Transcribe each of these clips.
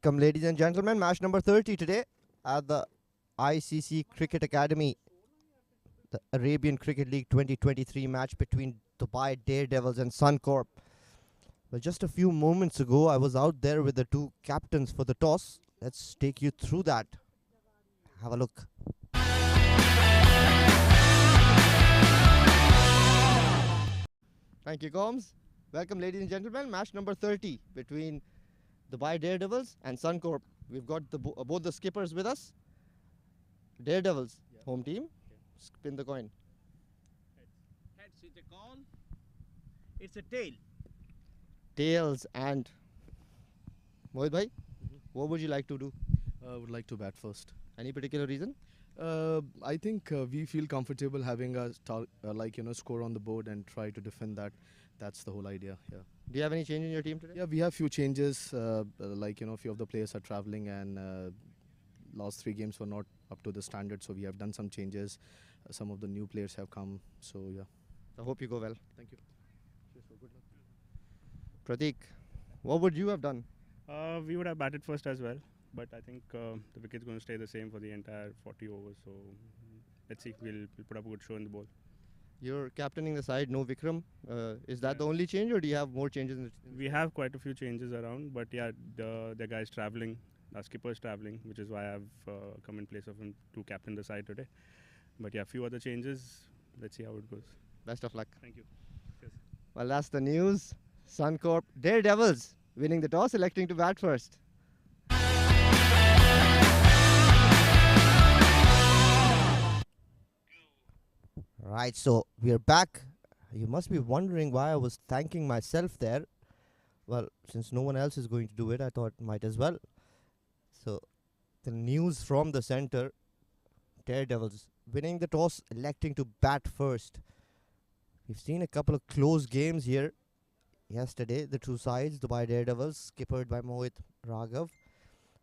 Welcome, ladies and gentlemen. Match number 30 today at the ICC Cricket Academy. The Arabian Cricket League 2023 match between Dubai Daredevils and Suncorp. Well, just a few moments ago, I was out there with the two captains for the toss. Let's take you through that. Have a look. Thank you, Combs. Welcome, ladies and gentlemen. Match number 30 between Dubai Daredevils and Suncorp. We've got both the skippers with us. Daredevils, home team. Spin the coin. Heads, it's a call. It's a tail. Tails and Mohit bhai, what would you like to do? Would like to bat first. Any particular reason? I think we feel comfortable having a score on the board and try to defend that. That's the whole idea. Yeah. Do you have any change in your team today? Yeah, we have few changes. Few of the players are traveling, and last 3 games were not up to the standard. So we have done some changes. Some of the new players have come. So yeah. I hope you go well. Thank you. Cheers, good luck. Prateek, what would you have done? We would have batted first as well, but I think the wicket's going to stay the same for the entire 40 overs. So let's see. We'll put up a good show in the ball. You're captaining the side, no Vikram. Is that the only change, or do you have more changes? We have quite a few changes around, but yeah, the guy's traveling. Our skipper's traveling, which is why I've come in place of him to captain the side today. But yeah, a few other changes. Let's see how it goes. Best of luck. Thank you. Cheers. Well, that's the news. Suncorp Daredevils winning the toss, electing to bat first. Right, so we are back. You must be wondering why I was thanking myself there. Well, since no one else is going to do it, I thought might as well. So, the news from the center, Daredevils winning the toss, electing to bat first. We've seen a couple of close games here. Yesterday, the two sides, Dubai Daredevils, skippered by Mohit Raghav,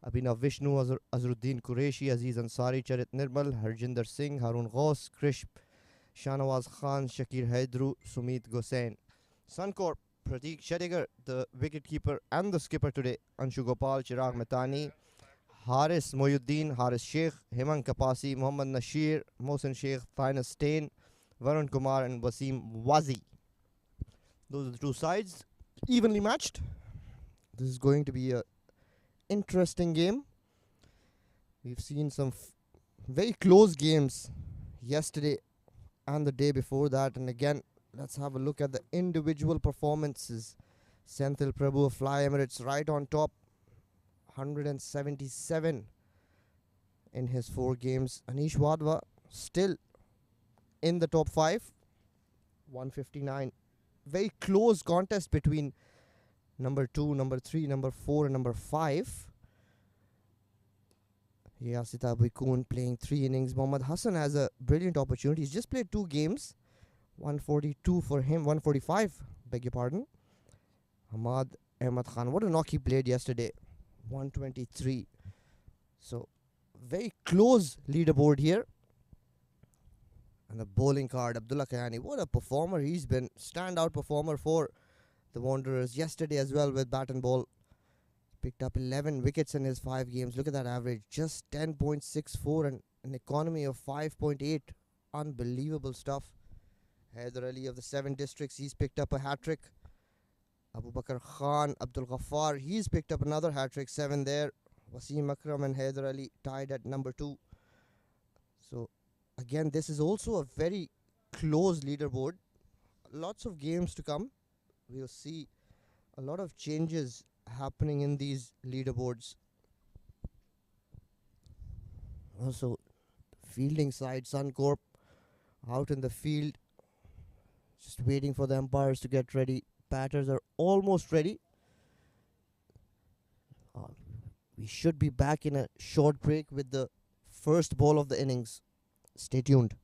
Abhinav Vishnu, Azruddin Qureshi, Aziz Ansari, Charit Nirmal, Harjinder Singh, Harun Ghaus, Krish, Shahnawaz Khan, Shakir Haidru, Sumit Gosain. Suncorp, Prateek Shedigar, the wicketkeeper and the skipper today, Anshu Gopal, Chirag Matani, Haris Moyuddin, Haris Sheikh, Hemang Kapasi, Mohammad Nasheer, Mohsen Sheikh, Thaina Stain, Varun Kumar and Wasim Wazi. Those are the two sides, evenly matched. This is going to be a interesting game. We've seen some very close games yesterday and the day before that. And again, let's have a look at the individual performances. Senthil Prabhu of Fly Emirates right on top, 177 in his 4 games. Anish Wadhwa still in the top 5, 159. Very close contest between number 2, number 3, number 4 and number 5. Yasita Bikun playing 3 innings. Mohammad Hassan has a brilliant opportunity. He's just played 2 games. 142 for him, 145, beg your pardon. Hamad Ahmad Khan, what a knock he played yesterday. 123. So, very close leaderboard here. And the bowling card, Abdullah Kayani, what a performer he's been. Standout performer for the Wanderers yesterday as well with bat and ball. Picked up 11 wickets in his 5 games. Look at that average, just 10.64 and an economy of 5.8. Unbelievable stuff. Haider Ali of the 7 districts, he's picked up a hat-trick. Abu Bakr Khan, Abdul Ghaffar, he's picked up another hat-trick, 7 there. Wasim Akram and Haider Ali tied at number 2. So, again, this is also a very close leaderboard. Lots of games to come. We'll see a lot of changes happening in these leaderboards. Also, fielding side, Suncorp out in the field. Just waiting for the umpires to get ready. Batters are almost ready. We should be back in a short break with the first ball of the innings. Stay tuned.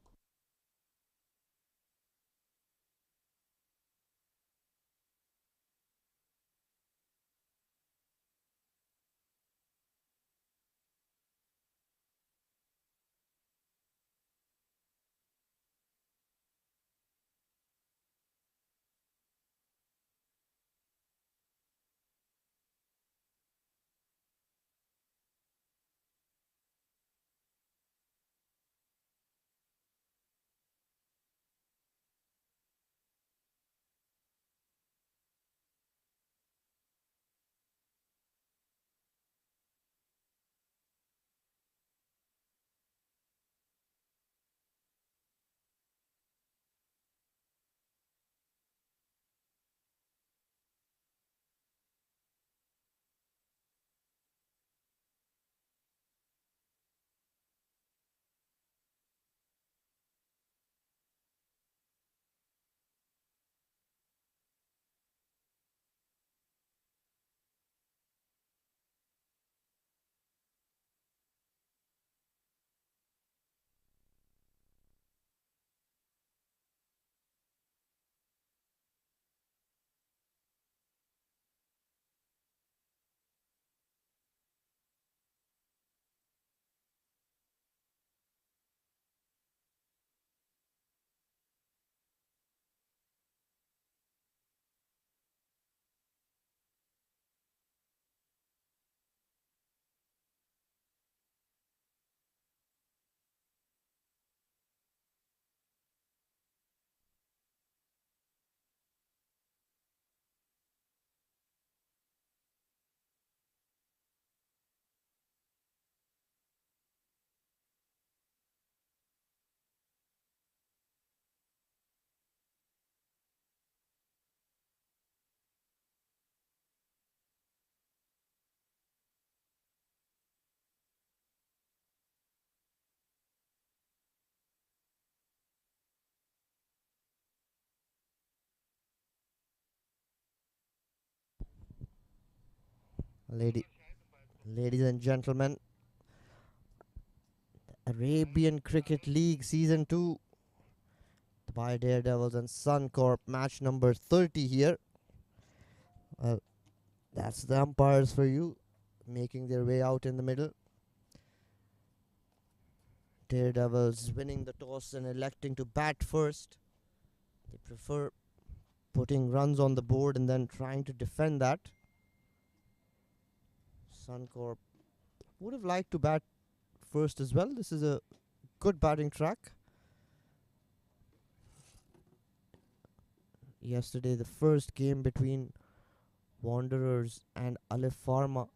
Lady, ladies and gentlemen, Arabian Cricket League Season 2 by Daredevils and Suncorp, match number 30 here. Well, that's the umpires for you, making their way out in the middle. Daredevils winning the toss and electing to bat first. They prefer putting runs on the board and then trying to defend that. Suncorp would have liked to bat first as well. This is a good batting track. Yesterday, the first game between Wanderers and Alif Pharma.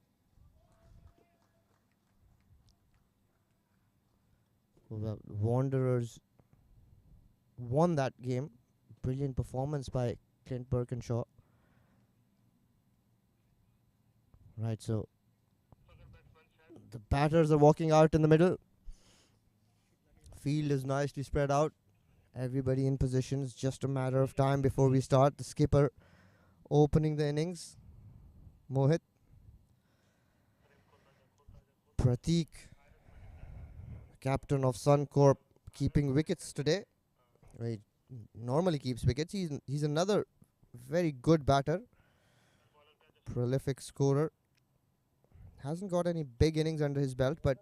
The Wanderers won that game. Brilliant performance by Clint Birkinshaw. Right, so the batters are walking out in the middle. Field is nicely spread out. Everybody in position. It's just a matter of time before we start. The skipper opening the innings. Mohit. Pratik, captain of Suncorp, keeping wickets today. He normally keeps wickets. He's another very good batter. Prolific scorer. Hasn't got any big innings under his belt, but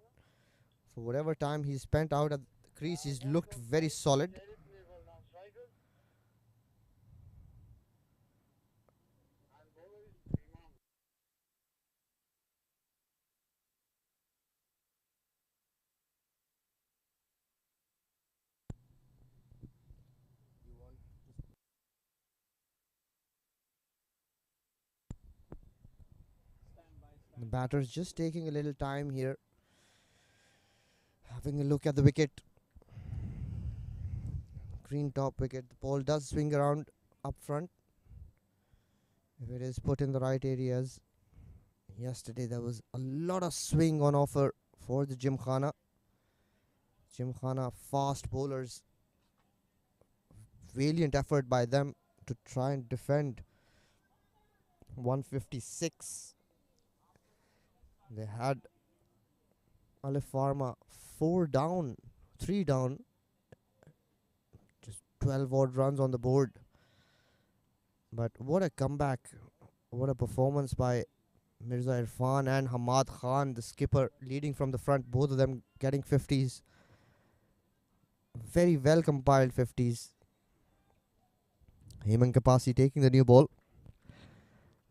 for whatever time he's spent out at the crease, he's looked very solid. The batter's just taking a little time here, having a look at the wicket. Green top wicket. The ball does swing around up front if it is put in the right areas. Yesterday there was a lot of swing on offer for the Gymkhana. Gymkhana fast bowlers. Valiant effort by them to try and defend 156. They had Alif Pharma 4 down, 3 down, just 12 odd runs on the board. But what a comeback, what a performance by Mirza Irfan and Hamad Khan, the skipper, leading from the front, both of them getting 50s. Very well compiled 50s. Hemant Kapasi taking the new ball.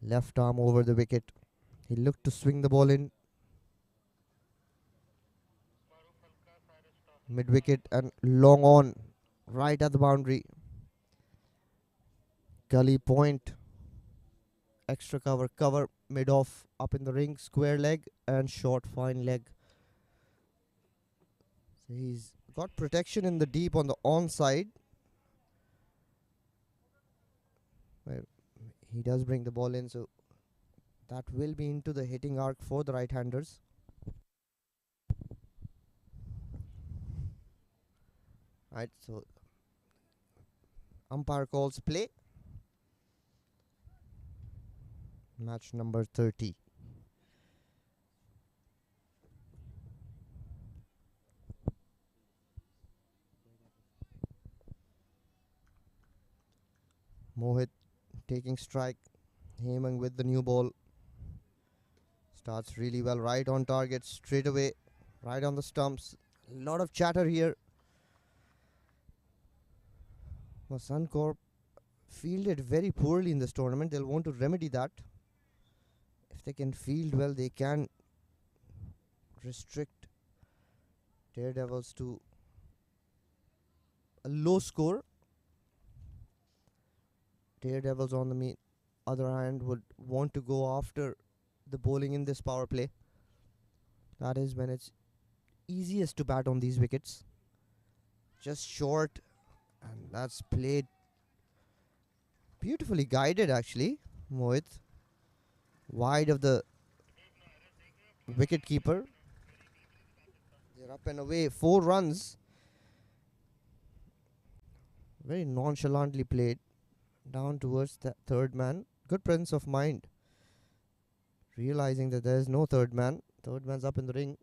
Left arm over the wicket. He looked to swing the ball in. Mid wicket and long on. Right at the boundary. Gully point. Extra cover, mid off, up in the ring, square leg and short fine leg. So he's got protection in the deep on the onside. Well, he does bring the ball in, so that will be into the hitting arc for the right-handers. Right, so umpire calls play. Match number 30. Mohit taking strike. Hemang with the new ball. Starts really well, right on target, straight away, right on the stumps. A lot of chatter here. Well, Suncorp fielded very poorly in this tournament. They'll want to remedy that. If they can field well, they can restrict Daredevils to a low score. Daredevils, on the other hand, would want to go after the bowling in this power play. That is when it's easiest to bat on these wickets. Just short, and that's played beautifully guided actually. Mohit wide of the wicket keeper. They're up and away, 4 runs. Very nonchalantly played down towards the third man. Good presence of mind. realizing that there is no third man. Third man's up in the ring.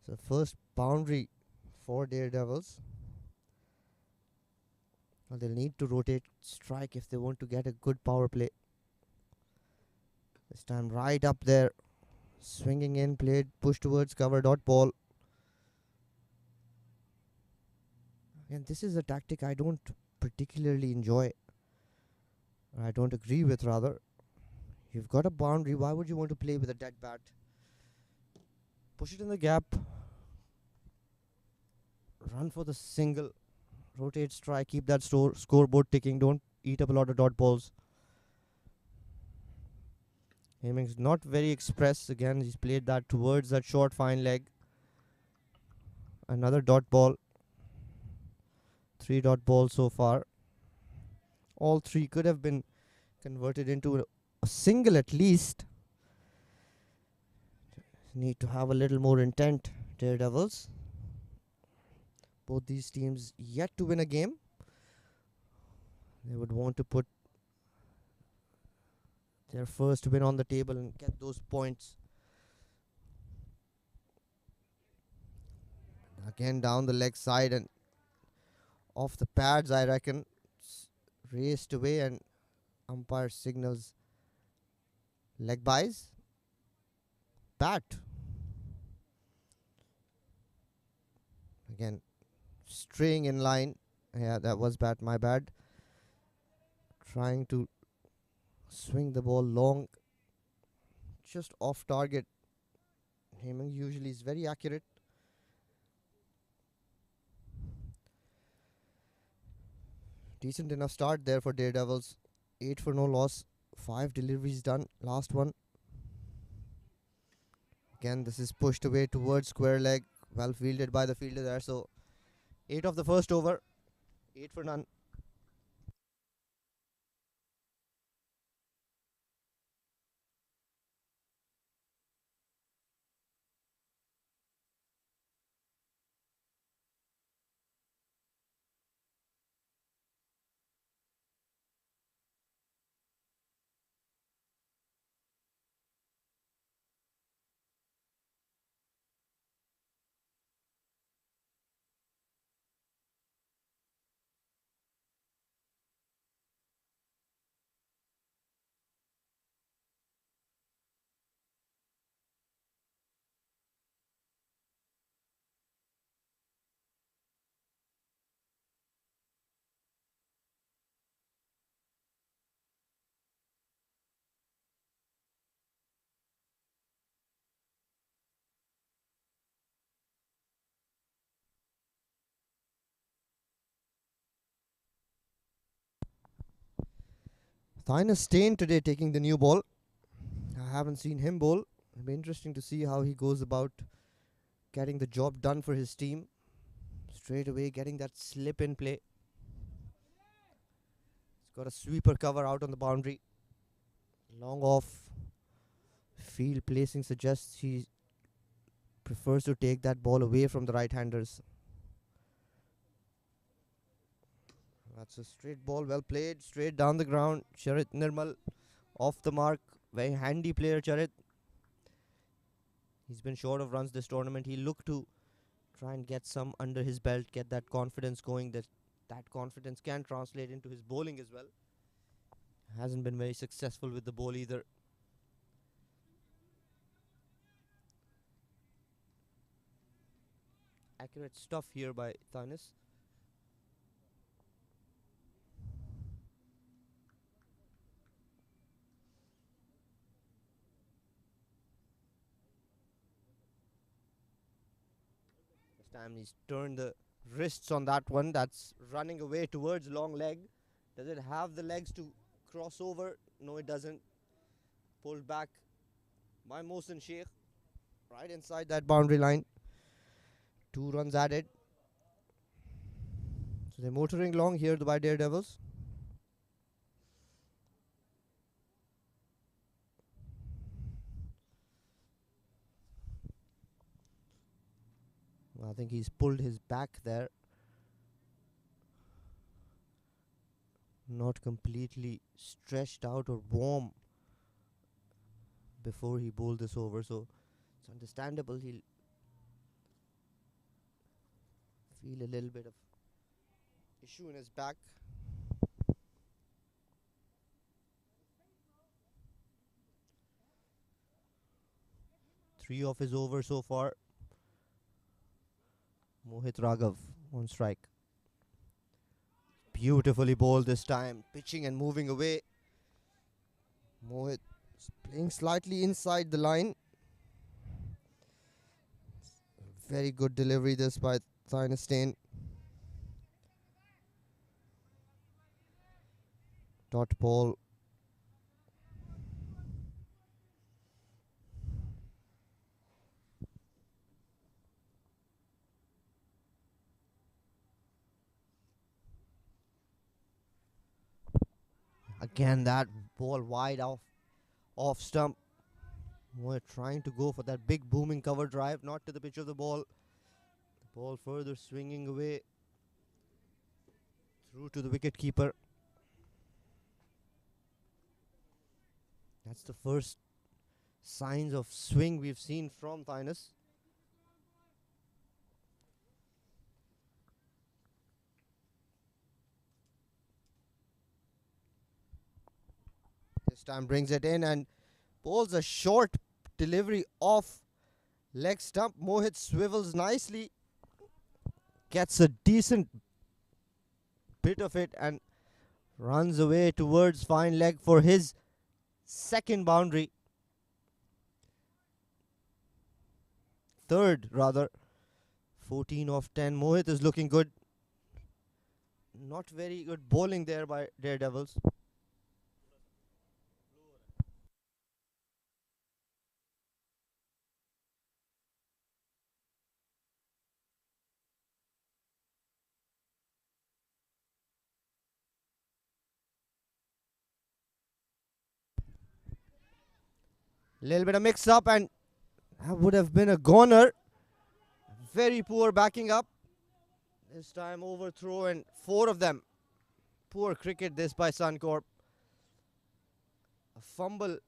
So first boundary for Daredevils. Well, they'll need to rotate strike if they want to get a good power play. This time right up there. Swinging in, played, push towards cover, dot ball. And this is a tactic I don't particularly enjoy. I don't agree with, rather. You've got a boundary. Why would you want to play with a dead bat? Push it in the gap. Run for the single. Rotate strike. Keep that scoreboard ticking. Don't eat up a lot of dot balls. Innings not very express. Again, he's played that towards that short fine leg. Another dot ball. 3 dot balls so far. All 3 could have been converted into a single at least. Need to have a little more intent, Daredevils. Both these teams yet to win a game. They would want to put their first win on the table and get those points. Again down the leg side and off the pads, I reckon. Raced away and umpire signals leg byes. Bat. Again, straying in line. Yeah, that was bat, my bad. Trying to swing the ball long. Just off target. Hemant usually is very accurate. Decent enough start there for Daredevils. 8 for no loss. 5 deliveries done. Last one. Again, this is pushed away towards square leg. Well fielded by the fielder there. So 8 of the first over. 8 for none. Thyna Stain today taking the new ball. I haven't seen him bowl. It'll be interesting to see how he goes about getting the job done for his team. Straight away getting that slip in play. He's got a sweeper cover out on the boundary. Long off. Field placing suggests he prefers to take that ball away from the right-handers. That's a straight ball, well played, straight down the ground. Charit Nirmal off the mark. Very handy player, Charit. He's been short of runs this tournament. He'll look to try and get some under his belt, get that confidence going. That confidence can translate into his bowling as well. Hasn't been very successful with the ball either. Accurate stuff here by Thanis. This time he's turned the wrists on that one. That's running away towards long leg. Does it have the legs to cross over? No, it doesn't. Pulled back by Mohsin Sheikh. Right inside that boundary line. 2 runs added. So they're motoring long here by Daredevils. I think he's pulled his back there. not completely stretched out or warm before he bowled this over, so it's understandable he'll feel a little bit of issue in his back. Three of his overs so far. Mohit Raghav on strike. Beautifully bowled this time, pitching and moving away. Mohit playing slightly inside the line. Very good delivery this by Thynestain. Dot ball. Again, that ball wide off stump. We're trying to go for that big booming cover drive, not to the pitch of the ball. The ball further swinging away through to the wicket keeper. That's the first signs of swing we've seen from Thynes. This time brings it in and bowls a short delivery off leg stump. Mohit swivels nicely, gets a decent bit of it and runs away towards fine leg for his second boundary. Third, rather. 14 off 10. Mohit is looking good. Not very good bowling there by Daredevils. Little bit of mix up and that would have been a goner. Very poor backing up. This time overthrow and four of them. Poor cricket this by Suncorp. A fumble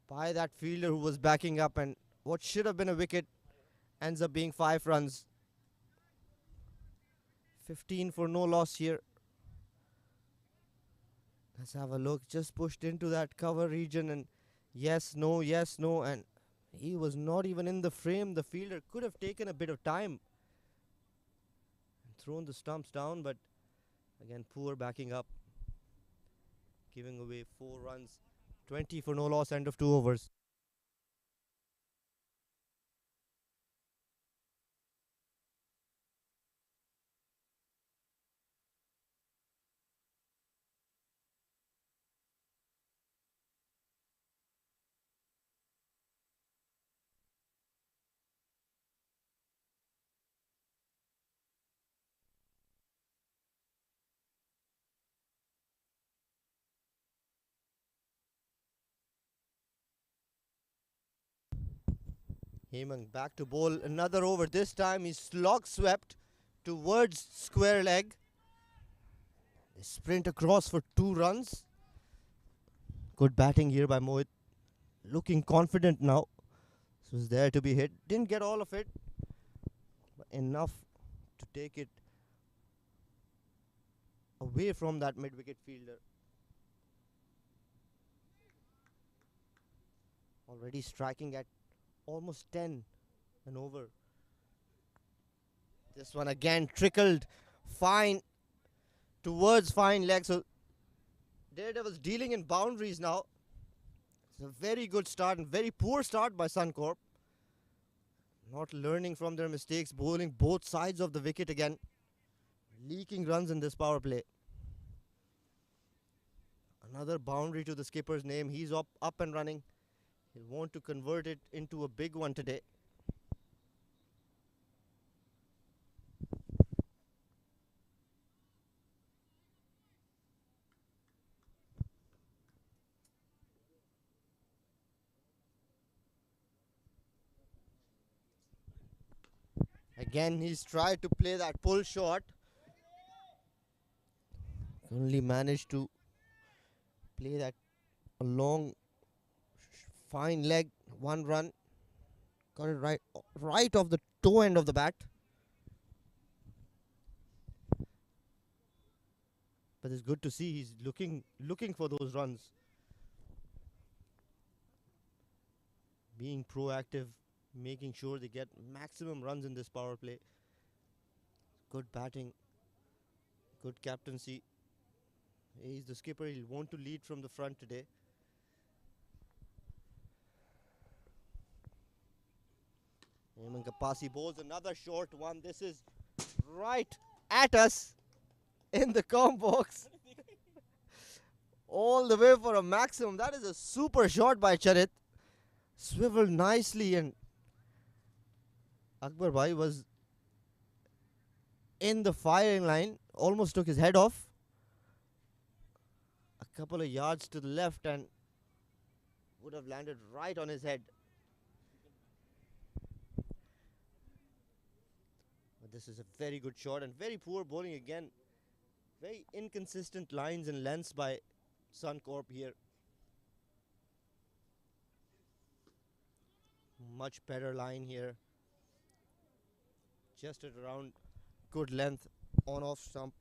by that fielder who was backing up and what should have been a wicket ends up being 5 runs. 15 for no loss here. Let's have a look. Just pushed into that cover region and yes, no, and he was not even in the frame. The fielder could have taken a bit of time and thrown the stumps down, but again, poor backing up, giving away 4 runs. 20 for no loss, end of 2 overs. Hemang back to bowl another over. This time he's slog swept towards square leg. They sprint across for 2 runs. Good batting here by Mohit. Looking confident now. This was there to be hit. Didn't get all of it, but enough to take it away from that mid-wicket fielder. Already striking at almost 10 and over. This one again trickled fine towards fine leg. So Daredevils dealing in boundaries now. It's a very good start and very poor start by Suncorp. Not learning from their mistakes, bowling both sides of the wicket again. Leaking runs in this power play. Another boundary to the skipper's name. He's up and running. He'll want to convert it into a big one today. Again, he's tried to play that pull shot. Only managed to play that a long, fine leg, one run. Got it right off the toe end of the bat. But it's good to see he's looking for those runs, being proactive, making sure they get maximum runs in this power play. Good batting, good captaincy. He's the skipper. He'll want to lead from the front today. Eamon Kapasi bowls another short one. This is right at us in the comp box. All the way for a maximum. That is a super shot by Charit. Swiveled nicely, and Akbar Bhai was in the firing line. Almost took his head off. A couple of yards to the left and would have landed right on his head. But this is a very good shot and very poor bowling again. Very inconsistent lines and lengths by Suncorp here. Much better line here. Just at around good length on off stump.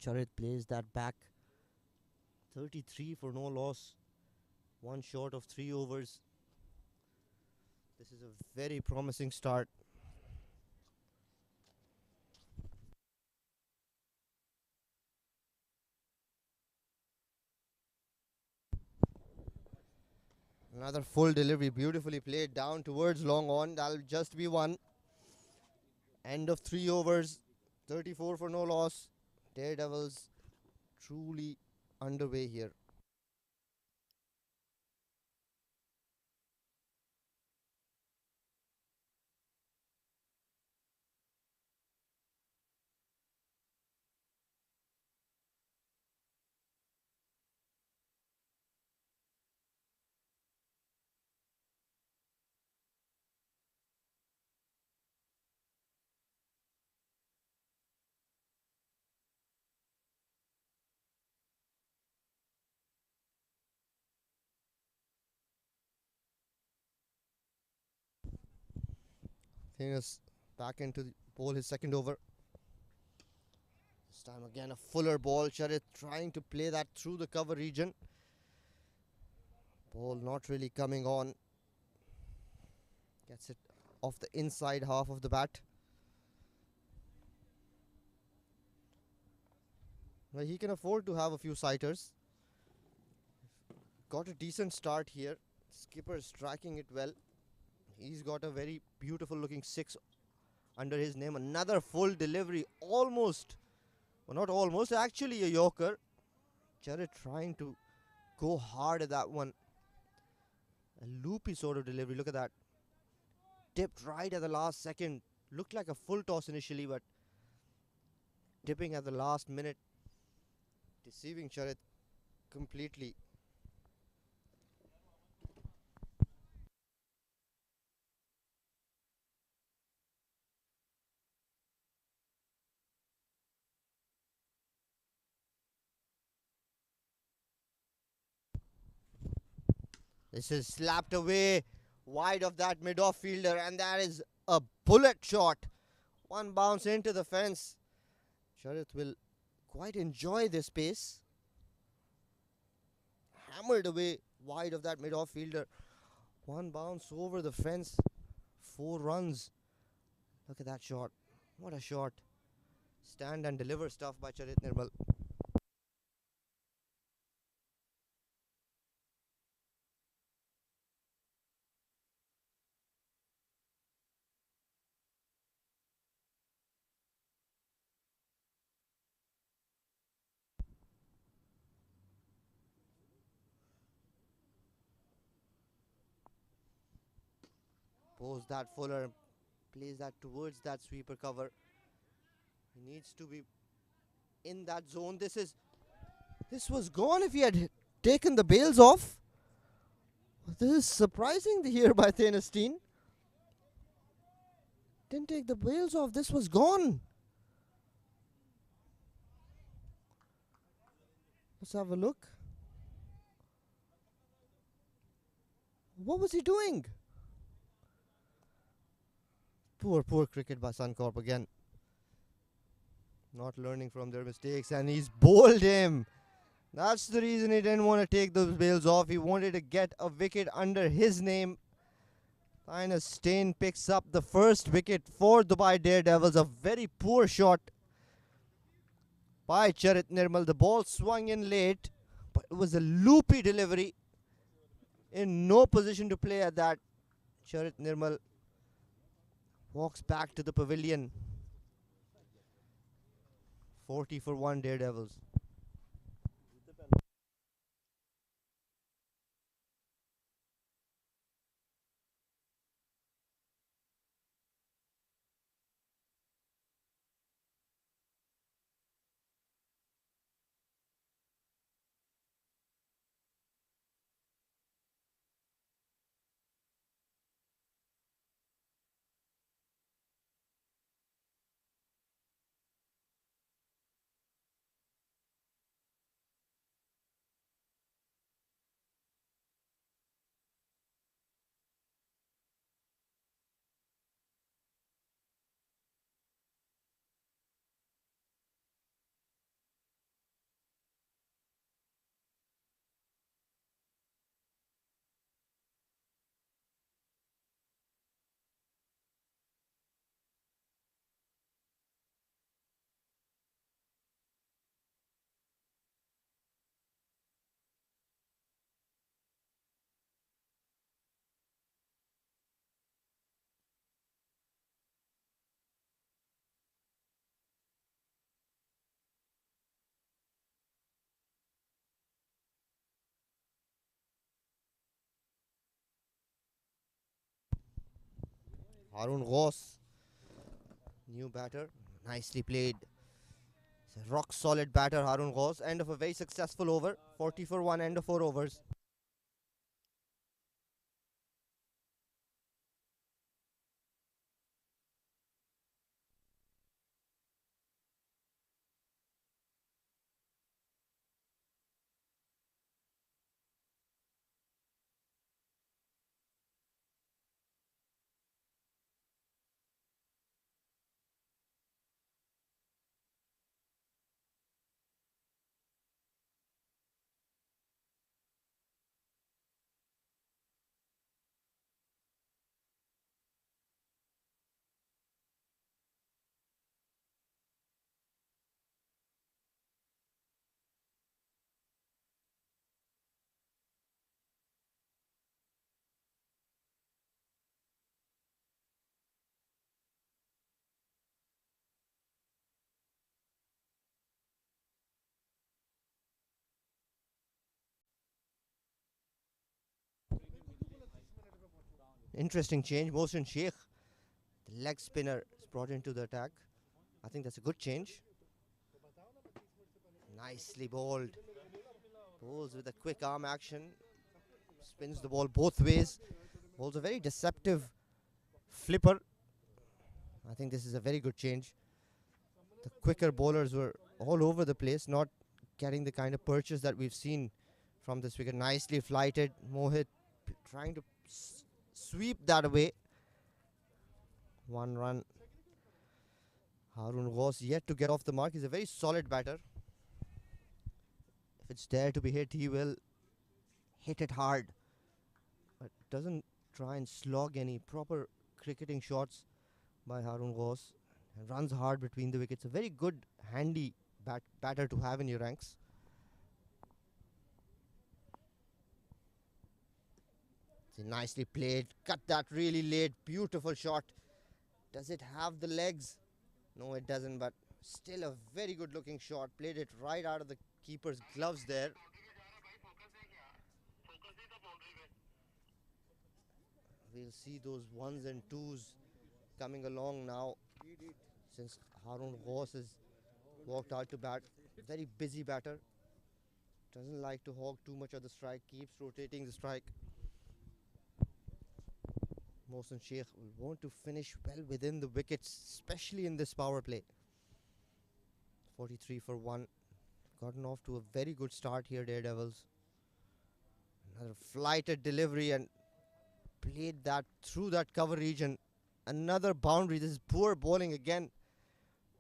Charit plays that back. 33 for no loss. One short of 3 overs. This is a very promising start. Another full delivery, beautifully played down towards long on. That'll just be one. End of 3 overs. 34 for no loss. Daredevils truly underway here. Venus back into the bowl his second over. This time again a fuller ball. Charit trying to play that through the cover region. Ball not really coming on. Gets it off the inside half of the bat. Well, he can afford to have a few sighters. Got a decent start here. Skipper is tracking it well. He's got a very beautiful looking 6 under his name. Another full delivery. Almost. Well, not almost. Actually a Yorker. Charit trying to go hard at that one. A loopy sort of delivery. Look at that. Tipped right at the last second. Looked like a full toss initially, but tipping at the last minute. Deceiving Charit completely. This is slapped away wide of that mid-off fielder, and that is a bullet shot. One bounce into the fence. Charit will quite enjoy this pace. Hammered away wide of that mid-off fielder. One bounce over the fence. 4 runs. Look at that shot. What a shot. Stand and deliver stuff by Charit Nirmal. Pulls that fuller, plays that towards that sweeper cover. He needs to be in that zone. This was gone if he had taken the bails off. This is surprising here by Thanestein. Didn't take the bails off. This was gone. Let's have a look. What was he doing? Poor cricket by Suncorp again. Not learning from their mistakes, and he's bowled him. That's the reason he didn't want to take those bails off. He wanted to get a wicket under his name. Linus Stain picks up the first wicket for Dubai Daredevils. A very poor shot by Charit Nirmal. The ball swung in late, but it was a loopy delivery. In no position to play at that. Charit Nirmal walks back to the pavilion. 40 for 1 Daredevils. Harun Ghaus, new batter, nicely played. It's a rock solid batter, Harun Ghaus. End of a very successful over. 40 for 1, end of 4 overs. Interesting change. Mohsin Sheikh, the leg spinner, is brought into the attack. I think that's a good change. Nicely bowled. Bowls with a quick arm action. Spins the ball both ways. Bowls a very deceptive flipper. I think this is a very good change. The quicker bowlers were all over the place, not getting the kind of purchase that we've seen from this wicket. Nicely flighted. Mohit trying to sweep that away. 1 run. Harun Ghaus yet to get off the mark. He's a very solid batter. If it's there to be hit, he will hit it hard. But doesn't try and slog any proper cricketing shots by Harun Ghaus. And runs hard between the wickets. A very good, handy batter to have in your ranks. See, nicely played. Cut that really late. Beautiful shot. Does it have the legs? No, it doesn't, but still a very good looking shot. Played it right out of the keeper's gloves there. We'll see those ones and twos coming along now, since Harun Ghaus has walked out to bat. Very busy batter. Doesn't like to hog too much of the strike. Keeps rotating the strike. Mohsin Sheikh will want to finish well within the wickets, especially in this power play. 43 for 1. gotten off to a very good start here, Daredevils. Another flighted delivery and played that through that cover region. Another boundary. This is poor bowling again.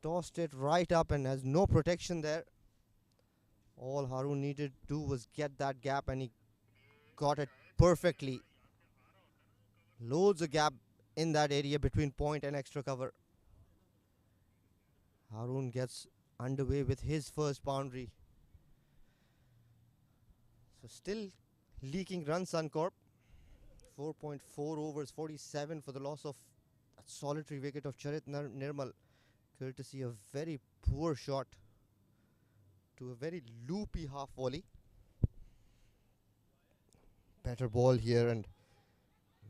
Tossed it right up and has no protection there. All Harun needed to do was get that gap, and he got it perfectly. Loads of gap in that area between point and extra cover. Harun gets underway with his first boundary. So still leaking runs, Suncorp. 4.4 overs, 47 for the loss of that solitary wicket of Charit Nirmal, courtesy of very poor shot to a very loopy half volley. Better ball here and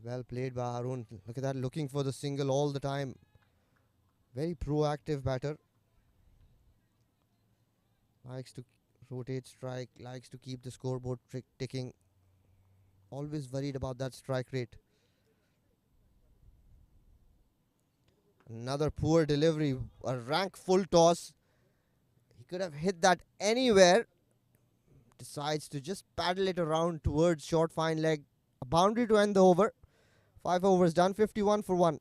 well played by Harun. Look at that, looking for the single all the time. Very proactive batter. Likes to rotate strike, likes to keep the scoreboard ticking. Always worried about that strike rate. Another poor delivery, a rank full toss. He could have hit that anywhere. Decides to just paddle it around towards short fine leg. A boundary to end the over. 5 overs done, 51 for 1.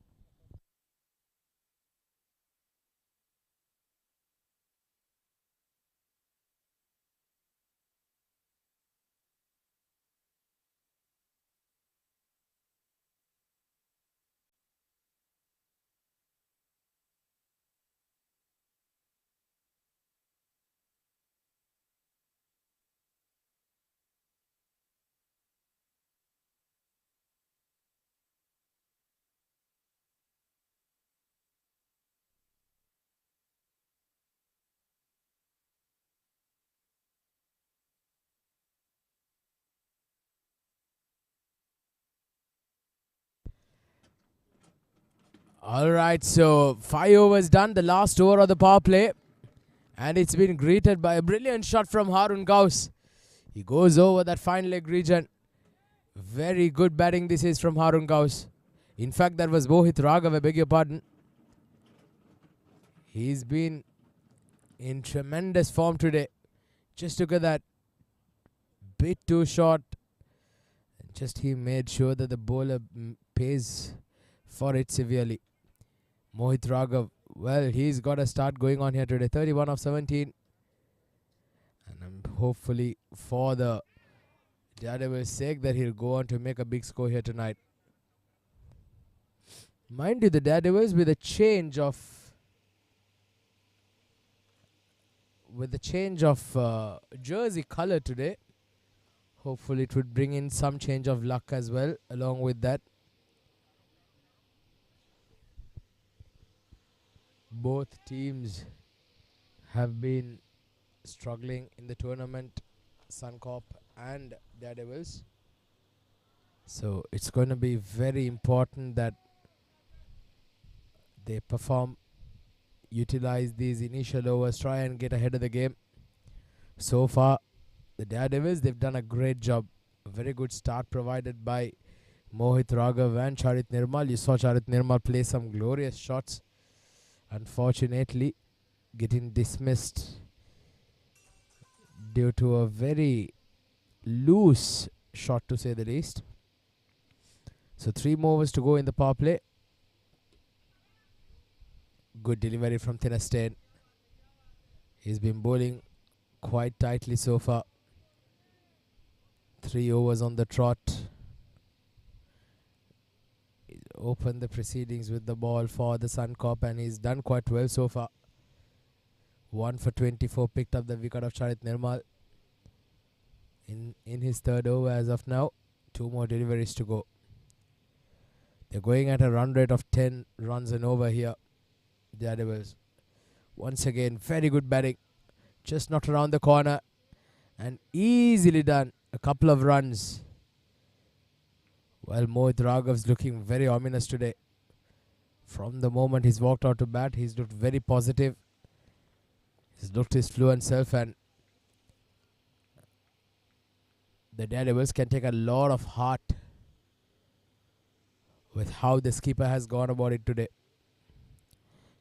All right, so 5 overs done, the last over of the power play. And it's been greeted by a brilliant shot from Harun Gauss. He goes over that fine leg region. Very good batting this is from Harun Gauss. In fact, that was Mohit Raghav, I beg your pardon. He's been in tremendous form today. Just look at that. Bit too short. Just he made sure that the bowler pays for it severely. Mohit Raghav, well, he's got a start going on here today. 31 of 17. And hopefully for the Daredevils' sake that he'll go on to make a big score here tonight. Mind you, the Daredevils with a change of jersey color today. Hopefully it would bring in some change of luck as well along with that. Both teams have been struggling in the tournament, Suncorp and Daredevils. So it's going to be very important that they perform, utilize these initial overs, try and get ahead of the game. So far, the Daredevils, they've done a great job. A very good start provided by Mohit Raghav and Charit Nirmal. You saw Charit Nirmal play some glorious shots. Unfortunately, getting dismissed due to a very loose shot, to say the least. So 3 more overs to go in the power play. Good delivery from Thinastain. He's been bowling quite tightly so far. 3 overs on the trot. Opened the proceedings with the ball for the Suncorp, and he's done quite well so far. 1 for 24, picked up the wicket of Charit Nirmal in his 3rd over as of now. 2 more deliveries to go. They're going at a run rate of 10 runs and over here, Daredevils. Once again, very good batting. Just not around the corner and easily done. A couple of runs. Well, Mohit Raghav's looking very ominous today. From the moment he's walked out to bat, he's looked very positive. He's looked his fluent self, and the Daredevils can take a lot of heart with how the skipper has gone about it today.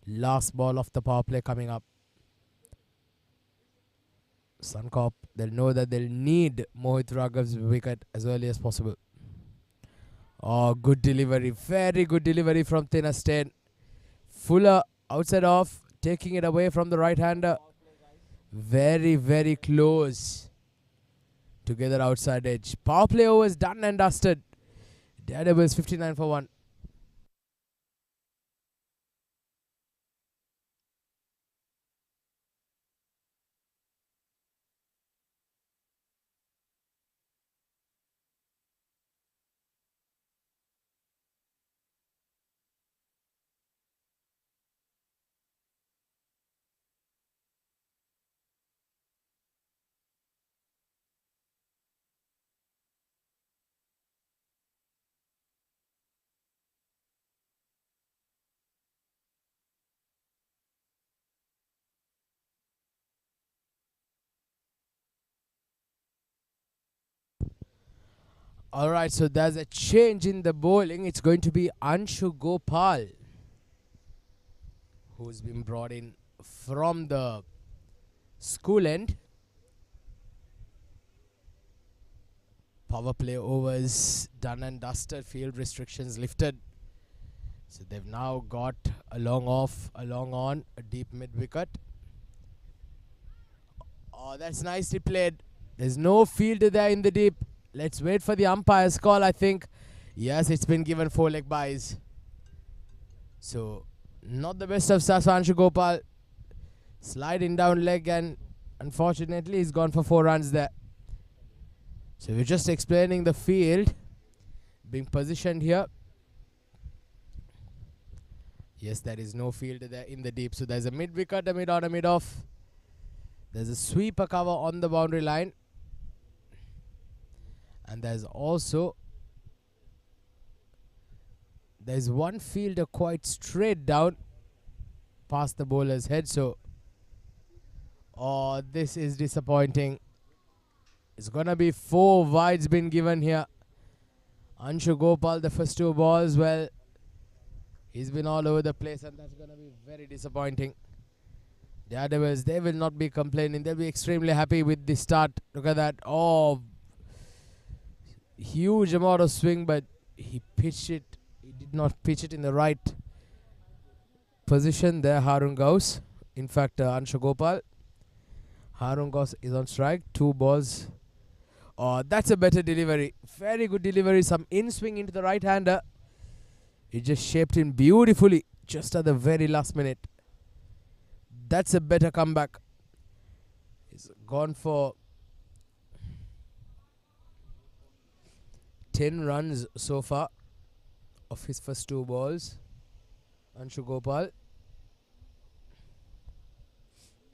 Last ball of the power play coming up. Suncorp, they'll know that they'll need Mohit Raghav's wicket as early as possible. Oh, good delivery. Very good delivery from Thinastain. Fuller outside off, taking it away from the right-hander. Very, very close to get that outside edge. Power play overs done and dusted. Daredevils 59 for 1. Alright, so there's a change in the bowling. It's going to be Anshu Gopal, who's been brought in from the school end. Power play overs done and dusted. Field restrictions lifted. So they've now got a long off, a long on, a deep mid wicket. Oh, that's nicely played. There's no fielder there in the deep. Let's wait for the umpire's call, I think. Yes, it's been given 4 leg byes. So, not the best of starts for Anshu Gopal. Sliding down leg, and unfortunately he's gone for 4 runs there. So we're just explaining the field being positioned here. Yes, there is no fielder there in the deep. So there's a mid wicket, a mid on, a mid off. There's a sweeper cover on the boundary line. And there's also one fielder quite straight down past the bowler's head. So, oh, this is disappointing. It's gonna be 4 wides been given here. Anshu Gopal, the first 2 balls, well, he's been all over the place, and that's gonna be very disappointing. Daredevils, they will not be complaining. They'll be extremely happy with the start. Look at that. Oh, huge amount of swing, but he pitched it. He did not pitch it in the right position there, Harun Gauss. In fact, Anshu Gopal. Harun Gauss is on strike. 2 balls. Oh, that's a better delivery. Very good delivery. Some in-swing into the right-hander. It just shaped him beautifully just at the very last minute. That's a better comeback. He's gone for 10 runs so far of his first 2 balls, Anshu Gopal.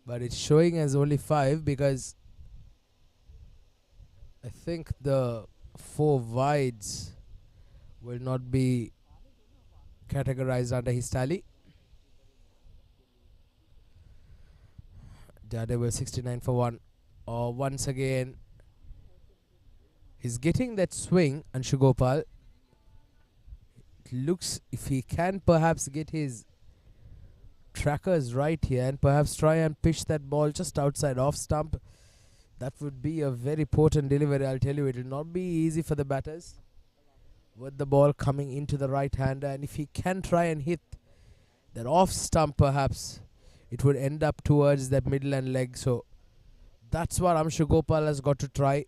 But it's showing as only 5 because I think the 4 wides will not be categorized under his tally. Daredevil 69 for 1. Oh, once again, he's getting that swing, Anshu Gopal. It looks if he can perhaps get his trackers right here and perhaps try and pitch that ball just outside off stump. That would be a very potent delivery, I'll tell you. It will not be easy for the batters with the ball coming into the right hander, and if he can try and hit that off stump, perhaps it would end up towards that middle and leg. So that's what Anshu Gopal has got to try.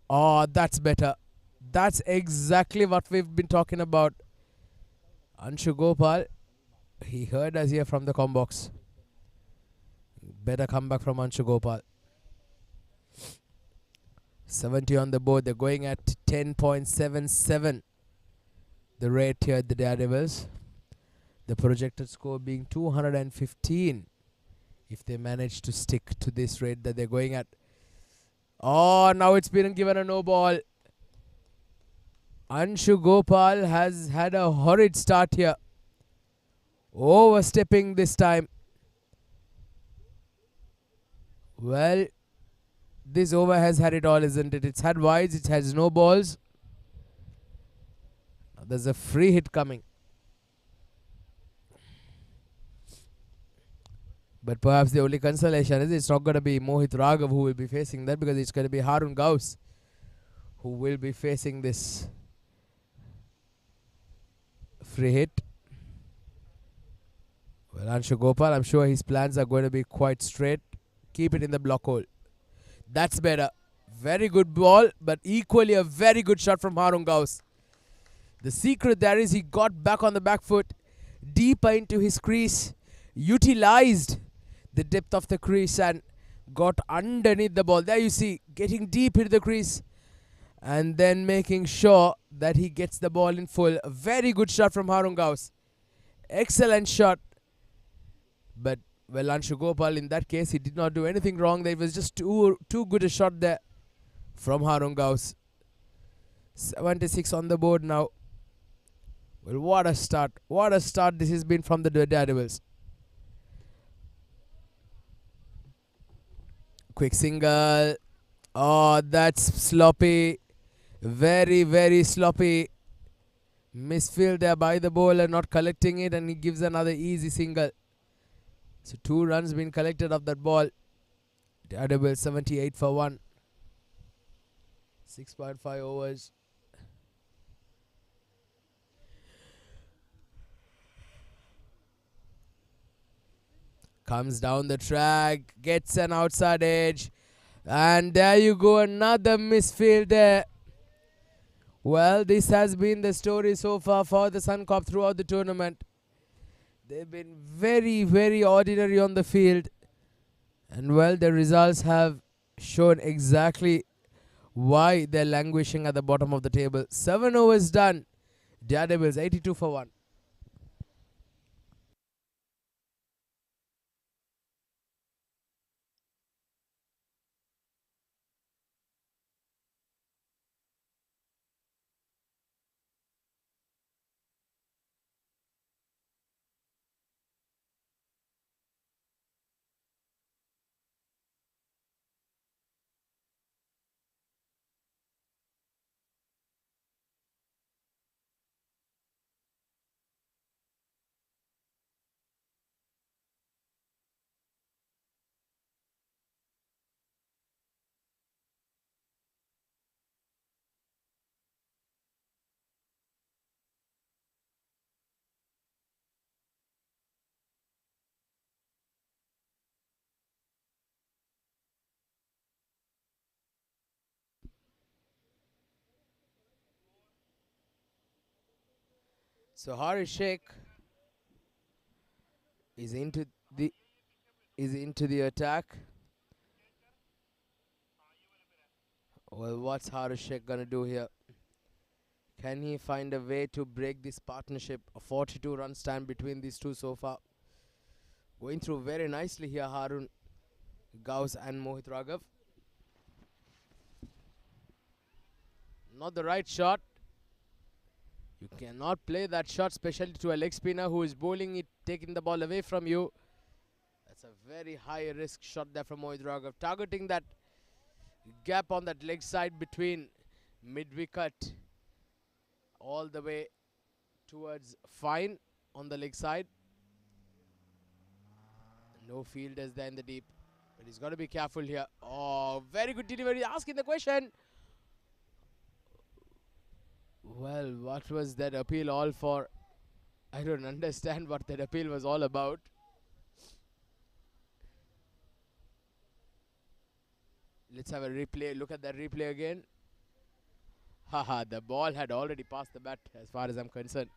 Oh, that's better. That's exactly what we've been talking about. Anshu Gopal, he heard us here from the combox. Better comeback from Anshu Gopal. 70 on the board. They're going at 10.77. The rate here at the Daredevils. The projected score being 215 if they manage to stick to this rate that they're going at. Oh, now it's been given a no ball. Anshu Gopal has had a horrid start here. Overstepping this time. Well, this over has had it all, isn't it? It's had wides, it has no balls. Now there's a free hit coming. But perhaps the only consolation is it's not going to be Mohit Raghav who will be facing that, because it's going to be Harun Gauss who will be facing this free hit. Well, Anshu Gopal, I'm sure his plans are going to be quite straight. Keep it in the block hole. That's better. Very good ball, but equally a very good shot from Harun Gauss. The secret there is he got back on the back foot, deeper into his crease, utilized the depth of the crease and got underneath the ball. There you see, getting deep into the crease and then making sure that he gets the ball in full. A very good shot from Harun Gauss. Excellent shot. But, well, Anshu Gopal, in that case, he did not do anything wrong. There was just too good a shot there from Harun Gauss. 76 on the board now. Well, what a start. What a start this has been from the Daredevils. Quick single. Oh, that's sloppy. Very, very sloppy. Misfield there by the bowler, not collecting it, and he gives another easy single. So 2 runs been collected off that ball. Daredevils 78 for 1. 6.5 overs. Comes down the track, gets an outside edge, and there you go, another misfield there. Well, this has been the story so far for the Suncorp throughout the tournament. They've been very, very ordinary on the field, and well, the results have shown exactly why they're languishing at the bottom of the table. 7 overs done. Daredevils 82 for 1. So Harish Sheikh is into the attack. Well, what's Harish Sheikh gonna do here? Can he find a way to break this partnership? A 42-run stand between these two so far. Going through very nicely here, Harun Gauss and Mohit Raghav. Not the right shot. You cannot play that shot, especially to a leg spinner who is bowling it, taking the ball away from you. That's a very high risk shot there from Mohit Raghav, targeting that gap on that leg side between mid-wicket all the way towards fine on the leg side. No fielders there in the deep, but he's got to be careful here. Oh, very good delivery, asking the question. Well, what was that appeal all for? I don't understand what that appeal was all about. Let's have a replay. Look at that replay again. Haha, the ball had already passed the bat as far as I'm concerned.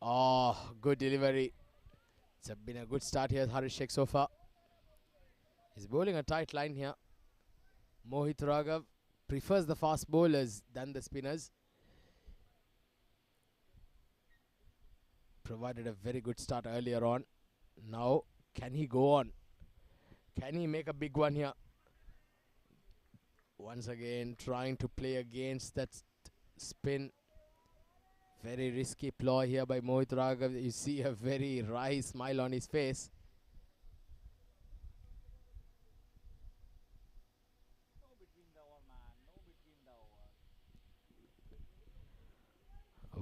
Oh, good delivery. It's been a good start here, Harish Sheikh so far. He's bowling a tight line here. Mohit Raghav prefers the fast bowlers than the spinners. Provided a very good start earlier on. Now, can he go on? Can he make a big one here? Once again, trying to play against that spin. Very risky ploy here by Mohit Raghav. You see a very wry smile on his face.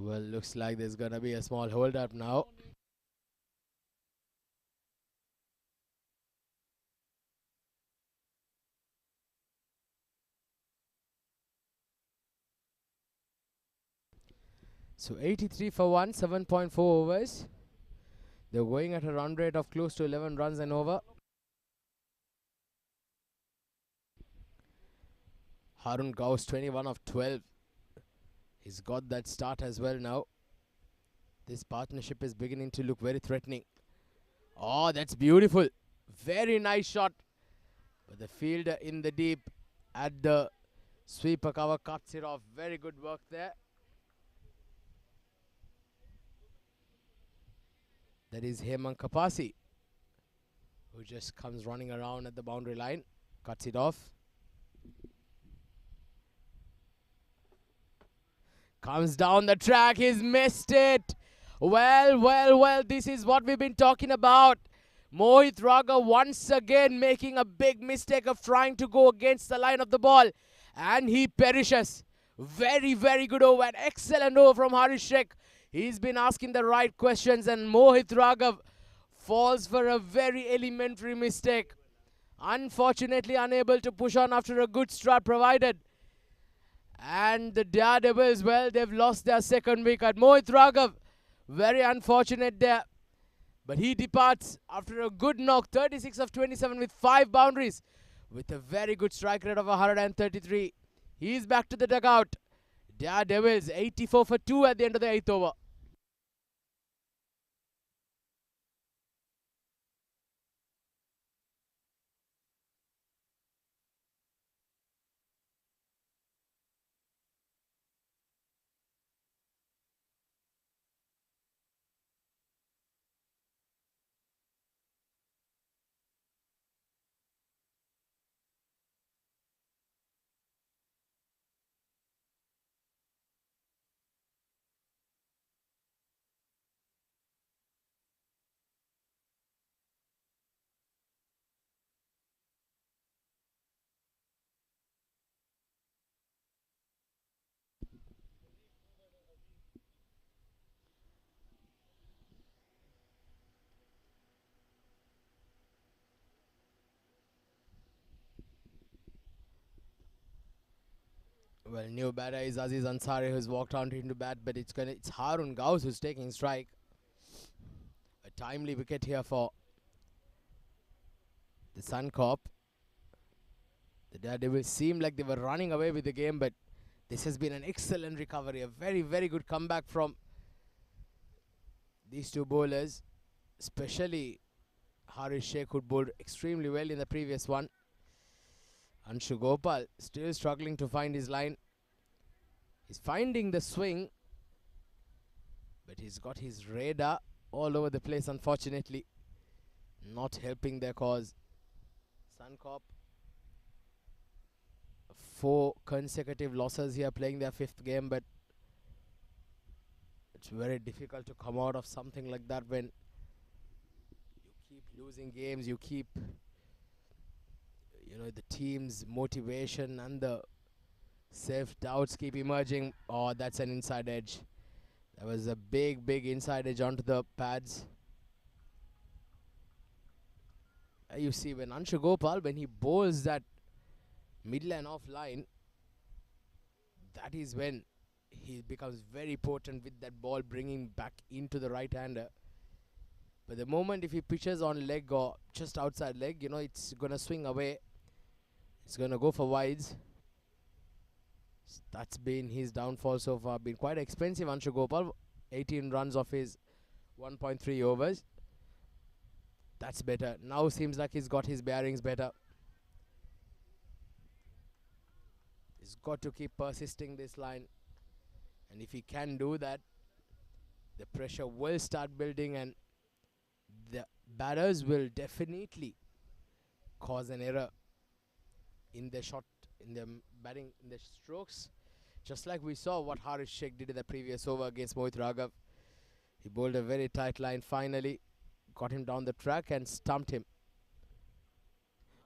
Well, looks like there's gonna be a small hold up now. So 83 for 1, 7.4 overs. They're going at a run rate of close to 11 runs and over. Harun Gauss 21 of 12. He's got that start as well now. This partnership is beginning to look very threatening. Oh, that's beautiful. Very nice shot. But the fielder in the deep at the sweeper cover cuts it off. Very good work there. That is Hemant Kapasi, who just comes running around at the boundary line. Cuts it off. Comes down the track. He's missed it. Well. This is what we've been talking about. Mohit Raga once again making a big mistake of trying to go against the line of the ball. And he perishes. Very good over. An excellent over from Harish Sheikh. He's been asking the right questions. And Mohit Raghav falls for a very elementary mistake. Unfortunately unable to push on after a good start provided. And the Daredevils, well, they've lost their second wicket. Mohit Raghav, very unfortunate there. But he departs after a good knock. 36 of 27 with 5 boundaries. With a very good strike rate of 133. He's back to the dugout. Daredevils, 84 for 2 at the end of the 8th over. Well, new batter is Aziz Ansari, who's walked out into bat, but it's Harun Gauss who's taking strike. A timely wicket here for the Suncorp. The Daredevils seemed like they were running away with the game, but this has been an excellent recovery. A very good comeback from these two bowlers, especially Harish Sheikh, who bowled extremely well in the previous one. Anshu Gopal still struggling to find his line. He's finding the swing, but he's got his radar all over the place, unfortunately. Not helping their cause. Suncorp, 4 consecutive losses here, playing their 5th game, but it's very difficult to come out of something like that when you keep losing games, you keep, the team's motivation and the self-doubts keep emerging. Oh, that's an inside edge. That was a big inside edge onto the pads. You see, when Anshu Gopal, when he bowls that middle and off line, that is when he becomes very potent with that ball bringing back into the right-hander. But the moment if he pitches on leg or just outside leg, it's going to swing away. It's going to go for wides. That's been his downfall so far. Been quite expensive, Anshu Gopal. 18 runs off his 1.3 overs. That's better. Now seems like he's got his bearings better. He's got to keep persisting this line. And if he can do that, the pressure will start building and the batters will definitely cause an error in the shot, in the batting, in the strokes. Just like we saw what Harish Sheikh did in the previous over against Mohit Raghav. He bowled a very tight line finally. Got him down the track and stumped him.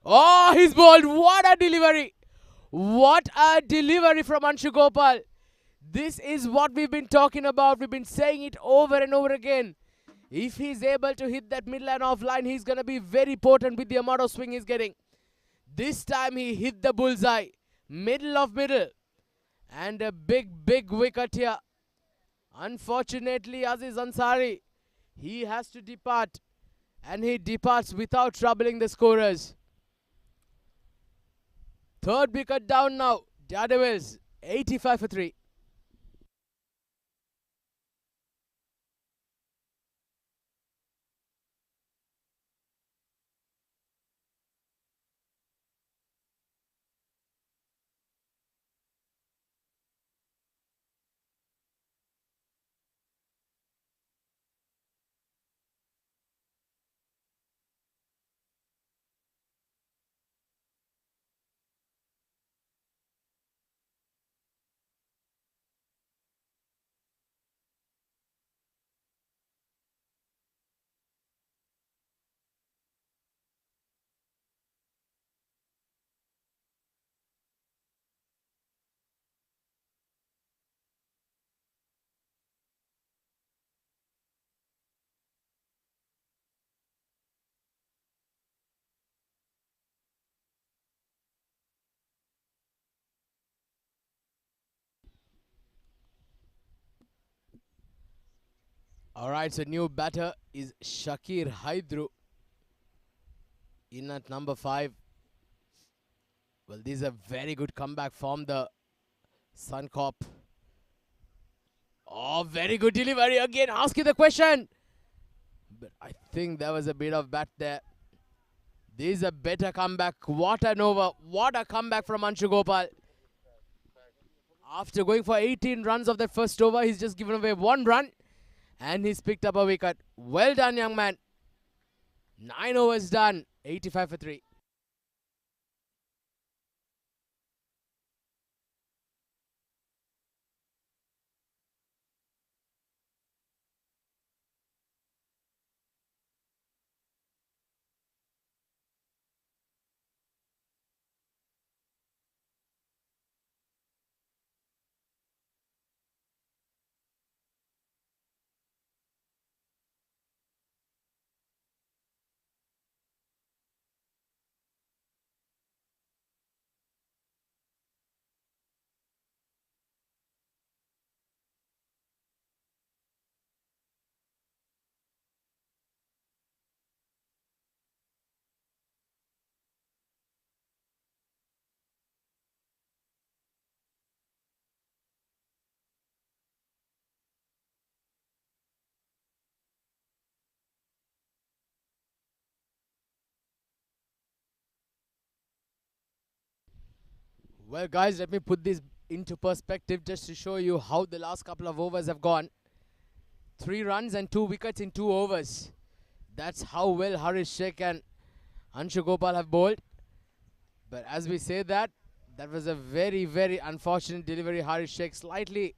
Oh, he's bowled. What a delivery. What a delivery from Anshu Gopal. This is what we've been talking about. We've been saying it over and over again. If he's able to hit that mid line off line, he's going to be very potent with the amount of swing he's getting. This time he hit the bullseye. Middle of middle. And a big wicket here. Unfortunately, Aziz Ansari, he has to depart. And he departs without troubling the scorers. Third wicket down now. Daredevils, 85 for 3. Alright, so new batter is Shakir Haidru in at number 5. Well, this is a very good comeback from the Suncorp. Oh, very good delivery again. Ask you the question. But I think there was a bit of bat there. This is a better comeback. What an over. What a comeback from Anshu Gopal. After going for 18 runs of that first over, he's just given away 1 run. And he's picked up a wicket. Well done, young man. 9 overs done. 85 for 3. Well, guys, let me put this into perspective just to show you how the last couple of overs have gone. 3 runs and 2 wickets in 2 overs. That's how well Harish Sheikh and Anshu Gopal have bowled. But as we say that, that was a very unfortunate delivery. Harish Sheikh slightly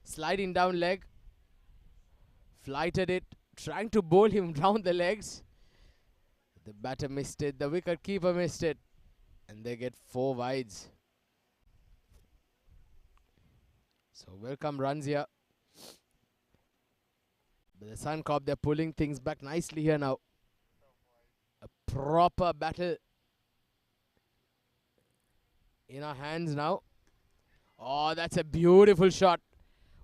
sliding down leg. Flighted it, trying to bowl him round the legs. The batter missed it, the wicket keeper missed it. And they get 4 wides. So welcome runs here. But the Suncorp, they're pulling things back nicely here now. A proper battle in our hands now. Oh, that's a beautiful shot.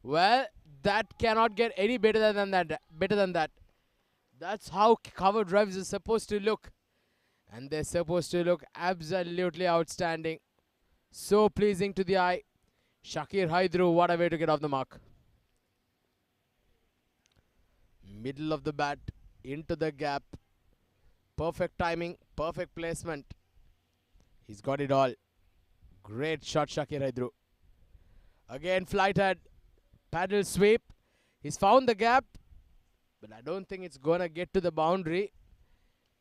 Well, that cannot get any better than that. That's how cover drives are supposed to look. And they're supposed to look absolutely outstanding. So pleasing to the eye. Shakir Haidru, what a way to get off the mark. Middle of the bat, into the gap. Perfect timing, perfect placement. He's got it all. Great shot, Shakir Haidru. Again, flighted. Paddle sweep. He's found the gap. But I don't think it's going to get to the boundary.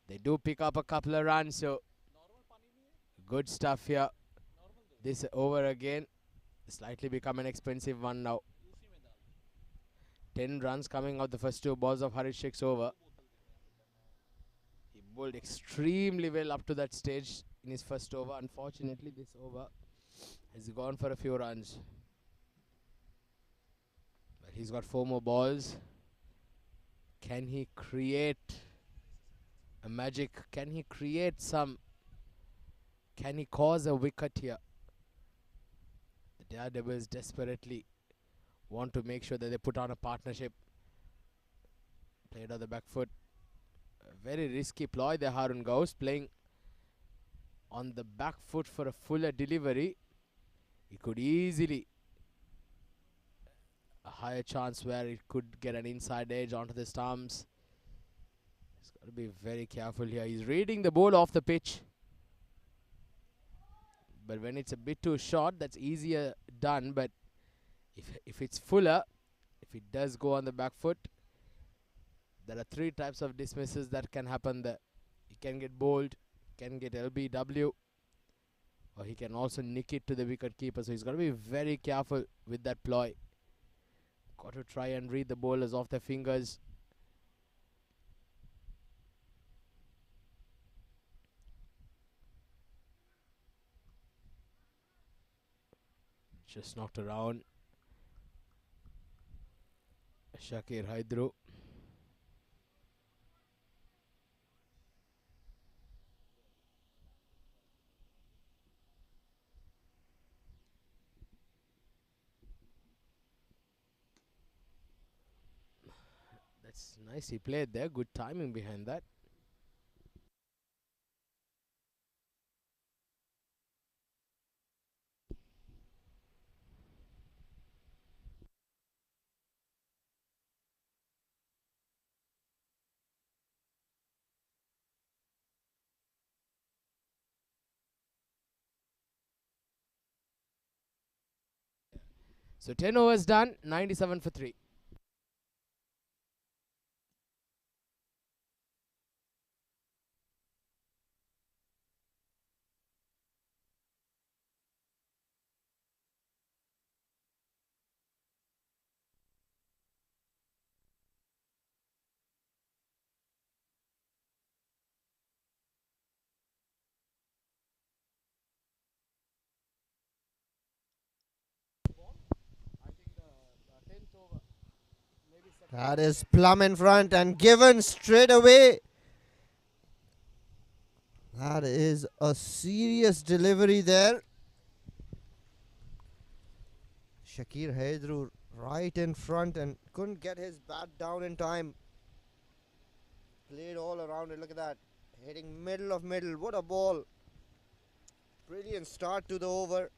They do pick up a couple of runs, so good stuff here. This over again. Slightly become an expensive one now. 10 runs coming out the first 2 balls of Harish Sheikh's over. He bowled extremely well up to that stage in his first over. Unfortunately, this over has gone for a few runs. He's got 4 more balls. Can he create a magic? Can he create some? Can he cause a wicket here? The Daredevils desperately want to make sure that they put on a partnership. Played on the back foot. A very risky ploy there, Harun Gauss, playing on the back foot for a fuller delivery. He could easily a higher chance where it could get an inside edge onto the stumps. He's got to be very careful here. He's reading the ball off the pitch. But when it's a bit too short, that's easier done. But if it's fuller, if it does go on the back foot, there are 3 types of dismisses that can happen there. He can get bowled, can get LBW, or he can also nick it to the wicket keeper. So he's got to be very careful with that ploy. Got to try and read the bowlers off their fingers. Just knocked around. Shakir Haidru. That's nicely played there. Good timing behind that. So 10 overs done, 97 for 3. That is plumb in front and given straight away. That is a serious delivery there. Shakir Haidru right in front and couldn't get his bat down in time. Played all around it. Look at that. Hitting middle of middle. What a ball. Brilliant start to the over.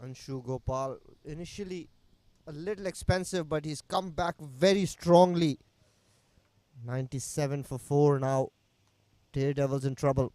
Anshu Gopal initially a little expensive, but he's come back very strongly. 97 for 4 now. Daredevils in trouble.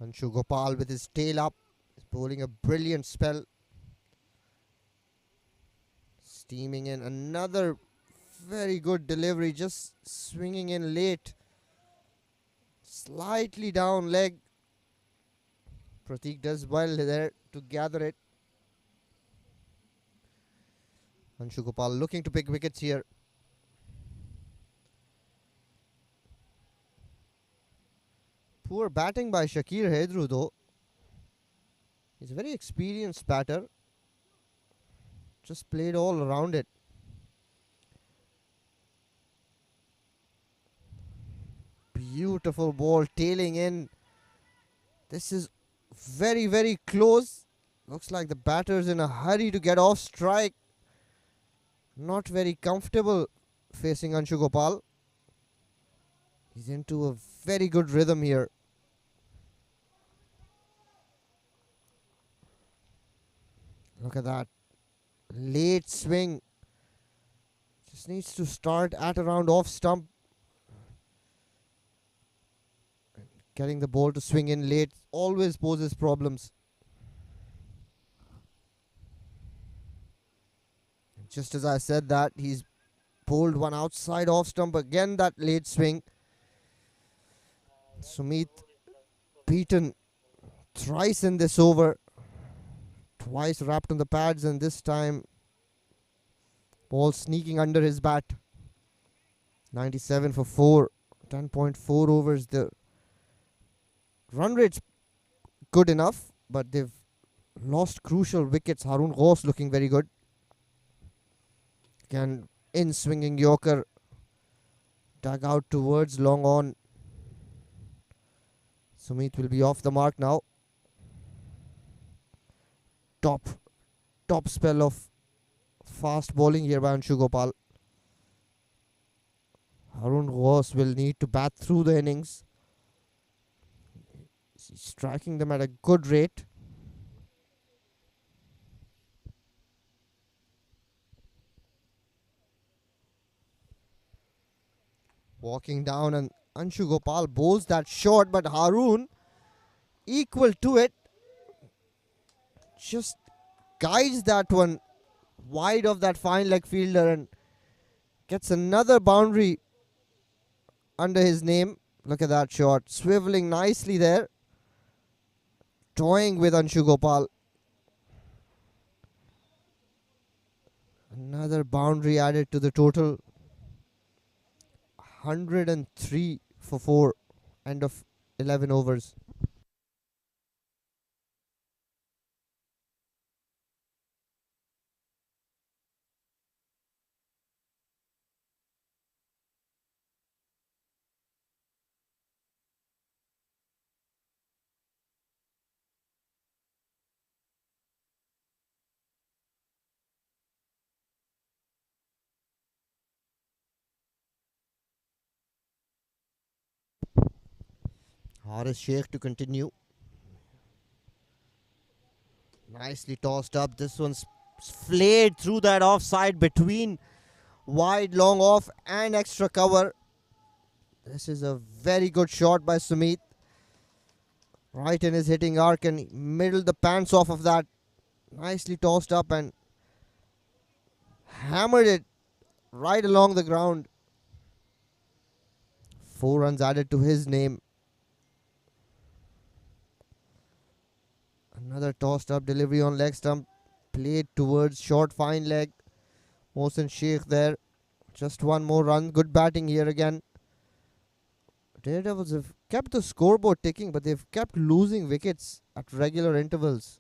Anshu Gopal with his tail up is bowling a brilliant spell. Steaming in another very good delivery, just swinging in late. Slightly down leg. Pratik does well there to gather it. Anshu Gopal looking to pick wickets here. Poor batting by Shakir Haidru though. He's a very experienced batter. Just played all around it. Beautiful ball tailing in. This is very, very close. Looks like the batter's in a hurry to get off strike. Not very comfortable facing Anshu Gopal. He's into a very good rhythm here. Look at that. Late swing. Just needs to start at around off stump. Getting the ball to swing in late always poses problems. Just as I said that, he's pulled one outside off stump. Again, that late swing. Sumit beaten thrice in this over. Twice wrapped on the pads, and this time ball sneaking under his bat. 97 for 4. 10.4 overs. The run rate's good enough, but they've lost crucial wickets. Harun Ghaus looking very good. Again, in swinging Yorker. Dug out towards long on. Sumit will be off the mark now. Top spell of fast bowling here by Anshu Gopal. Harun Ghaus will need to bat through the innings. He's striking them at a good rate. Walking down, and Anshu Gopal bowls that short, but Harun equal to it. Just guides that one wide of that fine leg fielder and gets another boundary under his name. Look at that shot. Swiveling nicely there. Toying with Anshu Gopal. Another boundary added to the total. 103 for 4. End of 11 overs. Haris Sheikh to continue. Nicely tossed up. This one's flayed through that offside between wide, long off and extra cover. This is a very good shot by Sumit. Right in his hitting arc and middled the pants off of that. Nicely tossed up and hammered it right along the ground. 4 runs added to his name. Another tossed up delivery on leg stump. Played towards short fine leg. Mohsin Sheikh there. Just one more run. Good batting here again. Daredevils have kept the scoreboard ticking, but they've kept losing wickets at regular intervals.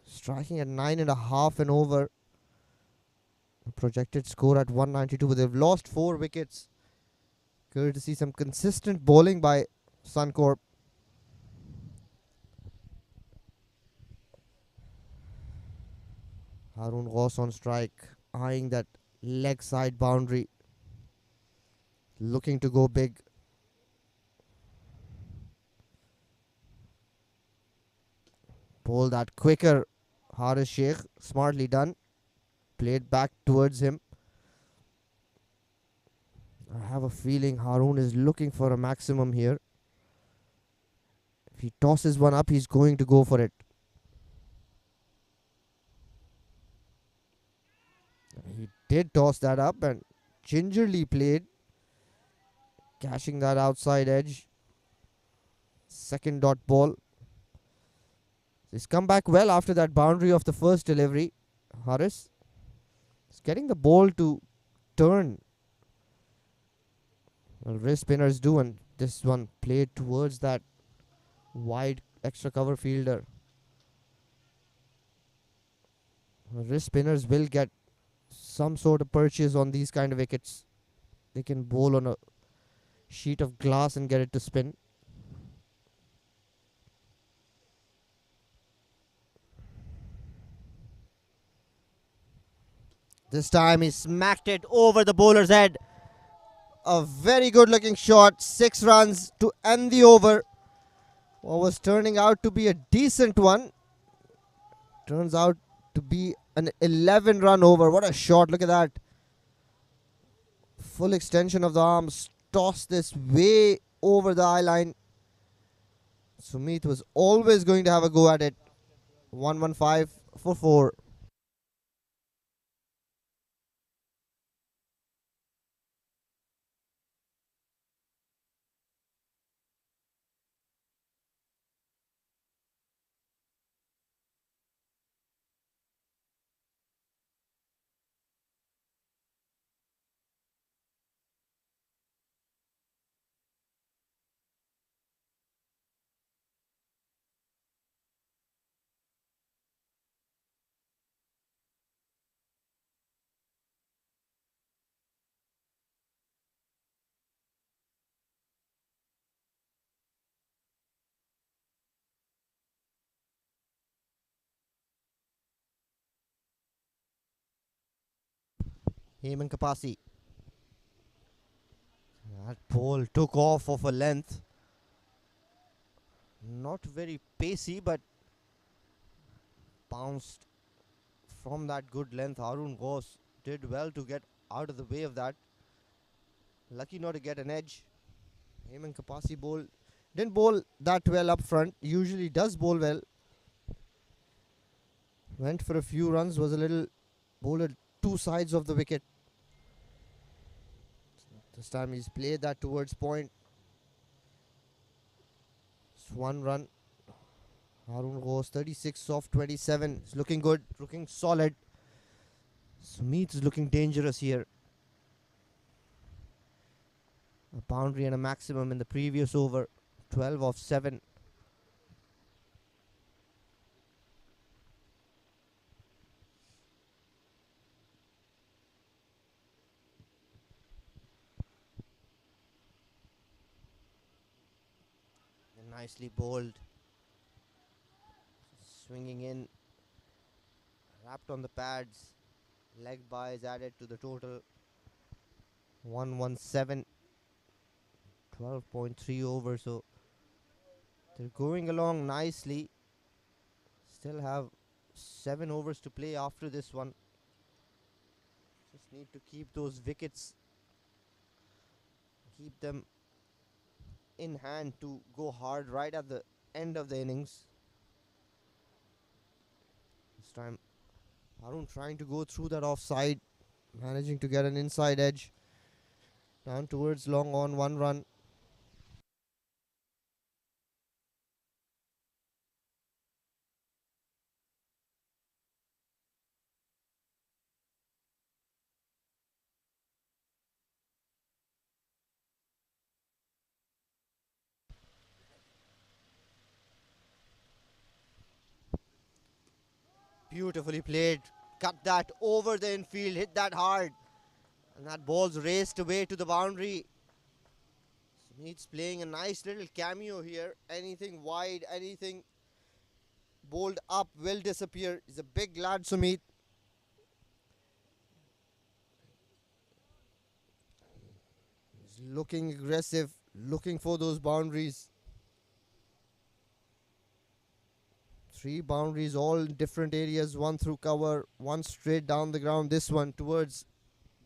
Striking at 9.5 and over. Projected score at 192, but they've lost 4 wickets. Good to see some consistent bowling by Suncorp. Harun Ghaus on strike, eyeing that leg side boundary. Looking to go big. Bowl that quicker. Haris Sheikh, smartly done. Played back towards him. I have a feeling Harun is looking for a maximum here. If he tosses one up, he's going to go for it. He did toss that up and gingerly played, cashing that outside edge. Second dot ball. He's come back well after that boundary of the first delivery. Haris is getting the ball to turn. Well, wrist spinners do, and this one played towards that wide extra cover fielder. Well, wrist spinners will get some sort of purchase on these kind of wickets. They can bowl on a sheet of glass and get it to spin. This time he smacked it over the bowler's head. A very good looking shot. 6 runs to end the over. What was turning out to be a decent one. Turns out to be an 11 run over. What a shot. Look at that. Full extension of the arms. Toss this way over the eye line. Sumit was always going to have a go at it. 115 for 4. Heyman Kapasi. That ball took off of a length. Not very pacey, but bounced from that good length. Harun Ghosh did well to get out of the way of that. Lucky not to get an edge. Heyman Kapasi didn't bowl that well up front. Usually does bowl well. Went for a few runs. Was a little bowled at two sides of the wicket. This time he's played that towards point. It's 1 run. Harun Ghosh 36 off 27. It's looking good. Looking solid. Sumit is looking dangerous here. A boundary and a maximum in the previous over. 12 off 7. Nicely bowled. Swinging in. Wrapped on the pads. Leg by is added to the total. 117. 12.3 over. So they're going along nicely. Still have 7 overs to play after this one. Just need to keep those wickets. Keep them in hand to go hard right at the end of the innings. This time Harun trying to go through that offside, managing to get an inside edge. Down towards long on, 1 run. Beautifully played. Cut that over the infield, hit that hard. And that ball's raced away to the boundary. Sumit's playing a nice little cameo here. Anything wide, anything bowled up will disappear. He's a big lad, Sumit. He's looking aggressive, looking for those boundaries. 3 boundaries, all in different areas. 1 through cover, 1 straight down the ground. This one towards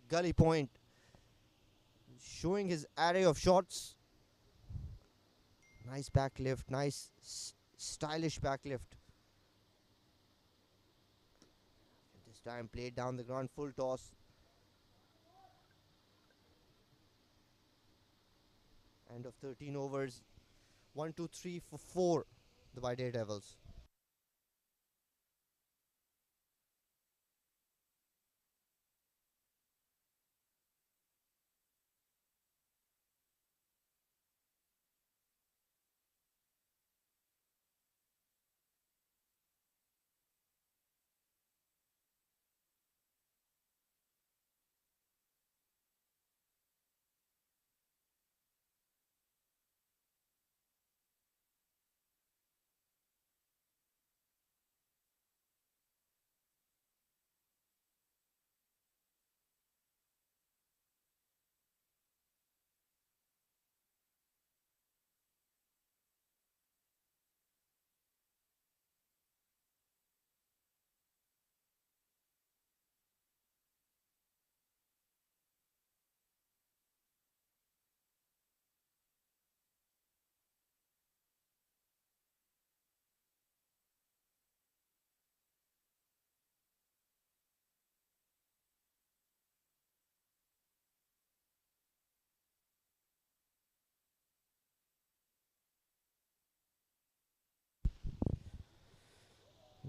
gully point. Showing his array of shots. Nice backlift, nice stylish backlift. This time played down the ground, full toss. End of 13 overs. 1, 2, 3 for 4. The Daredevils.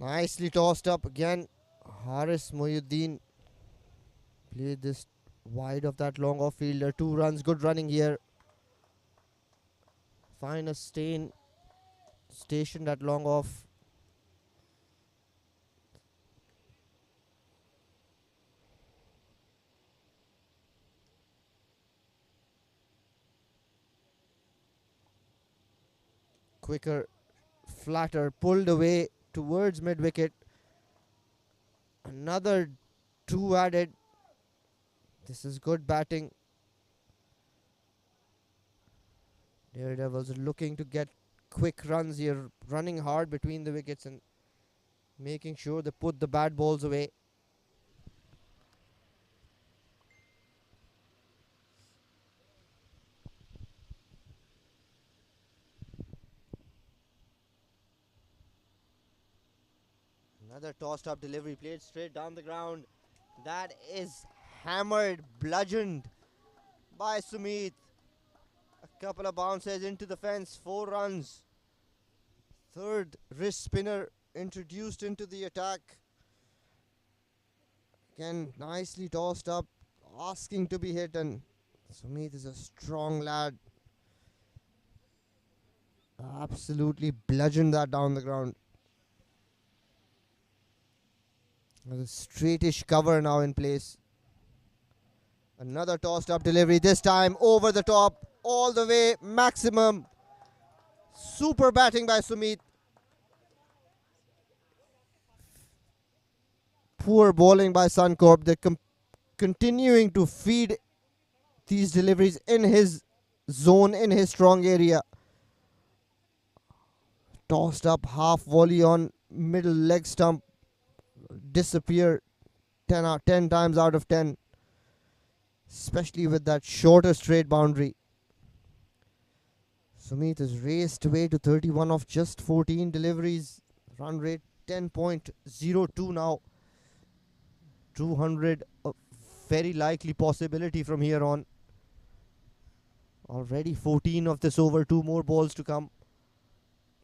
Nicely tossed up again. Haris Mohyuddin played this wide of that long off fielder. 2 runs, good running here. Find a station that long off. Quicker, flatter, pulled away towards mid wicket. Another 2 added. This is good batting. Daredevils are looking to get quick runs here, running hard between the wickets and making sure they put the bad balls away. Another tossed up delivery played straight down the ground. That is hammered, bludgeoned by Sumit. A couple of bounces into the fence, 4 runs. Third wrist spinner introduced into the attack. Again, nicely tossed up, asking to be hit, and Sumit is a strong lad. Absolutely bludgeoned that down the ground. There's a straightish cover now in place. Another tossed up delivery, this time over the top, all the way, maximum. Super batting by Sumit. Poor bowling by Suncorp. They're continuing to feed these deliveries in his zone, in his strong area. Tossed up half volley on middle leg stump. Disappear 10 times out of 10. Especially with that shorter straight boundary. Sumit has raced away to 31 of just 14 deliveries. Run rate 10.02 now. 200, a very likely possibility from here on. Already 14 of this over, 2 more balls to come.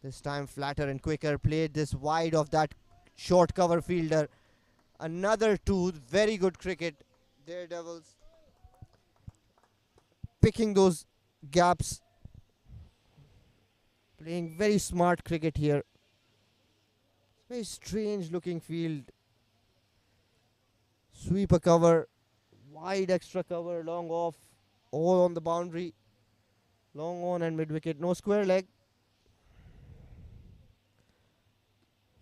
This time flatter and quicker. Played this wide of that short cover fielder. Another 2, very good cricket. Daredevils picking those gaps. Playing very smart cricket here. Very strange looking field. Sweeper cover, wide extra cover, long off, all on the boundary. Long on and mid wicket, no square leg.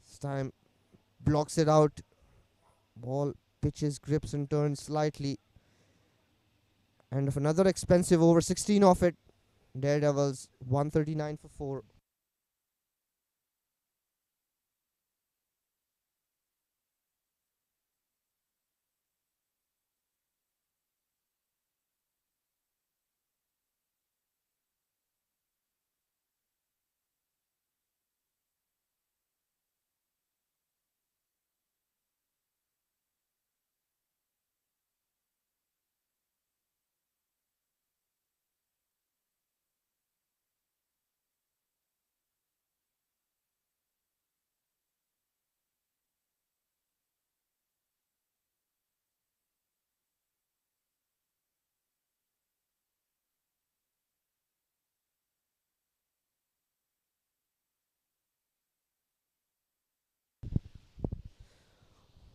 This time blocks it out. Ball pitches, grips and turns slightly. And of another expensive over, 16 off it. Daredevils 139 for 4.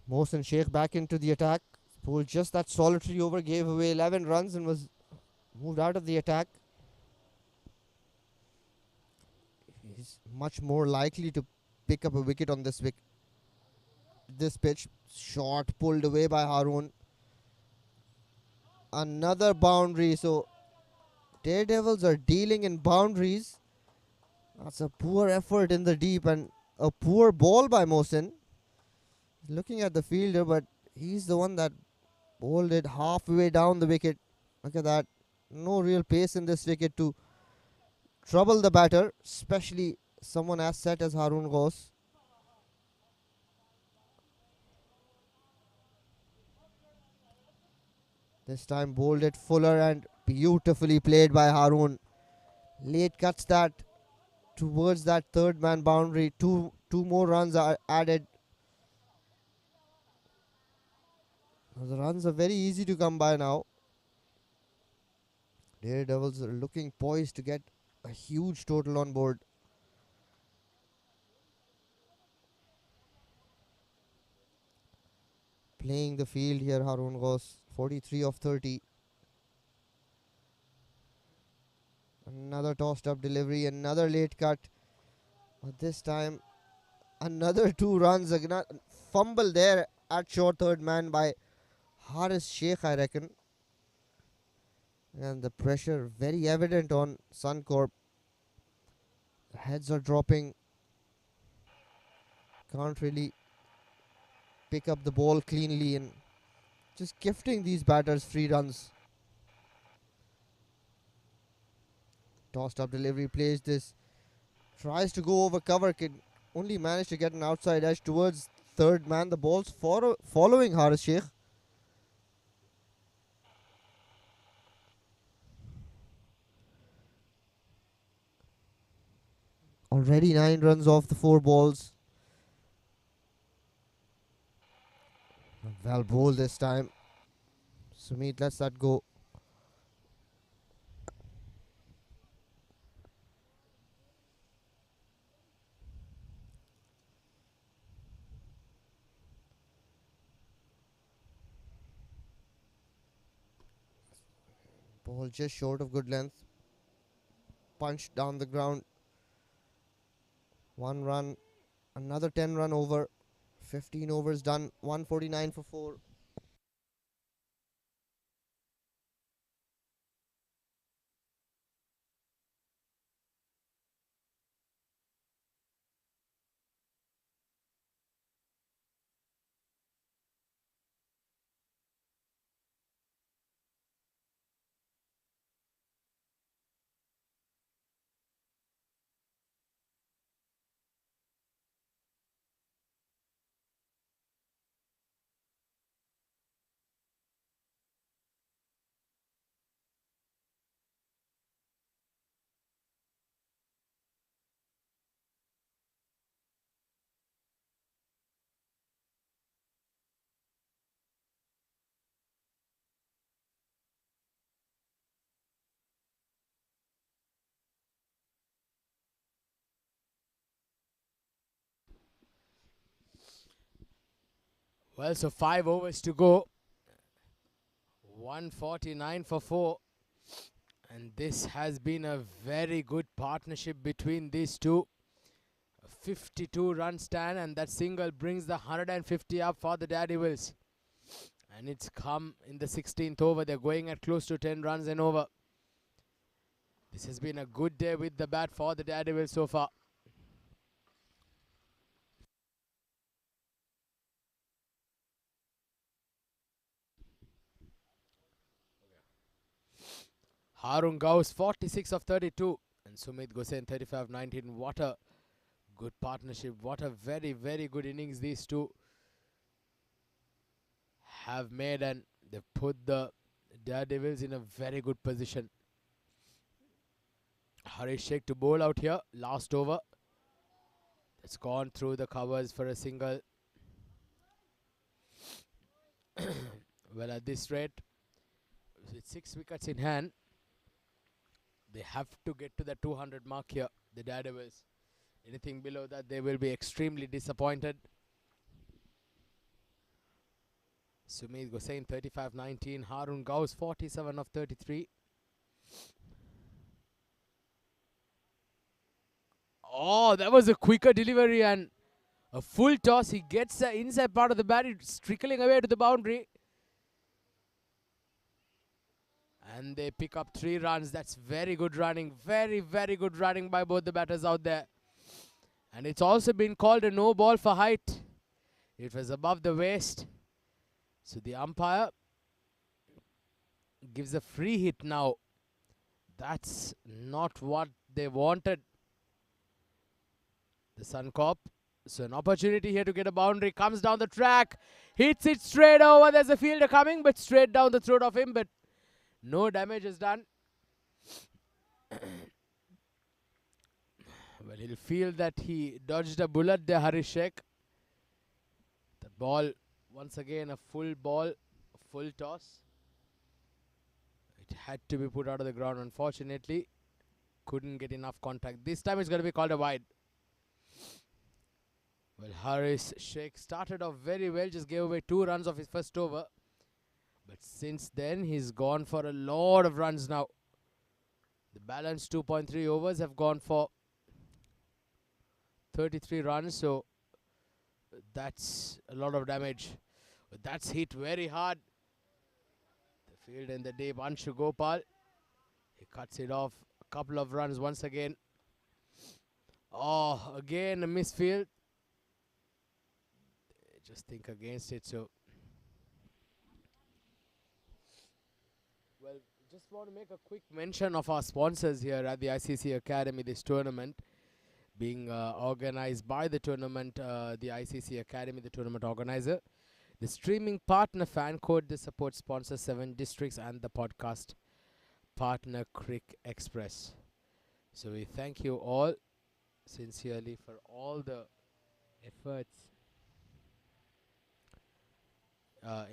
Mohsen Sheikh back into the attack. Pulled just that solitary over, gave away 11 runs and was moved out of the attack. He's much more likely to pick up a wicket on this pitch. Shot pulled away by Haroon. Another boundary. So Daredevils are dealing in boundaries. That's a poor effort in the deep and a poor ball by Mohsen. Looking at the fielder, but he's the one that bowled it halfway down the wicket. Look at that. No real pace in this wicket to trouble the batter, especially someone as set as Haroon Ghaus. This time bowled it fuller and beautifully played by Haroon. Late cuts that towards that third man boundary. Two more runs are added. The runs are very easy to come by now. Daredevils are looking poised to get a huge total on board. Playing the field here, Harun Ghosh, 43 of 30. Another tossed up delivery, another late cut. But this time, another 2 runs. Again, fumble there at short third man by Haris Sheikh, I reckon. And the pressure very evident on Suncorp. The heads are dropping. Can't really pick up the ball cleanly and just gifting these batters free runs. Tossed up delivery, plays this. Tries to go over cover. Can only manage to get an outside edge towards third man. The ball's following Haris Sheikh. Already 9 runs off the 4 balls. Well bowled this time. Sumit lets that go. Ball just short of good length. Punched down the ground. 1 run. Another 10 run over. 15 overs done. 149 for 4. Well, so 5 overs to go. 149 for 4. And this has been a very good partnership between these two. A 52 run stand, and that single brings the 150 up for the Daredevils. And it's come in the 16th over. They're going at close to 10 runs and over. This has been a good day with the bat for the Daredevils so far. Harun Ghosh 46 of 32 and Sumit Gosain 35 of 19. What a good partnership. What a very, very good innings these two have made, and they've put the Daredevils in a very good position. Harish Sheikh to bowl out here. Last over. It's gone through the covers for a single. Well, at this rate, with 6 wickets in hand, they have to get to the 200 mark here, the Daredevils. Anything below that, they will be extremely disappointed. Sumit Gosain 35-19. Harun Ghosh 47 of 33. Oh, that was a quicker delivery and a full toss. He gets the inside part of the bat. It's trickling away to the boundary. And they pick up 3 runs. That's very good running. Very, very good running by both the batters out there. And it's also been called a no ball for height. It was above the waist. So the umpire gives a free hit now. That's not what they wanted, the Suncorp. So an opportunity here to get a boundary. Comes down the track. Hits it straight over. There's a fielder coming, but straight down the throat of him. But no damage is done. Well, he'll feel that he dodged a bullet there, Harish Sheikh. The ball, once again, a full ball full toss. It had to be put out of the ground, unfortunately. Couldn't get enough contact. This time it's going to be called a wide. Well, Haris Sheikh started off very well, just gave away 2 runs of his first over. But since then, he's gone for a lot of runs now. The balanced 2.3 overs have gone for 33 runs, so that's a lot of damage. But that's hit very hard. The field and the deep Anshu Gopal. He cuts it off. A couple of runs once again. Oh, again a misfield. Just think against it, so. Well, just want to make a quick mention of our sponsors here at the ICCA Academy, this tournament being organized by the tournament, the ICCA Academy, the tournament organizer. The streaming partner fan code, the support sponsor 7 districts, and the podcast partner Crick Express. So we thank you all sincerely for all the efforts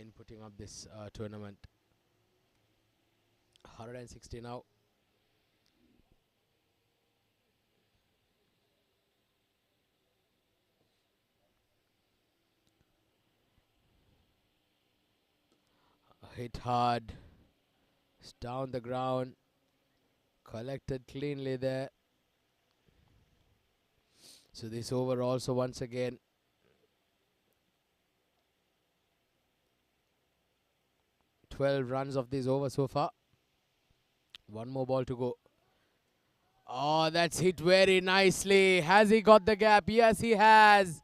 in putting up this tournament. 160 now. Hit hard. It's down the ground. Collected cleanly there. So this over also once again. "12 runs of this over so far. 1 more ball to go. Oh, that's hit very nicely. Has he got the gap? Yes, he has.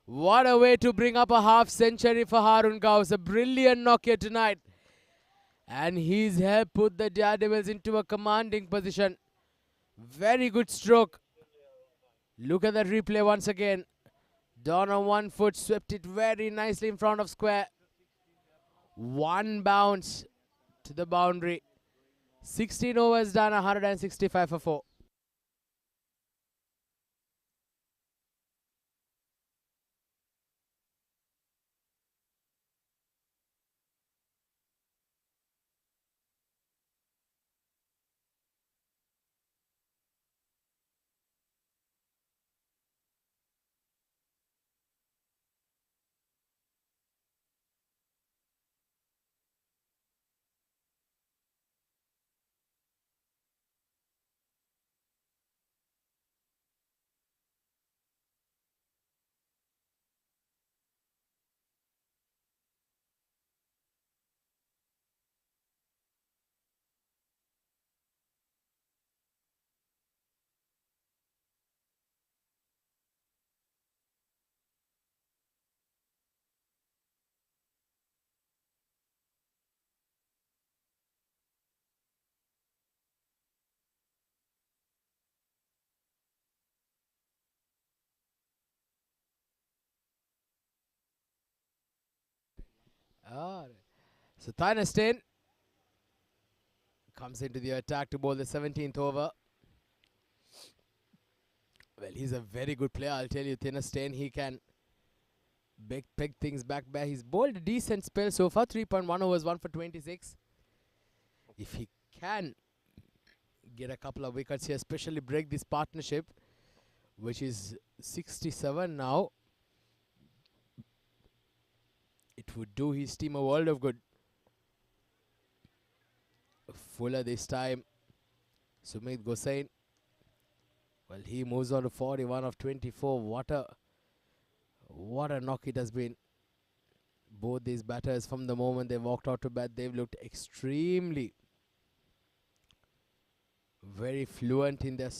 What a way to bring up a half century for Harun Gauss. A brilliant knock here tonight. And he's helped put the Daredevils into a commanding position. Very good stroke. Look at that replay once again. Down on 1 foot, swept it very nicely in front of square. 1 bounce to the boundary. 16 overs done, 165 for 4. So Tynastain comes into the attack to bowl the 17th over. Well, he's a very good player, I'll tell you. Tynastain, he can peg things back there. He's bowled a decent spell so far. 3.1 overs, 1 for 26. If he can get a couple of wickets here, especially break this partnership, which is 67 now, it would do his team a world of good. Fuller this time. Sumit Gosain. Well, he moves on to 41 of 24. What a knock it has been. Both these batters, from the moment they walked out to bat, they've looked extremely very fluent in their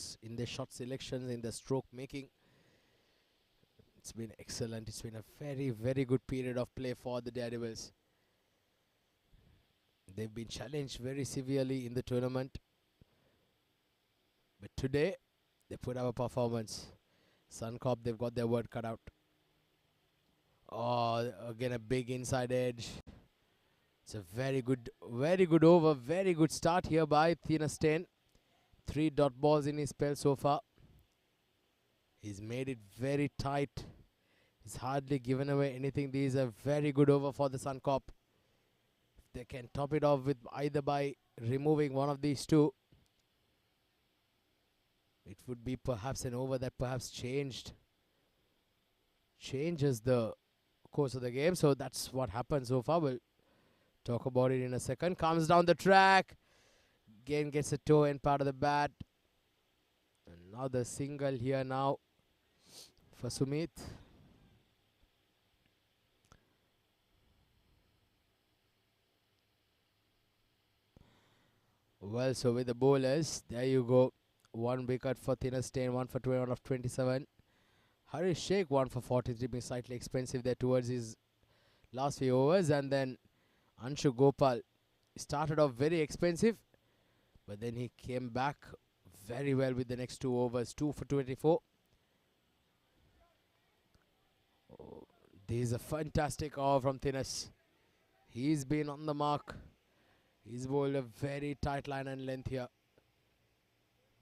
shot selections, in their stroke making. It's been excellent. It's been a very, very good period of play for the Daredevils. They've been challenged very severely in the tournament. But today, they put up a performance. Suncorp, they've got their work cut out. Oh, again a big inside edge. It's a very good over. Very good start here by Tynastain. 3 dot balls in his spell so far. He's made it very tight. He's hardly given away anything. This is a very good over for the Suncorp. they can top it off with either by removing one of these two. It would be perhaps an over that perhaps changes the course of the game. So that's what happened so far. We'll talk about it in a second. Comes down the track. Again gets a toe in part of the bat. Another single here now for Sumit. Well, so with the bowlers, there you go. 1 wicket for Thinastain, 1 for 21 of 27. Harish Sheikh 1 for 43, being slightly expensive there towards his last few overs. And then Anshu Gopal started off very expensive, but then he came back very well with the next 2 overs, 2 for 24. Oh, this is a fantastic over from Thinas. He's been on the mark. He's bowled a very tight line and length here.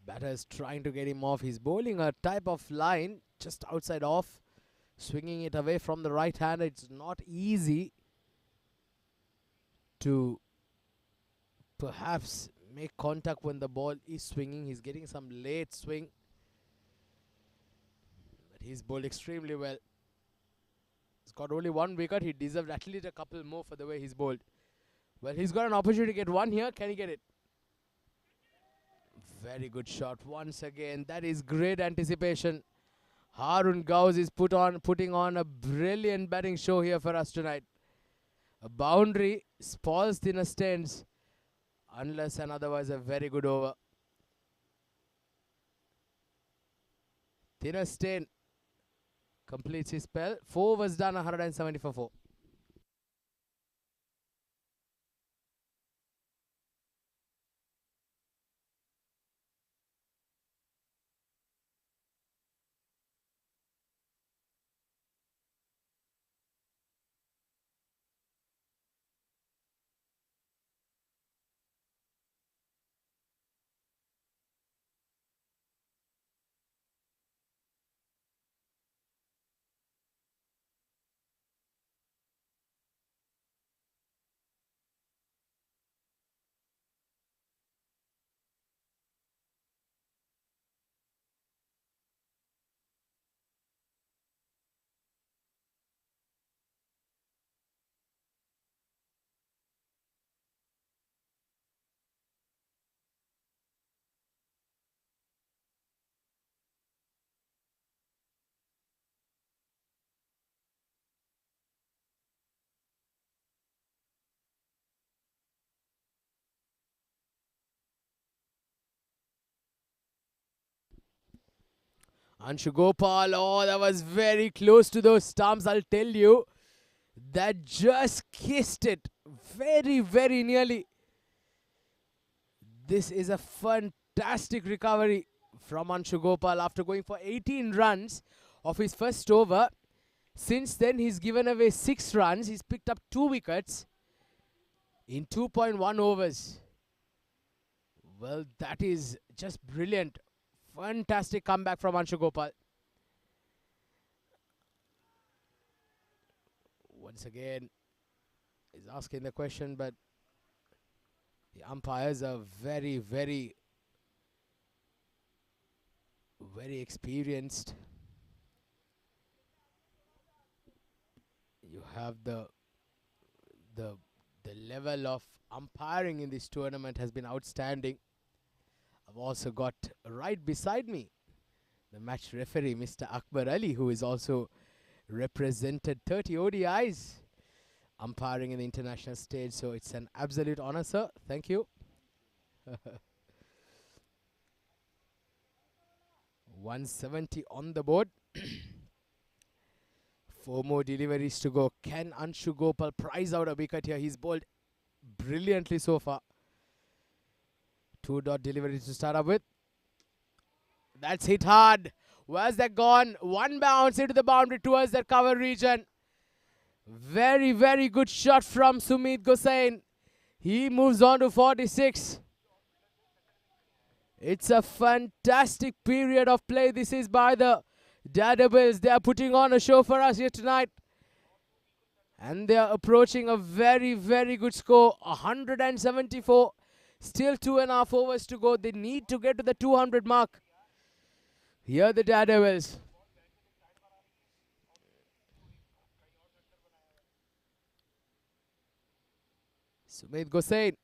Batter's trying to get him off. He's bowling a type of line just outside off, swinging it away from the right hand. It's not easy to perhaps make contact when the ball is swinging. He's getting some late swing, but he's bowled extremely well. He's got only 1 wicket. He deserved at least a couple more for the way he's bowled. Well, he's got an opportunity to get 1 here. Can he get it? Very good shot once again. That is great anticipation. Harun Gauss is putting on a brilliant batting show here for us tonight. A boundary spoils Thinastain's, unless and otherwise a very good over. Thinastain completes his spell. 4 overs done, 170 for 4. Anshu Gopal, oh, that was very close to those stumps, I'll tell you. That just kissed it very, very nearly. This is a fantastic recovery from Anshu Gopal after going for 18 runs of his first over. Since then, he's given away 6 runs. He's picked up 2 wickets in 2.1 overs. Well, that is just brilliant. Fantastic comeback from Anshu Gopal. Once again, he's asking the question, but the umpires are very, very, very experienced. You have the level of umpiring in this tournament has been outstanding. I've also got right beside me the match referee, Mr. Akbar Ali, who is also represented 30 ODIs umpiring in the international stage. So it's an absolute honor, sir. Thank you. 170 on the board. 4 more deliveries to go. Can Anshu Gopal prize out a wicket here? He's bowled brilliantly so far. 2-dot deliveries to start up with. That's hit hard. Where's that gone? 1 bounce into the boundary towards that cover region. Very, very good shot from Sumit Gosain. He moves on to 46. It's a fantastic period of play. This is by the Daredevils. They are putting on a show for us here tonight. And they are approaching a very, very good score. 174. Still 2.5 overs to go. They need to get to the 200 mark. Here are the Daredevils. Sumit Gosain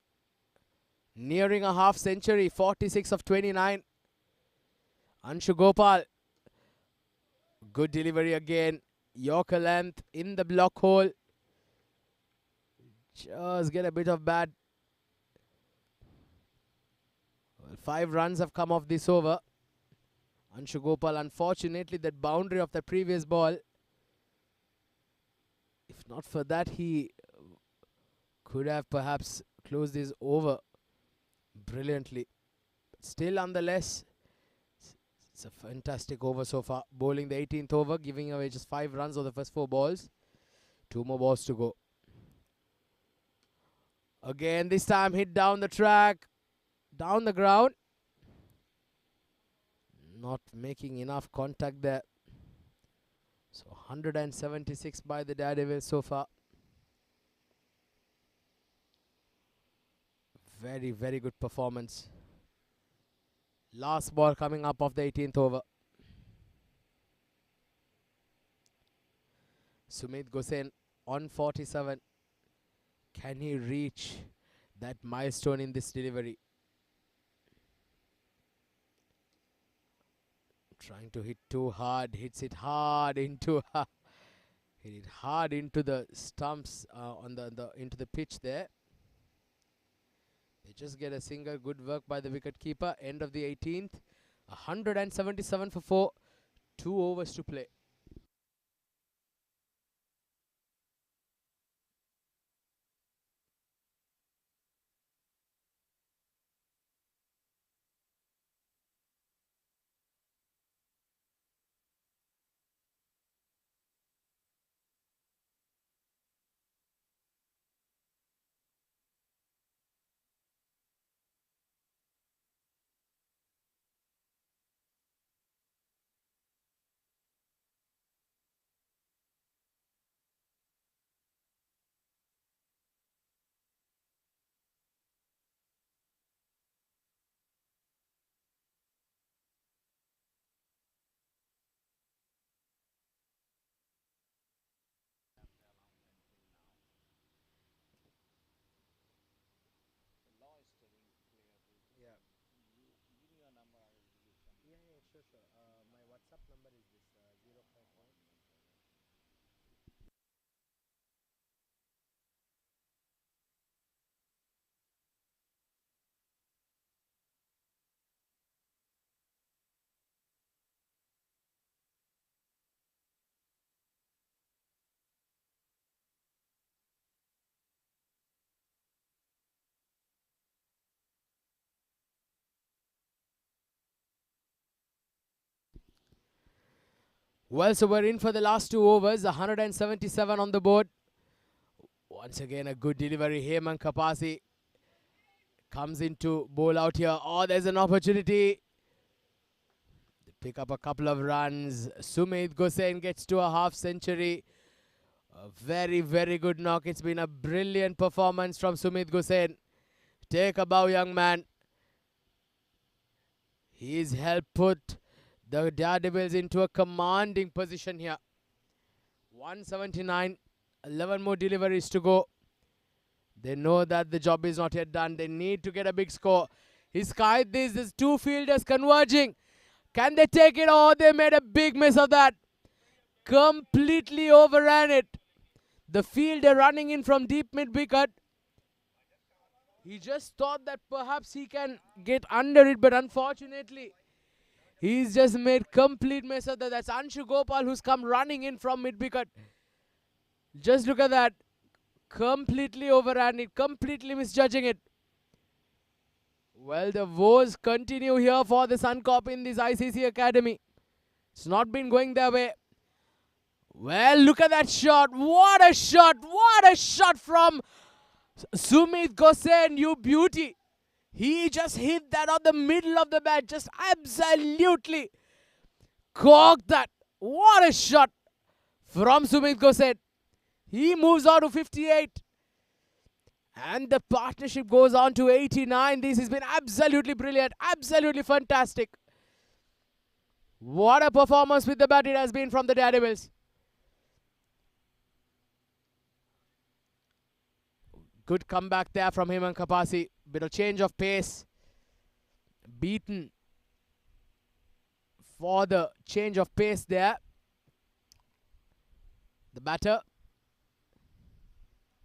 nearing a half century. 46 of 29. Anshu Gopal. Good delivery again. Yorker length in the block hole. Just get a bit of bad. Well, 5 runs have come off this over. Anshu Gopal, unfortunately, that boundary of the previous ball. If not for that, he could have perhaps closed his over brilliantly. Still, nonetheless, it's a fantastic over so far. Bowling the 18th over, giving away just 5 runs of the first 4 balls. 2 more balls to go. Again, this time hit down the track, down the ground. Not making enough contact there. So 176 by the Daredevils so far. Very, very good performance. Last ball coming up of the 18th over. Sumit Gosain on 47. Can he reach that milestone in this delivery? Trying to hit too hard, hits it hard into hit it hard into the stumps on the into the pitch there. They just get a single. Good work by the wicket keeper. End of the 18th. 177 for 4. 2 overs to play. My WhatsApp number is this 051. Well, so we're in for the last 2 overs. 177 on the board. Once again, a good delivery. Heyman Kapasi comes into bowl out here. Oh, there's an opportunity. They pick up a couple of runs. Sumit Gosain gets to a half century. A very, very good knock. It's been a brilliant performance from Sumit Gosain. Take a bow, young man. He's helped put the Daredevils into a commanding position here. 179. 11 more deliveries to go. They know that the job is not yet done. They need to get a big score. He skied this. There's 2 fielders converging. Can they take it? Oh, they made a big miss of that. Completely overran it. The fielder running in from deep mid-wicket. He just thought that perhaps he can get under it, but unfortunately, he's just made complete mess of that. That's Anshu Gopal who's come running in from mid-wicket. Just look at that. Completely overran it, completely misjudging it. Well, the woes continue here for the Suncorp in this ICCA academy. It's not been going their way. Well, look at that shot. What a shot. What a shot from Sumit Gosain, you beauty. He just hit that on the middle of the bat. Just absolutely corked that. What a shot from Sumit Gosain. He moves on to 58. And the partnership goes on to 89. This has been absolutely brilliant. Absolutely fantastic. What a performance with the bat it has been from the Daredevils. Good comeback there from him and Kapasi. Bit of change of pace. Beaten for the change of pace there. The batter.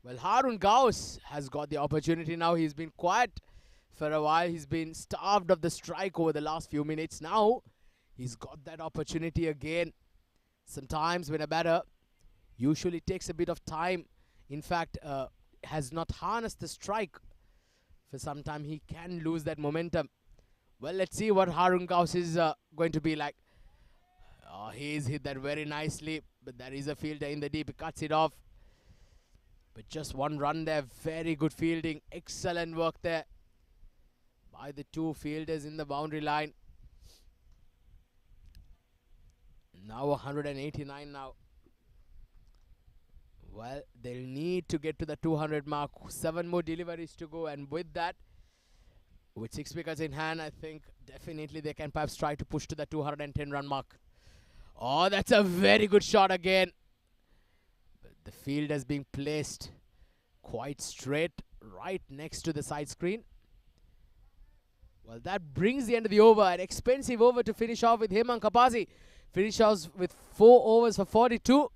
Well, Harun Gauss has got the opportunity now. He's been quiet for a while. He's been starved of the strike over the last few minutes. Now, he's got that opportunity again. Sometimes when a batter usually takes a bit of time, in fact, has not harnessed the strike for some time, he can lose that momentum. Well, let's see what Harun Gauss is going to be like. Oh, he's hit that very nicely, but there is a fielder in the deep. He cuts it off. But just one run there. Very good fielding. Excellent work there by the two fielders in the boundary line. Now 189 now. Well, they'll need to get to the 200 mark. 7 more deliveries to go. And with that, with 6 wickets in hand, I think definitely they can perhaps try to push to the 210 run mark. Oh, that's a very good shot again. The field is being placed quite straight right next to the side screen. Well, that brings the end of the over. An expensive over to finish off with him and Kapasi. Finish off with 4 overs for 42.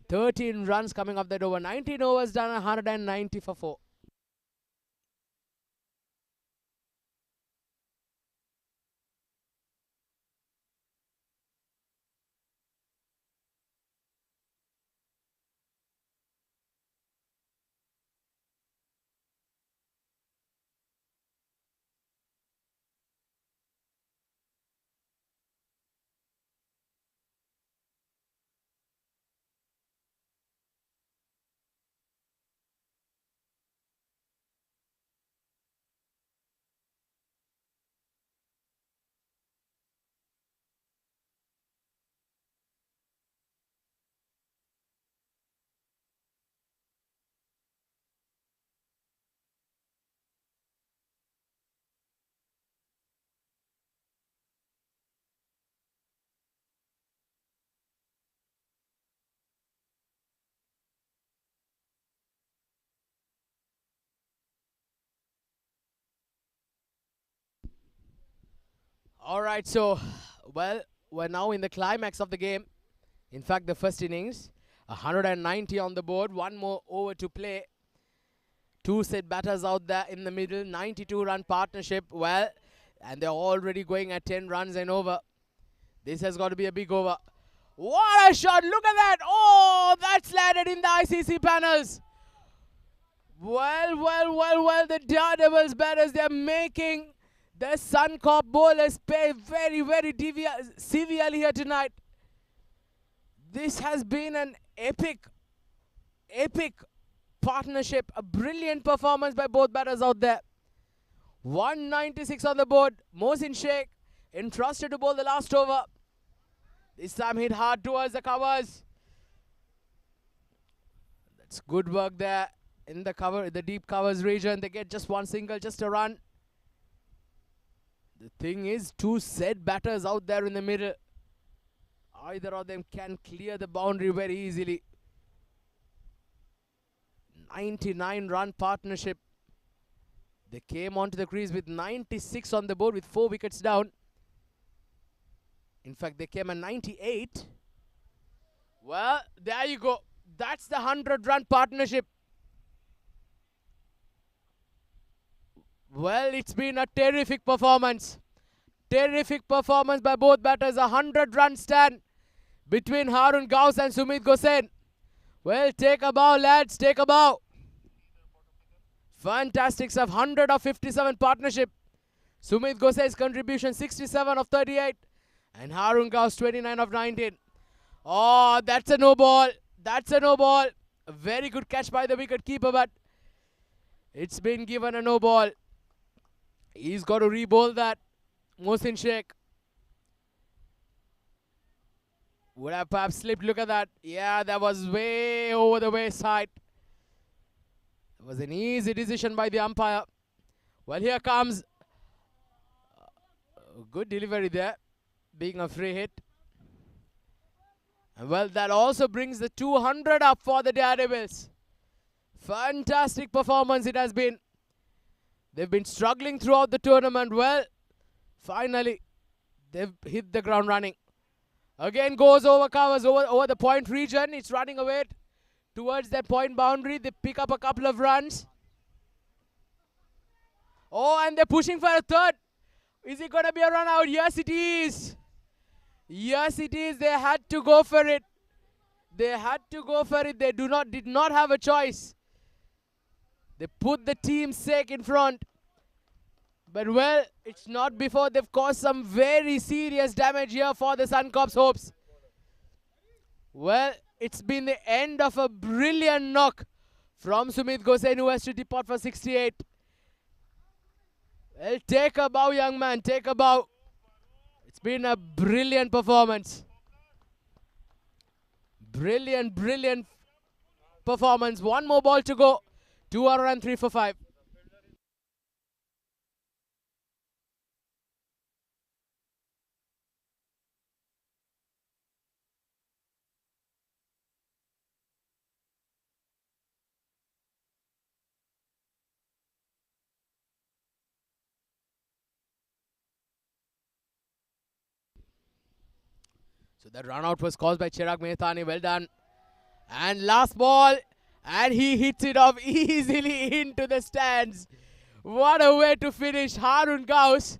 13 runs coming off that over. 19 overs done, 190 for 4. Alright, so, well, we're now in the climax of the game. In fact, the first innings, 190 on the board, 1 more over to play. 2 set batters out there in the middle, 92-run partnership. Well, and they're already going at 10 runs and over. This has got to be a big over. What a shot! Look at that! Oh, that's landed in the ICC panels. Well, the Daredevils batters, they're making the Suncorp bowlers pay very, very severely here tonight. This has been an epic partnership. A brilliant performance by both batters out there. 196 on the board. Mohsin Sheikh entrusted to bowl the last over. This time hit hard towards the covers. That's good work there in the cover, the deep covers region. They get just 1 single, just a run. The thing is, 2 set batters out there in the middle. Either of them can clear the boundary very easily. 99-run partnership. They came onto the crease with 96 on the board with 4 wickets down. In fact, they came at 98. Well, there you go. That's the 100-run partnership. Well, it's been a terrific performance. Terrific performance by both batters. A 100-run stand between Harun Gauss and Sumit Gosain. Well, take a bow, lads. Take a bow. Fantastic stuff. 100 of 57 partnership. Sumit Gosain's contribution 67 of 38. And Harun Gauss 29 of 19. Oh, that's a no ball. That's a no ball. A very good catch by the wicket keeper, but it's been given a no ball. He's got to re-bowl that. Mohsin Sheikh. Would have perhaps slipped. Look at that. Yeah, that was way over the wayside. It was an easy decision by the umpire. Well, here comes a good delivery there, being a free hit. And well, that also brings the 200 up for the Daredevils. Fantastic performance it has been. They've been struggling throughout the tournament. Well, finally, they've hit the ground running. Again goes over covers over the point region. It's running away towards that point boundary. They pick up a couple of runs. Oh, and they're pushing for a third. Is it going to be a run out? Yes, it is. Yes, it is. They had to go for it. They had to go for it. They did not have a choice. They put the team's sake in front. But well, it's not before they've caused some very serious damage here for the Suncorp's hopes. Well, it's been the end of a brilliant knock from Sumit Gosain, who has to depart for 68. Well, take a bow, young man, take a bow. It's been a brilliant performance. Brilliant, brilliant performance. One more ball to go. 203 for 5. So the run out was caused by Chirag Mehtani. Well done. And last ball. And he hits it off easily into the stands. What a way to finish. Harun Gauss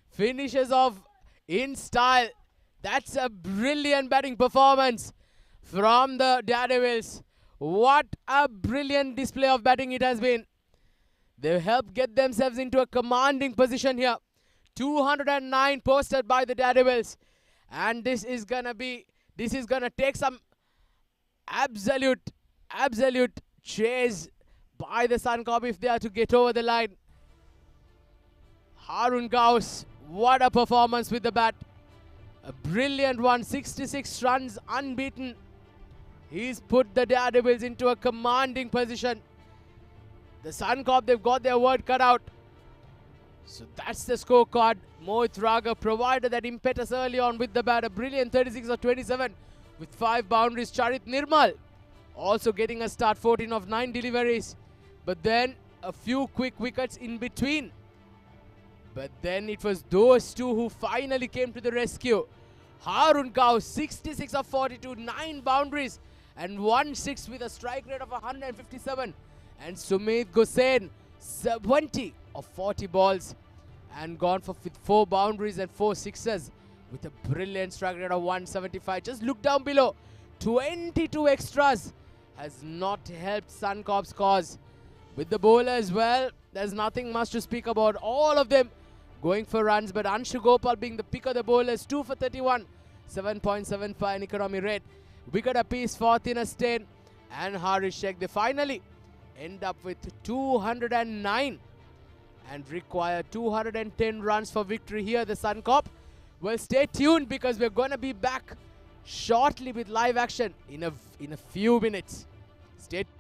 finishes off in style. That's a brilliant batting performance from the Daredevils. What a brilliant display of batting it has been. They've helped get themselves into a commanding position here. 209 posted by the Daredevils. And this is gonna take some absolute chase by the Suncorp if they are to get over the line. Harun Gauss, what a performance with the bat. A brilliant one, 66 runs unbeaten. He's put the Daredevils into a commanding position. The Suncorp, they've got their work cut out. So that's the scorecard. Mohit Raga provided that impetus early on with the bat. A brilliant 36 of 27 with 5 boundaries. Charit Nirmal also getting a start, 14 of 9 deliveries. But then a few quick wickets in between. But then it was those two who finally came to the rescue. Harun Gauss, 66 of 42, 9 boundaries and 1 6 with a strike rate of 157. And Sumit Gosain, 20 of 40 balls and gone for 4 boundaries and 4 sixes with a brilliant strike rate of 175. Just look down below. 22 extras has not helped Suncorp's cause. With the bowlers, well, there's nothing much to speak about. All of them going for runs, but Anshu Gopal being the pick of the bowlers, 2 for 31, 7.75 in economy rate. Wicket apiece for Thinastain and Harish Sheikh. They finally end up with 209 and require 210 runs for victory here, the Suncorp. Well, stay tuned because we're going to be back shortly with live action in a few minutes. Stay tuned.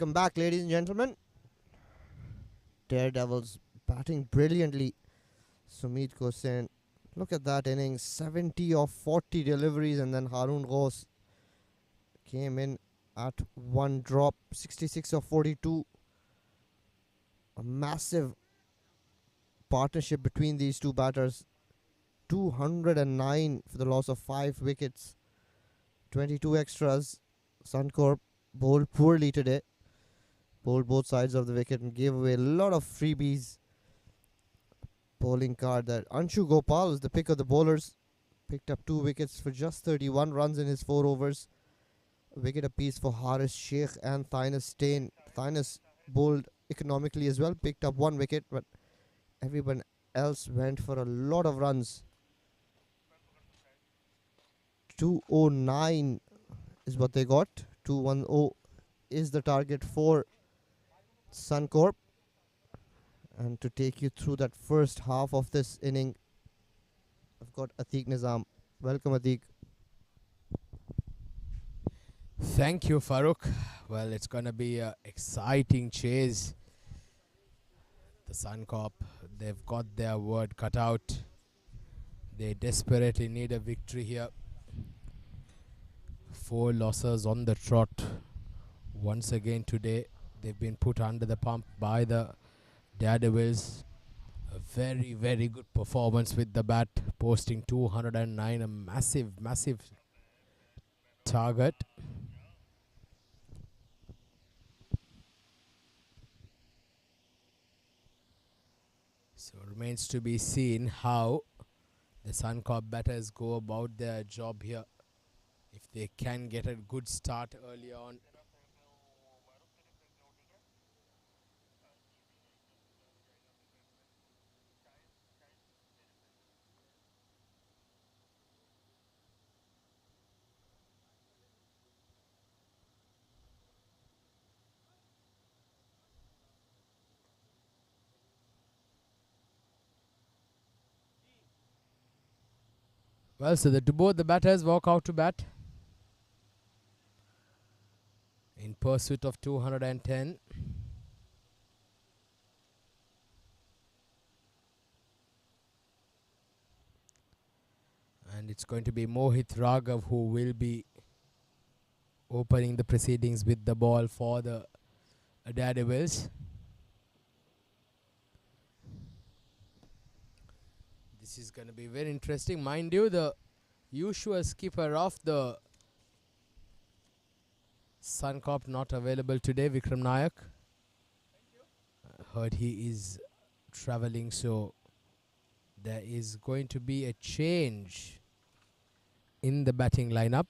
Welcome back, ladies and gentlemen. Daredevils batting brilliantly. Sumit Kosen, look at that innings, 70 of 40 deliveries, and then Harun Ghosh came in at one drop, 66 of 42. A massive partnership between these two batters. 209 for the loss of 5 wickets. 22 extras. Suncorp bowled poorly today. Bowled both sides of the wicket and gave away a lot of freebies. Bowling card that Anshu Gopal was the pick of the bowlers. Picked up 2 wickets for just 31 runs in his 4 overs. A wicket apiece for Haris Sheikh and Thynas Stain. Thynas bowled economically as well. Picked up 1 wicket, but everyone else went for a lot of runs. 209 is what they got. 210 is the target for Suncorp. And to take you through that first half of this inning, I've got Atiq Nizam. Welcome, Atiq. Thank you, Farooq. Well, it's going to be an exciting chase. The Suncorp, they've got their word cut out. They desperately need a victory here. 4 losses on the trot. Once again today, they've been put under the pump by the Daredevils. A very, very good performance with the bat, posting 209, a massive, massive target. So remains to be seen how the Suncorp batters go about their job here. If they can get a good start early on. Well, so both the batters walk out to bat in pursuit of 210. And it's going to be Mohit Raghav who will be opening the proceedings with the ball for the Daredevils. This is going to be very interesting. Mind you, the usual skipper of the Suncorp not available today, Vikram Nayak. Heard he is travelling, so there is going to be a change in the batting lineup.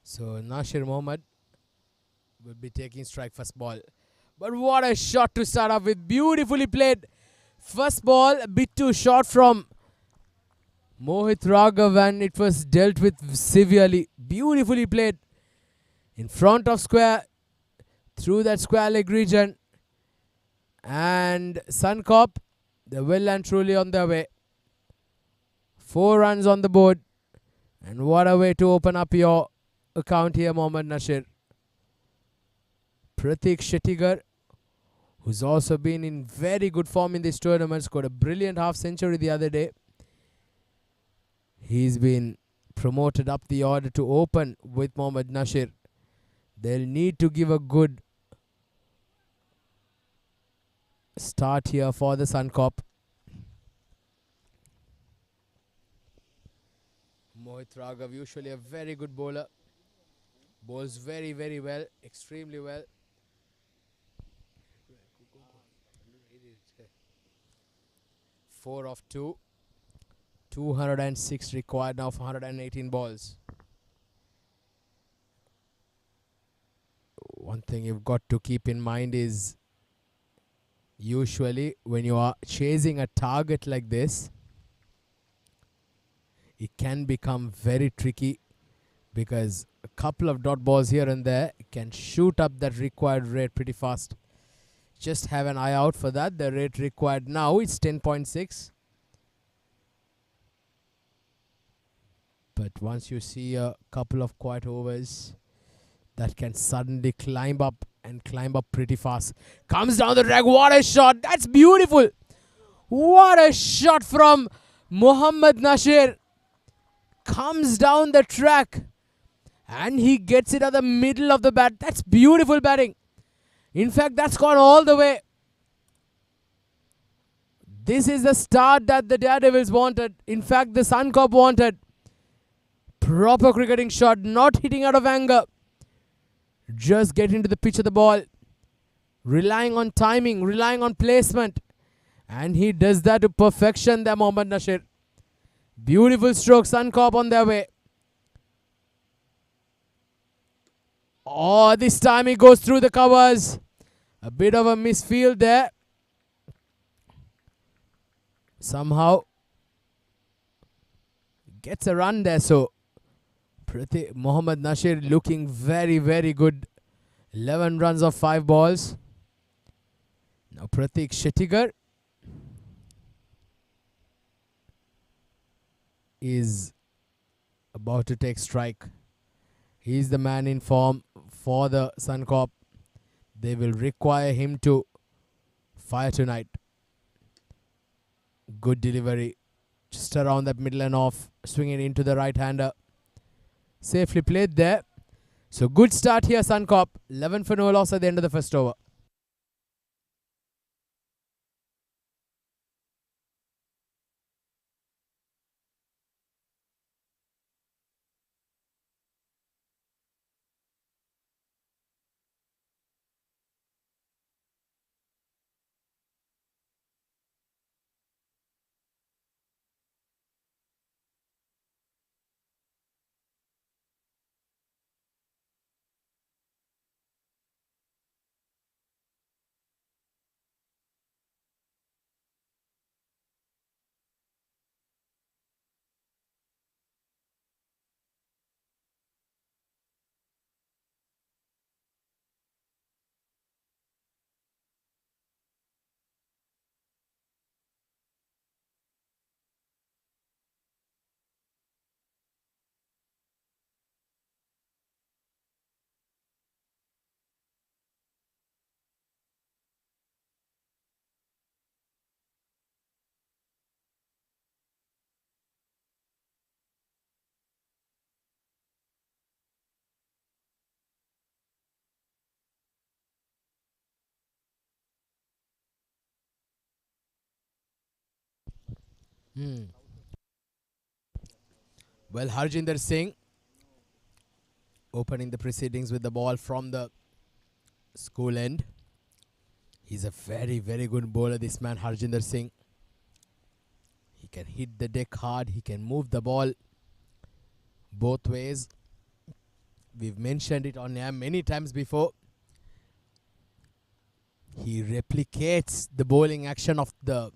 So Nasir Mohammed will be taking strike first ball. But what a shot to start off with. Beautifully played. First ball a bit too short from Mohit Raghav and it was dealt with severely. Beautifully played. In front of square. Through that square leg region. And Suncorp, they're well and truly on their way. 4 runs on the board. And what a way to open up your account here, Mohammad Nasir. Pratik Shettigar, who's also been in very good form in this tournament, scored a brilliant half century the other day. He's been promoted up the order to open with Mohammad Nasir. They'll need to give a good start here for the Suncorp. Mohit Raghav, usually a very good bowler. Bowls very, very well, extremely well. 4 of 2. 206 required now for 118 balls. One thing you've got to keep in mind is usually when you are chasing a target like this, it can become very tricky because a couple of dot balls here and there can shoot up that required rate pretty fast. Just have an eye out for that. The rate required now is 10.6. But once you see a couple of quiet overs that can suddenly climb up and climb up pretty fast. Comes down the drag. What a shot. That's beautiful. What a shot from Mohammad Nasir. Comes down the track and he gets it at the middle of the bat. That's beautiful batting. In fact, that's gone all the way. This is the start that the Daredevils wanted. In fact, the Suncorp wanted. Proper cricketing shot, not hitting out of anger. Just getting to the pitch of the ball. Relying on timing, relying on placement. And he does that to perfection there, Mohammad Nasir. Beautiful stroke, Suncorp on their way. Oh, this time he goes through the covers. A bit of a misfield there. Somehow gets a run there. So Mohammad Nasir looking very, very good. 11 runs of 5 balls. Now Pratik Shettigar is about to take strike. He's the man in form for the Suncorp. They will require him to fire tonight. Good delivery. Just around that middle and off. Swinging into the right-hander. Safely played there. So good start here, Suncorp. 11 for no loss at the end of the first over. Well, Harjinder Singh opening the proceedings with the ball from the school end. He's a very, very good bowler, this man, Harjinder Singh. He can hit the deck hard. He can move the ball both ways. We've mentioned it on air many times before. He replicates the bowling action of the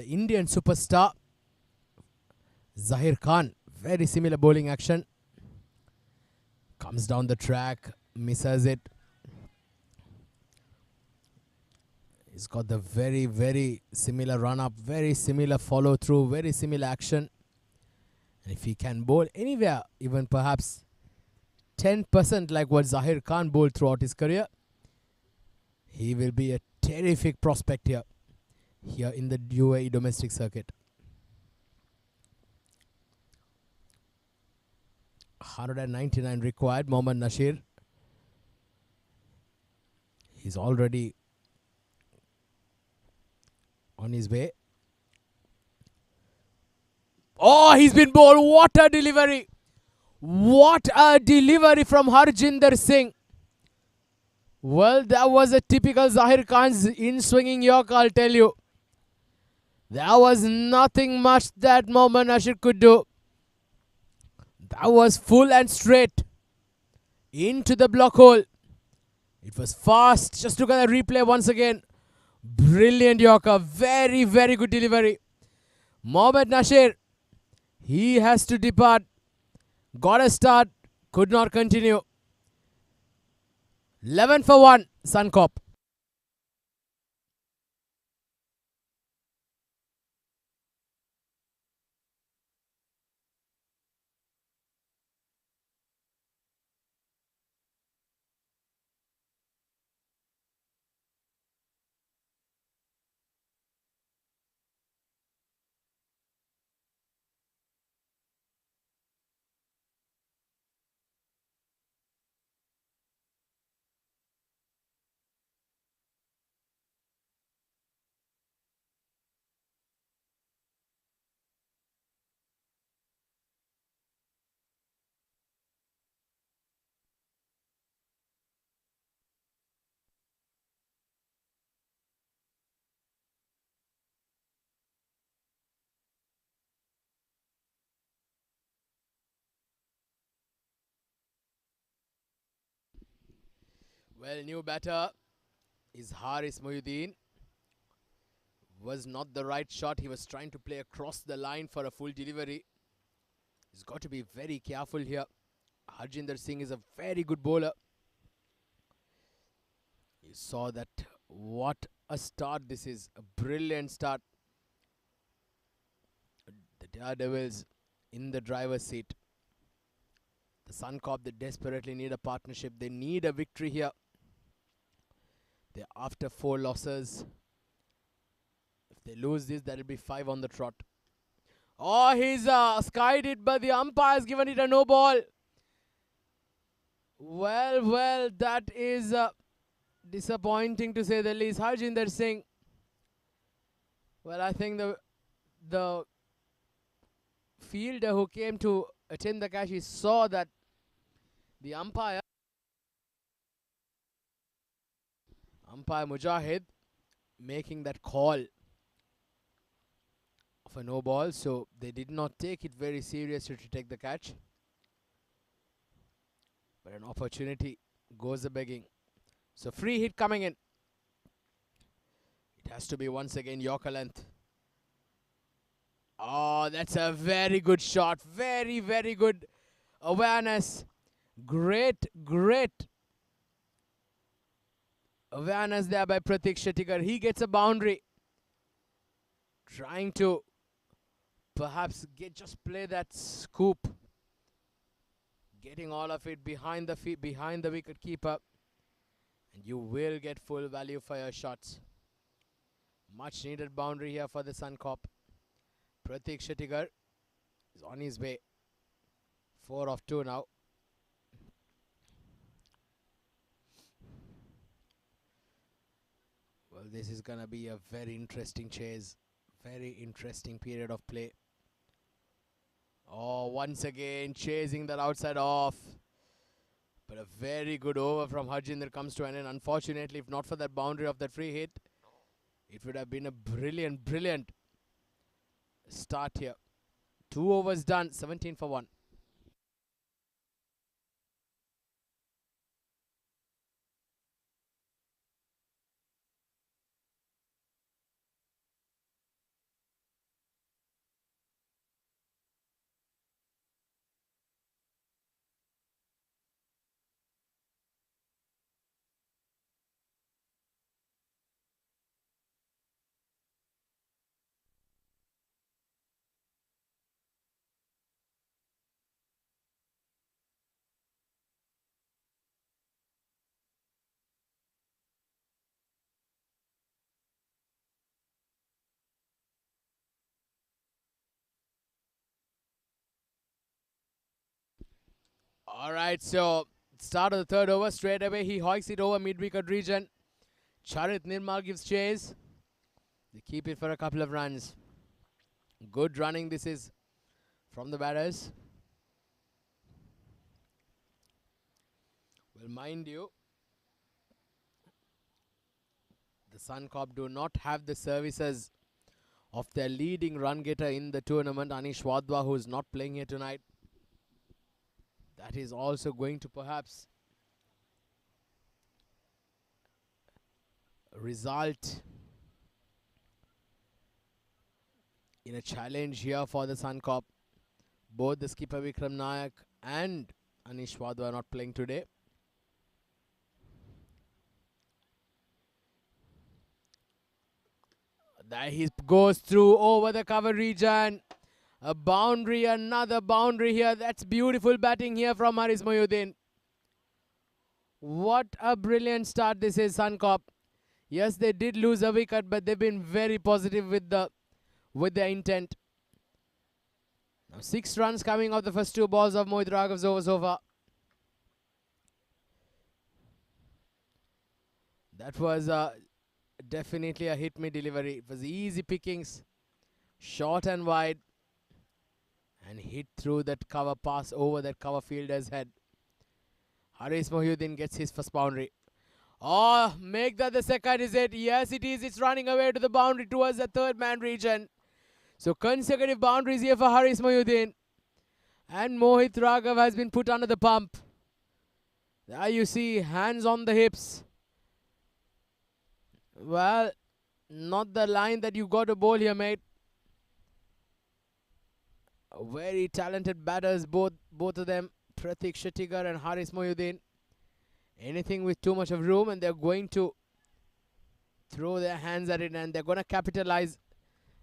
Indian superstar Zahir Khan. Very similar bowling action. Comes down the track, misses it. He's got the very, very similar run-up, very similar follow-through, very similar action. And if he can bowl anywhere, even perhaps 10% like what Zahir Khan bowled throughout his career, he will be a terrific prospect here in the UAE domestic circuit. 199 required, Mohammad Nasir. He's already on his way. Oh, he's been bowled. What a delivery. What a delivery from Harjinder Singh. Well, that was a typical Zahir Khan's in-swinging Yorker, I'll tell you. There was nothing much that Mohammad Nasir could do. That was full and straight into the block hole. It was fast. Just look at the replay once again. Brilliant Yorker. Very, very good delivery. Mohammad Nasir, he has to depart. Got a start. Could not continue. 11 for 1, Suncorp. Well, new batter is Haris Mohyuddin. Was not the right shot. He was trying to play across the line for a full delivery. He's got to be very careful here. Harjinder Singh is a very good bowler. You saw that. What a start this is. A brilliant start. The Daredevils in the driver's seat. The Suncorp, they desperately need a partnership. They need a victory here. They're after 4 losses. If they lose this, that'll be 5 on the trot. Oh, he's skied it, but the umpire's given it a no ball. Well, that is disappointing to say the least. Harjinder Singh. Well, I think the fielder who came to attend the catch, he saw that the umpire Mujahid making that call of a no ball, so they did not take it very seriously to take the catch. But an opportunity goes a begging. So free hit coming in. It has to be once again Yorker length. Oh, that's a very good shot. Very, very good awareness. Great awareness there by Pratik Shettikar. He gets a boundary. Trying to perhaps just play that scoop. Getting all of it behind the feet, behind the wicket keeper. And you will get full value for your shots. Much needed boundary here for the Suncorp. Pratik Shettikar is on his way. 4 of 2 now. Well, this is going to be a very interesting chase. Very interesting period of play. Oh, once again chasing that outside off. But a very good over from Harjinder comes to an end. Unfortunately, if not for that boundary of that free hit, it would have been a brilliant start here. 2 overs done, 17 for 1. Alright, so start of the 3rd over. Straight away he hoiks it over mid-wicket region. Charit Nirmal gives chase. They keep it for a couple of runs. Good running this is from the batters. Well, mind you, the Suncorp do not have the services of their leading run getter in the tournament, Anish Wadhwa, who is not playing here tonight. That is also going to perhaps result in a challenge here for the Suncorp. Both the skipper Vikram Nayak and Anish Wadhwa are not playing today. There he goes through over the cover region. A boundary, another boundary here. That's beautiful batting here from Haris Mohyuddin. What a brilliant start this is, Suncorp. Yes, they did lose a wicket, but they've been very positive with their intent. Now 6 runs coming off the first 2 balls of Mohit Raghav's over so far. That was definitely a hit-me delivery. It was easy pickings, short and wide, and hit through that cover pass over that cover fielder's head. Haris Mohyuddin gets his first boundary. Oh, make that the second, is it? Yes, it is. It's running away to the boundary towards the 3rd man region. So consecutive boundaries here for Haris Mohyuddin. And Mohit Raghav has been put under the pump. There you see, hands on the hips. Well, not the line that you got to bowl here, mate. Very talented batters, both of them, Pratik Shettigar and Haris Mohyuddin. Anything with too much of room, and they're going to throw their hands at it, and they're going to capitalize.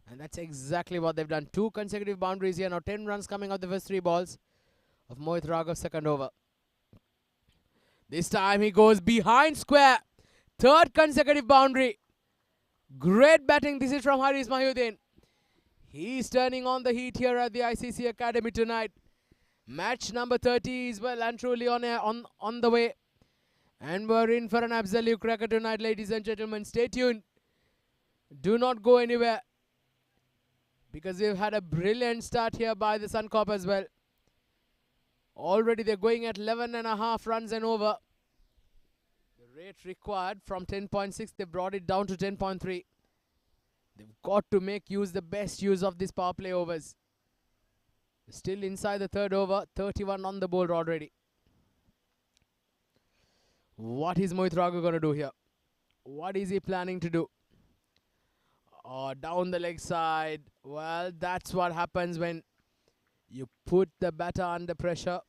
And that's exactly what they've done. 2 consecutive boundaries here. Now 10 runs coming out the first 3 balls of Mohit Raghav's second over. This time he goes behind square. 3rd consecutive boundary. Great batting. This is from Haris Mohyuddin. He's turning on the heat here at the ICCA Academy tonight. Match number 30 is well and truly on the way. And we're in for an absolute cracker tonight, ladies and gentlemen. Stay tuned. Do not go anywhere, because we've had a brilliant start here by the Suncorp as well. Already they're going at 11.5 runs and over. The rate required from 10.6, they've brought it down to 10.3. They've got to make the best use of these power play overs. Still inside the 3rd over, 31 on the board already. What is Mohit Raghav going to do here? What is he planning to do? Oh, down the leg side. Well, that's what happens when you put the batter under pressure.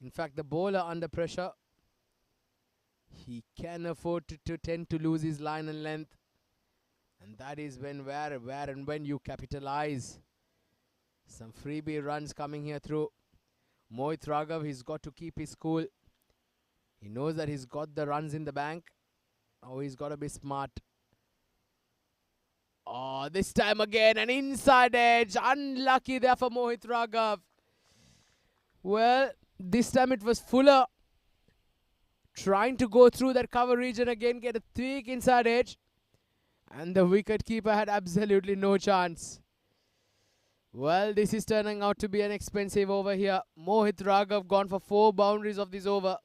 In fact, the bowler under pressure. He can afford to tend to lose his line and length. And that is where and when you capitalize. Some freebie runs coming here through. Mohit Raghav, he's got to keep his cool. He knows that he's got the runs in the bank. Oh, he's got to be smart. Oh, this time again, an inside edge. Unlucky there for Mohit Raghav. Well, this time it was Fuller trying to go through that cover region again, get a thick inside edge. And the wicket keeper had absolutely no chance. Well, this is turning out to be an expensive over here. Mohit Raghav gone for 4 boundaries of this over.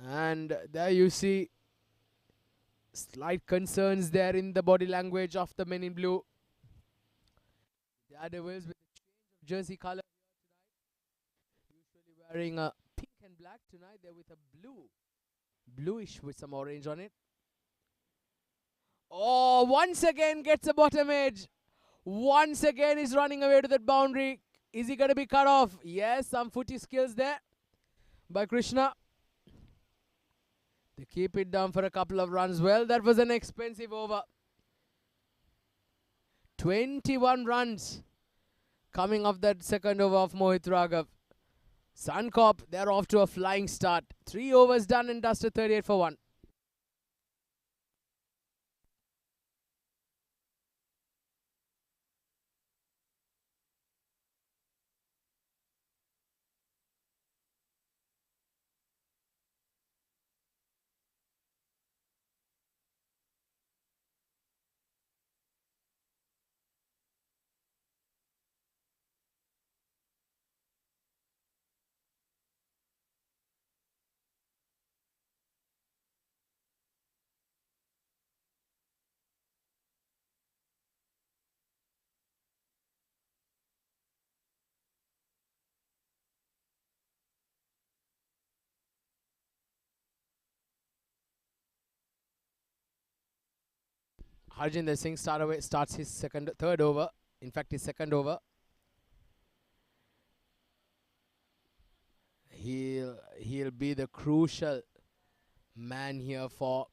And there you see slight concerns there in the body language of the men in blue. Daredevils with a change of jersey colour tonight. Usually wearing a pink and black. Tonight they're with a bluish with some orange on it. Oh, once again gets a bottom edge. Once again is running away to that boundary. Is he going to be cut off? Yes, some footy skills there by Krishna. They keep it down for a couple of runs. Well, that was an expensive over. 21 runs coming off that second over of Mohit Raghav. Suncorp, they're off to a flying start. 3 overs done and dusted, 38 for 1. Harjinder Singh starts his third over. In fact, his second over. He'll be the crucial man here for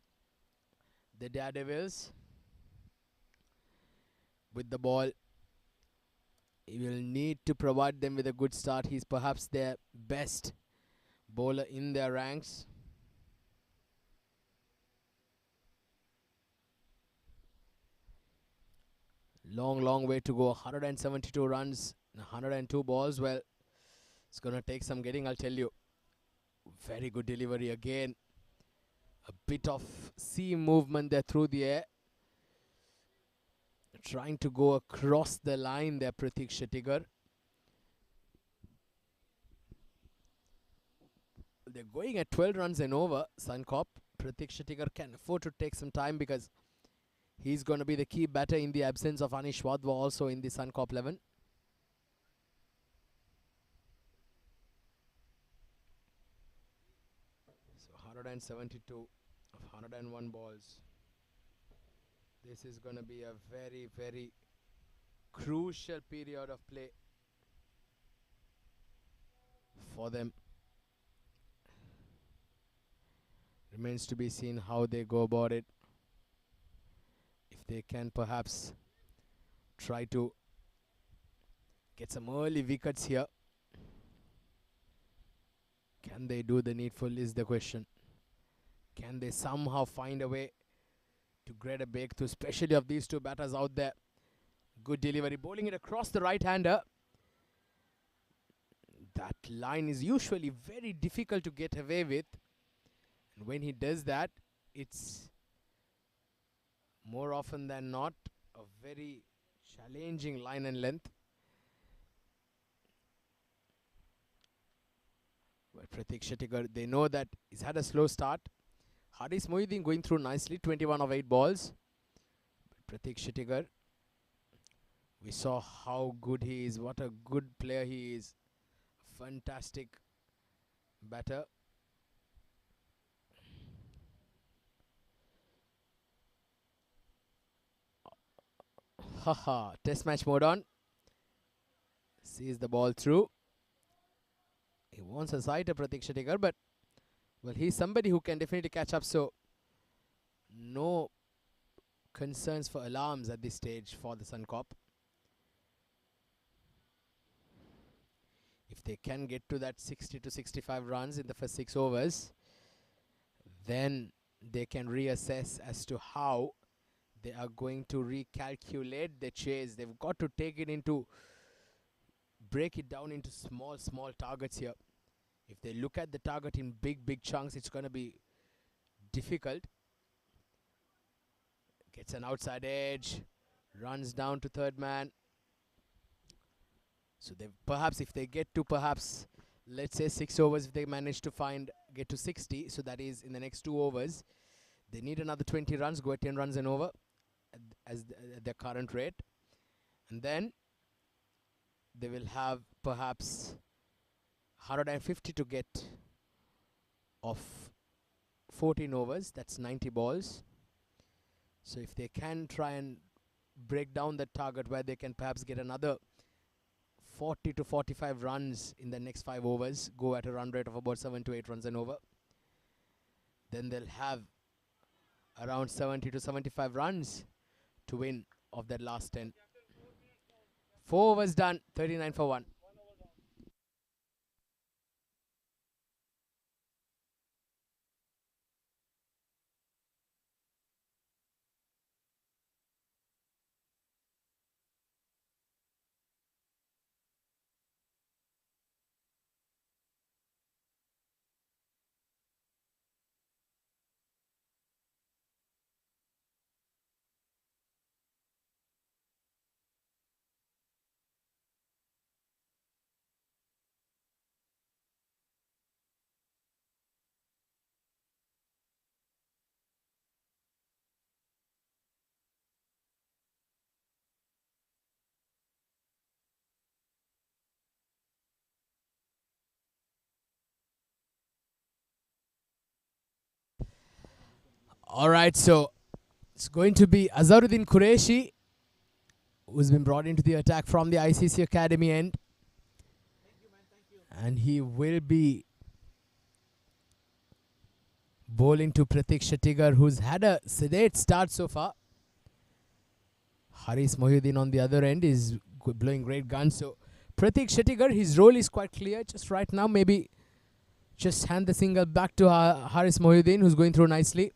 the Daredevils. With the ball, he will need to provide them with a good start. He's perhaps their best bowler in their ranks. Long way to go. 172 runs, 102 balls. Well, it's going to take some getting, I'll tell you. Very good delivery again. A bit of seam movement there through the air. Trying to go across the line there, Pratik Shettigar. They're going at 12 runs and over, Suncorp. Pratik Shettigar can afford to take some time because he's going to be the key batter in the absence of Anish Wadhwa also in the Suncorp 11. 172 of 101 balls. This is going to be a very, very crucial period of play for them. Remains to be seen how they go about it. If they can perhaps try to get some early wickets here. Can they do the needful is the question. Can they somehow find a way to get a breakthrough, especially of these two batters out there? Good delivery, bowling it across the right-hander. That line is usually very difficult to get away with. And when he does that, it's more often than not a very challenging line and length. But Pratik Shettigar, they know that he's had a slow start. Haris Mohiuddin going through nicely, 21 of 8 balls. But Pratik Shettigar, we saw how good he is, what a good player he is. Fantastic batter. Haha, test match mode on. Sees the ball through. He wants a sighter, Pratik Shettigar, but well, he's somebody who can definitely catch up, so no concerns for alarms at this stage for the Suncorp. If they can get to that 60 to 65 runs in the first 6 overs, then they can reassess as to how they are going to recalculate the chase. They've got to break it down into small targets here. If they look at the target in big chunks, it's going to be difficult. Gets an outside edge, runs down to third man. So they perhaps, if they get to perhaps, let's say 6 overs, if they manage to get to 60, so that is in the next 2 overs, they need another 20 runs, go at 10 runs and over at their current rate. And then they will have perhaps 150 to get of 14 overs, that's 90 balls. So if they can try and break down that target where they can perhaps get another 40 to 45 runs in the next 5 overs, go at a run rate of about 7 to 8 runs and over, then they'll have around 70 to 75 runs to win of that last 10. 4 overs done, 39 for 1. Alright, so it's going to be Azharuddin Qureshi, who's been brought into the attack from the ICCA Academy end. And he will be bowling to Pratik Shettigar, who's had a sedate start so far. Haris Mohiuddin on the other end is blowing great guns. So Pratik Shettigar, his role is quite clear just right now. Maybe just hand the single back to Haris Mohiuddin, who's going through nicely.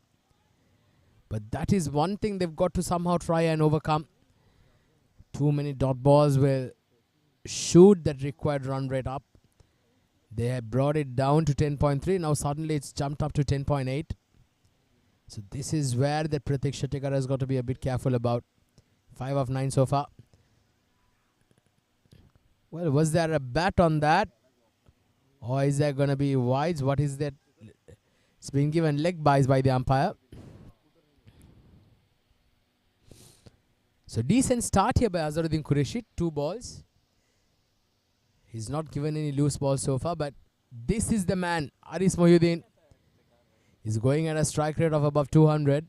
But that is one thing they've got to somehow try and overcome. Too many dot balls will shoot that required run rate up. They have brought it down to 10.3. Now suddenly it's jumped up to 10.8. So this is where that Pratik Shettigar has got to be a bit careful about. 5 of 9 so far. Well, was there a bat on that? Or is there going to be wides? What is that? It's been given leg byes by the umpire. So decent start here by Azharuddin Qureshi. 2 balls. He's not given any loose balls so far, but this is the man, Haris Mohiuddin. He's going at a strike rate of above 200.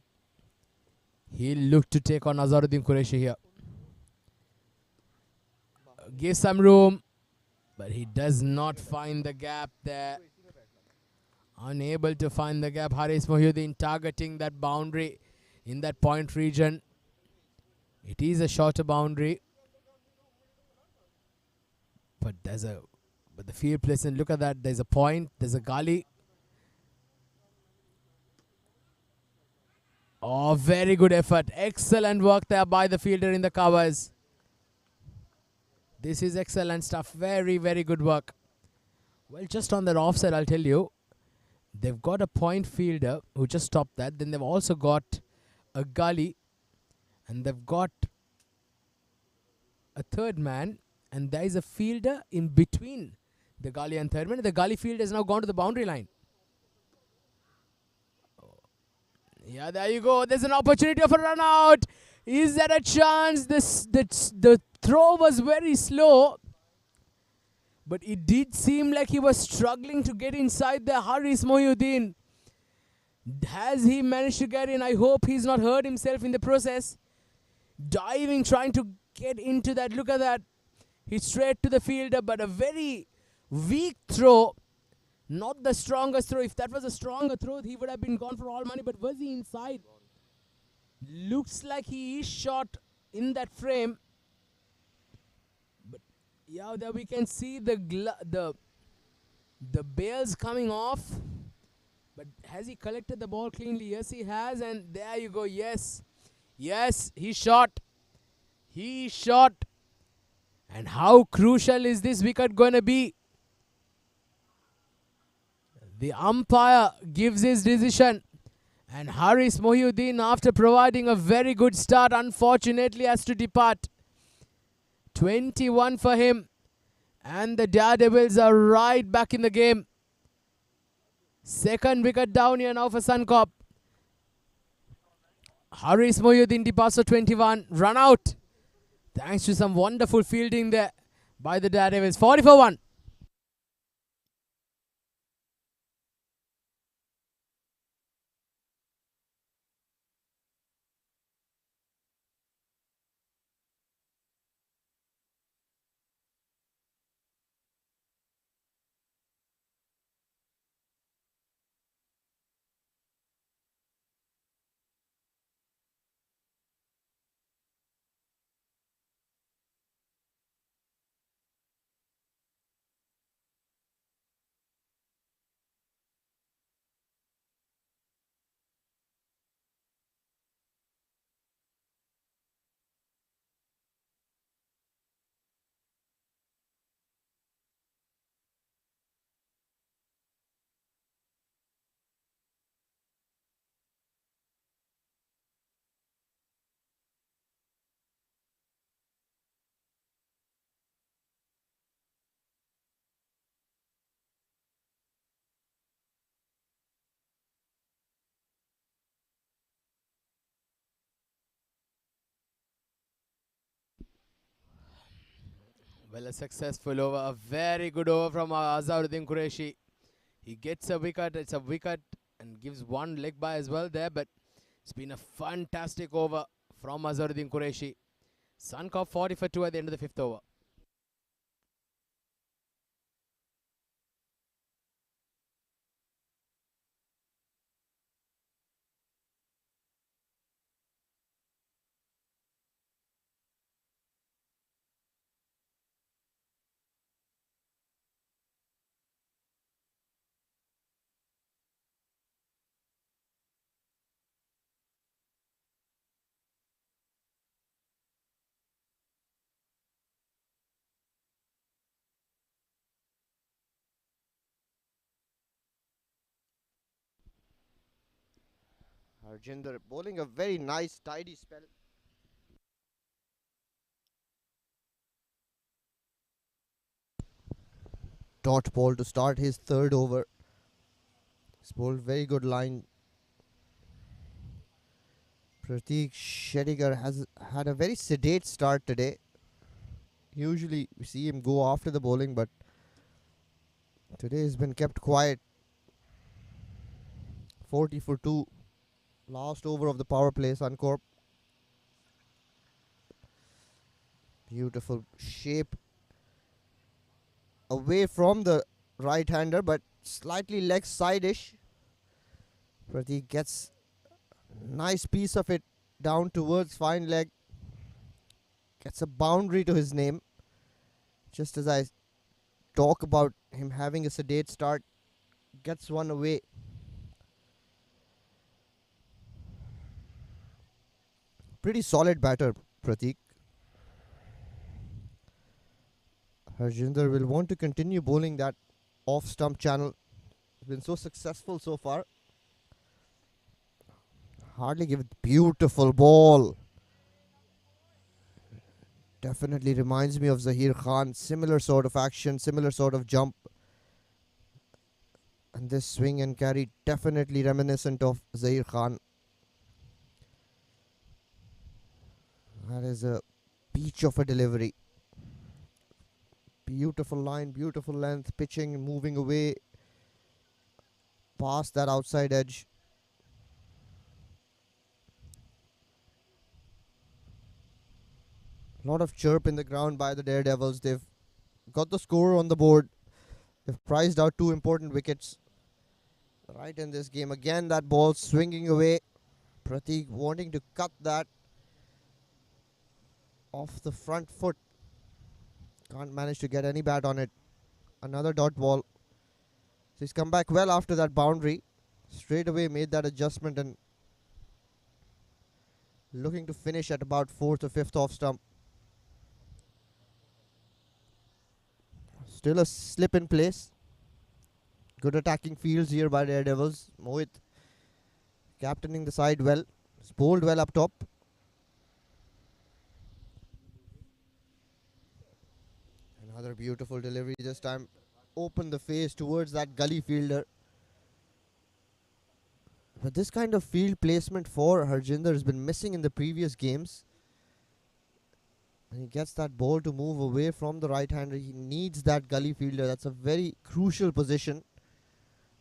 He'll look to take on Azharuddin Qureshi here. Give some room, but he does not find the gap there. Unable to find the gap. Haris Mohiuddin targeting that boundary in that point region. It is a shorter boundary, but the field placement. Look at that. There's a point. There's a gully. Oh, very good effort. Excellent work there by the fielder in the covers. This is excellent stuff. Very, very good work. Well, just on that offside, I'll tell you, they've got a point fielder who just stopped that. Then they've also got a gully, and they've got a third man, and there is a fielder in between the gully and third man. The gully fielder has now gone to the boundary line. Yeah, there you go. There's an opportunity of a run out. Is there a chance? The throw was very slow, but it did seem like he was struggling to get inside there. Haris Mohiuddin. Has he managed to get in? I hope he's not hurt himself in the process. Diving, trying to get into that. Look at that. He's straight to the fielder, but a very weak throw. Not the strongest throw. If that was a stronger throw, he would have been gone for all money. But was he inside? Looks like he is shot in that frame. But yeah, there we can see the bails coming off. But has he collected the ball cleanly? Yes, he has. And there you go. Yes. Yes, he shot. He shot. And how crucial is this wicket going to be? The umpire gives his decision. And Haris Mohiuddin, after providing a very good start, unfortunately has to depart. 21 for him. And the Daredevils are right back in the game. Second wicket down here now for Suncorp. Haris Mohiuddin departs for 21. Run out. Thanks to some wonderful fielding there by the Daredevils. 40 for 1. Well, a successful over. A very good over from Azharuddin Qureshi. He gets a wicket. It's a wicket and gives one leg by as well there. But it's been a fantastic over from Azharuddin Qureshi. Suncorp 40 for 2 at the end of the fifth over. Harjinder bowling a very nice, tidy spell. Dot ball to start his third over. He's bowled very good line. Prateek Shedigar has had a very sedate start today. Usually we see him go after the bowling, but today he's been kept quiet. 40 for 2. Last over of the power play, Suncorp. Beautiful shape away from the right-hander, but slightly leg side-ish. Pratik gets nice piece of it down towards fine leg. Gets a boundary to his name. Just as I talk about him having a sedate start, gets one away. Pretty solid batter, Pratik. Harjinder will want to continue bowling that off-stump channel. It's been so successful so far. Hardly give it. Beautiful ball. Definitely reminds me of Zahir Khan. Similar sort of action, similar sort of jump. And this swing and carry definitely reminiscent of Zahir Khan. That is a peach of a delivery. Beautiful line, beautiful length, pitching, moving away past that outside edge. A lot of chirp in the ground by the Daredevils. They've got the score on the board. They've prized out 2 important wickets right in this game. Again, that ball swinging away. Pratik wanting to cut that off the front foot. Can't manage to get any bat on it. Another dot ball. So he's come back well after that boundary. Straight away made that adjustment and looking to finish at about 4th or 5th off stump. Still a slip in place. Good attacking fields here by Daredevils. Mohit captaining the side well. He's bowled well up top. Another beautiful delivery this time. Open the face towards that gully fielder. But this kind of field placement for Harjinder has been missing in the previous games. And he gets that ball to move away from the right-hander. He needs that gully fielder. That's a very crucial position.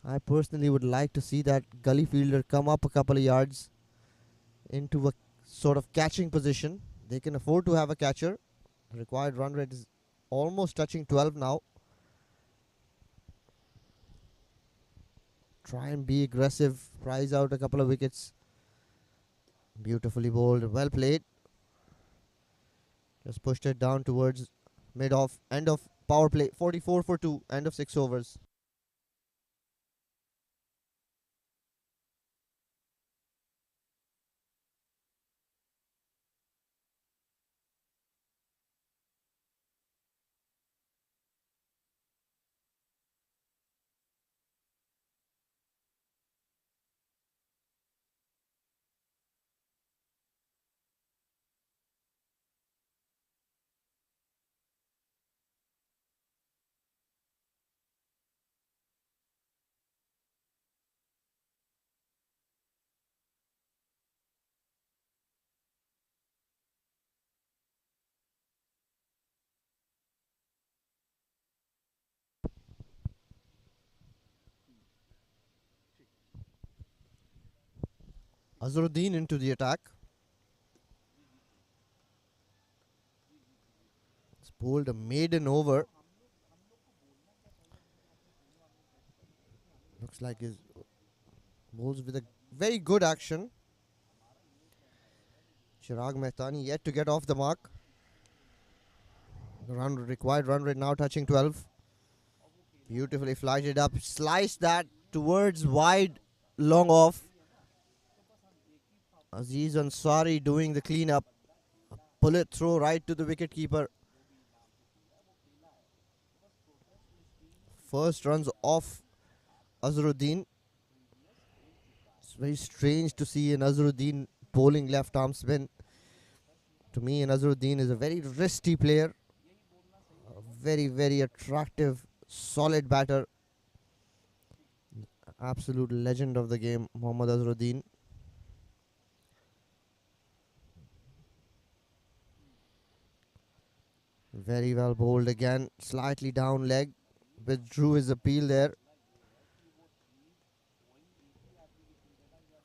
I personally would like to see that gully fielder come up a couple of yards into a sort of catching position. They can afford to have a catcher. The required run rate is almost touching 12 now. Try and be aggressive. Prize out a couple of wickets. Beautifully bowled. Well played. Just pushed it down towards mid-off. End of power play. 44 for 2. End of 6 overs. Azharuddin into the attack. It's bowled a maiden over. Looks like his bowls with a very good action. Chirag Mehtani yet to get off the mark. The required run rate now touching 12. Beautifully flighted up. Sliced that towards wide, long off. Aziz Ansari doing the cleanup. A bullet throw right to the wicketkeeper. First runs off Azharuddin. It's very strange to see an Azharuddin bowling left arm spin. To me, an Azharuddin is a very wristy player. A very, very attractive, solid batter. Absolute legend of the game, Mohammad Azharuddin. Very well bowled again. Slightly down leg. Withdrew his appeal there.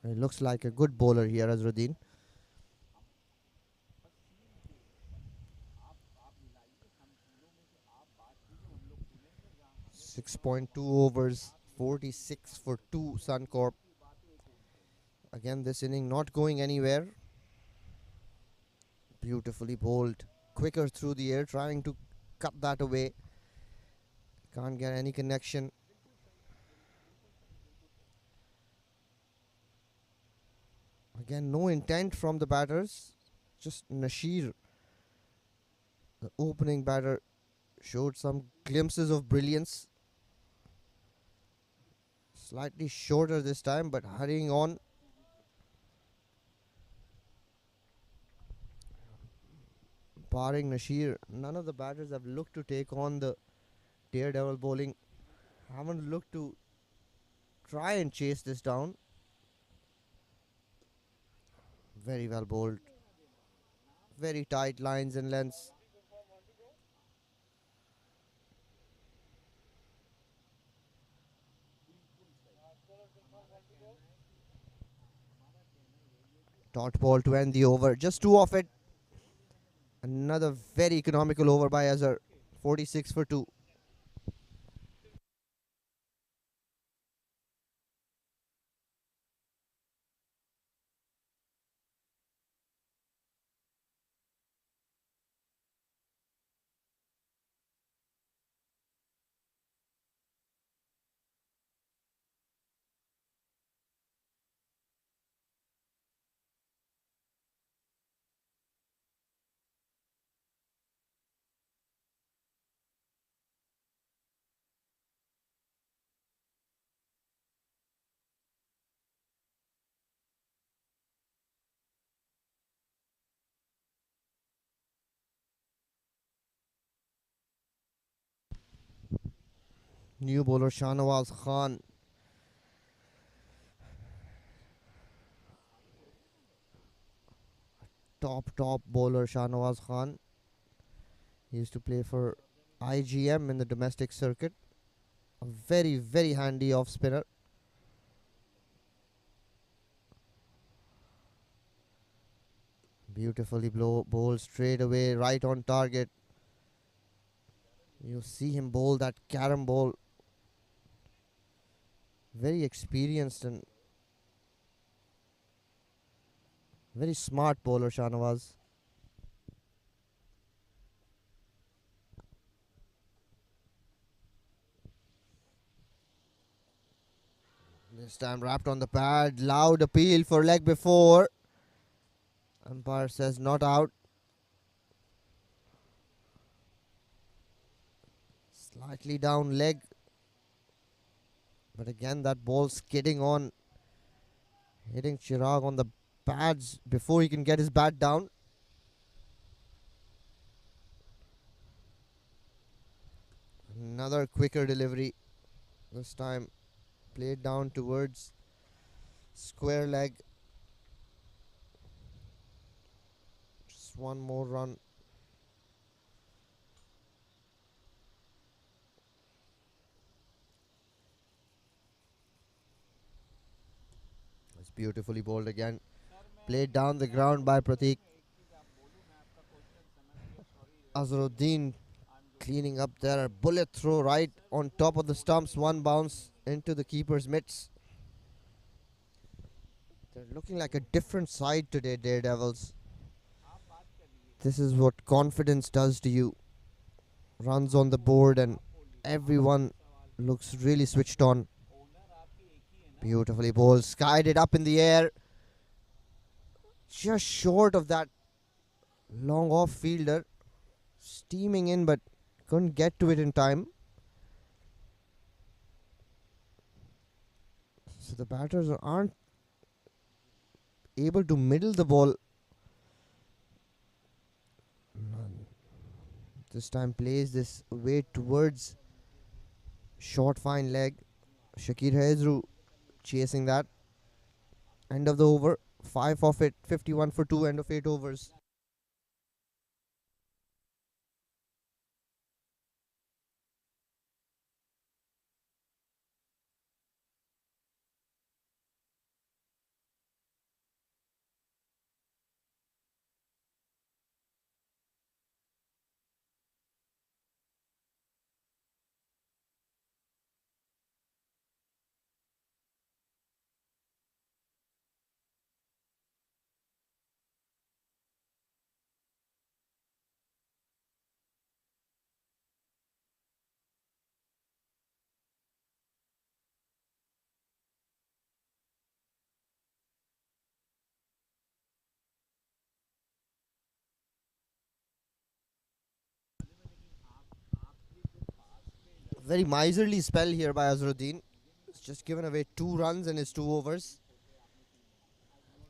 He looks like a good bowler here, Azruddin. 6.2 overs, 46 for 2 Suncorp. Again, this inning not going anywhere. Beautifully bowled. Quicker through the air, trying to cut that away. Can't get any connection. Again, no intent from the batters. Just Nasheer, the opening batter, showed some glimpses of brilliance. Slightly shorter this time, but hurrying on. Barring Nasheer, none of the batters have looked to take on the Daredevil bowling. Haven't looked to try and chase this down. Very well bowled. Very tight lines and lengths. Dot ball to end the over. Just two of it. Another very economical over by Azhar. 46 for 2. New bowler Shahnawaz Khan. Top bowler Shahnawaz Khan. He used to play for IGM in the domestic circuit. A very handy off spinner. Beautifully bowled straight away, right on target. You see him bowl that carom ball. Very experienced and very smart bowler Shahnawaz. This time wrapped on the pad. Loud appeal for leg before. Umpire says not out. Slightly down leg. But again, that ball skidding on. Hitting Chirag on the pads before he can get his bat down. Another quicker delivery. This time played down towards square leg. Just one more run. It's beautifully bowled again. Played down the ground by Pratik. Azharuddin cleaning up there. A bullet throw right on top of the stumps. One bounce into the keeper's mitts. They're looking like a different side today, Daredevils. This is what confidence does to you. Runs on the board and everyone looks really switched on. Beautifully bowled. Skied it up in the air. Just short of that long off fielder. Steaming in but couldn't get to it in time. So the batters aren't able to middle the ball. This time plays this way towards short fine leg. Shakir Hezru chasing that. End of the over. 5 of it. 51 for 2. End of 8 overs. Very miserly spell here by Azruddin. He's just given away 2 runs in his 2 overs.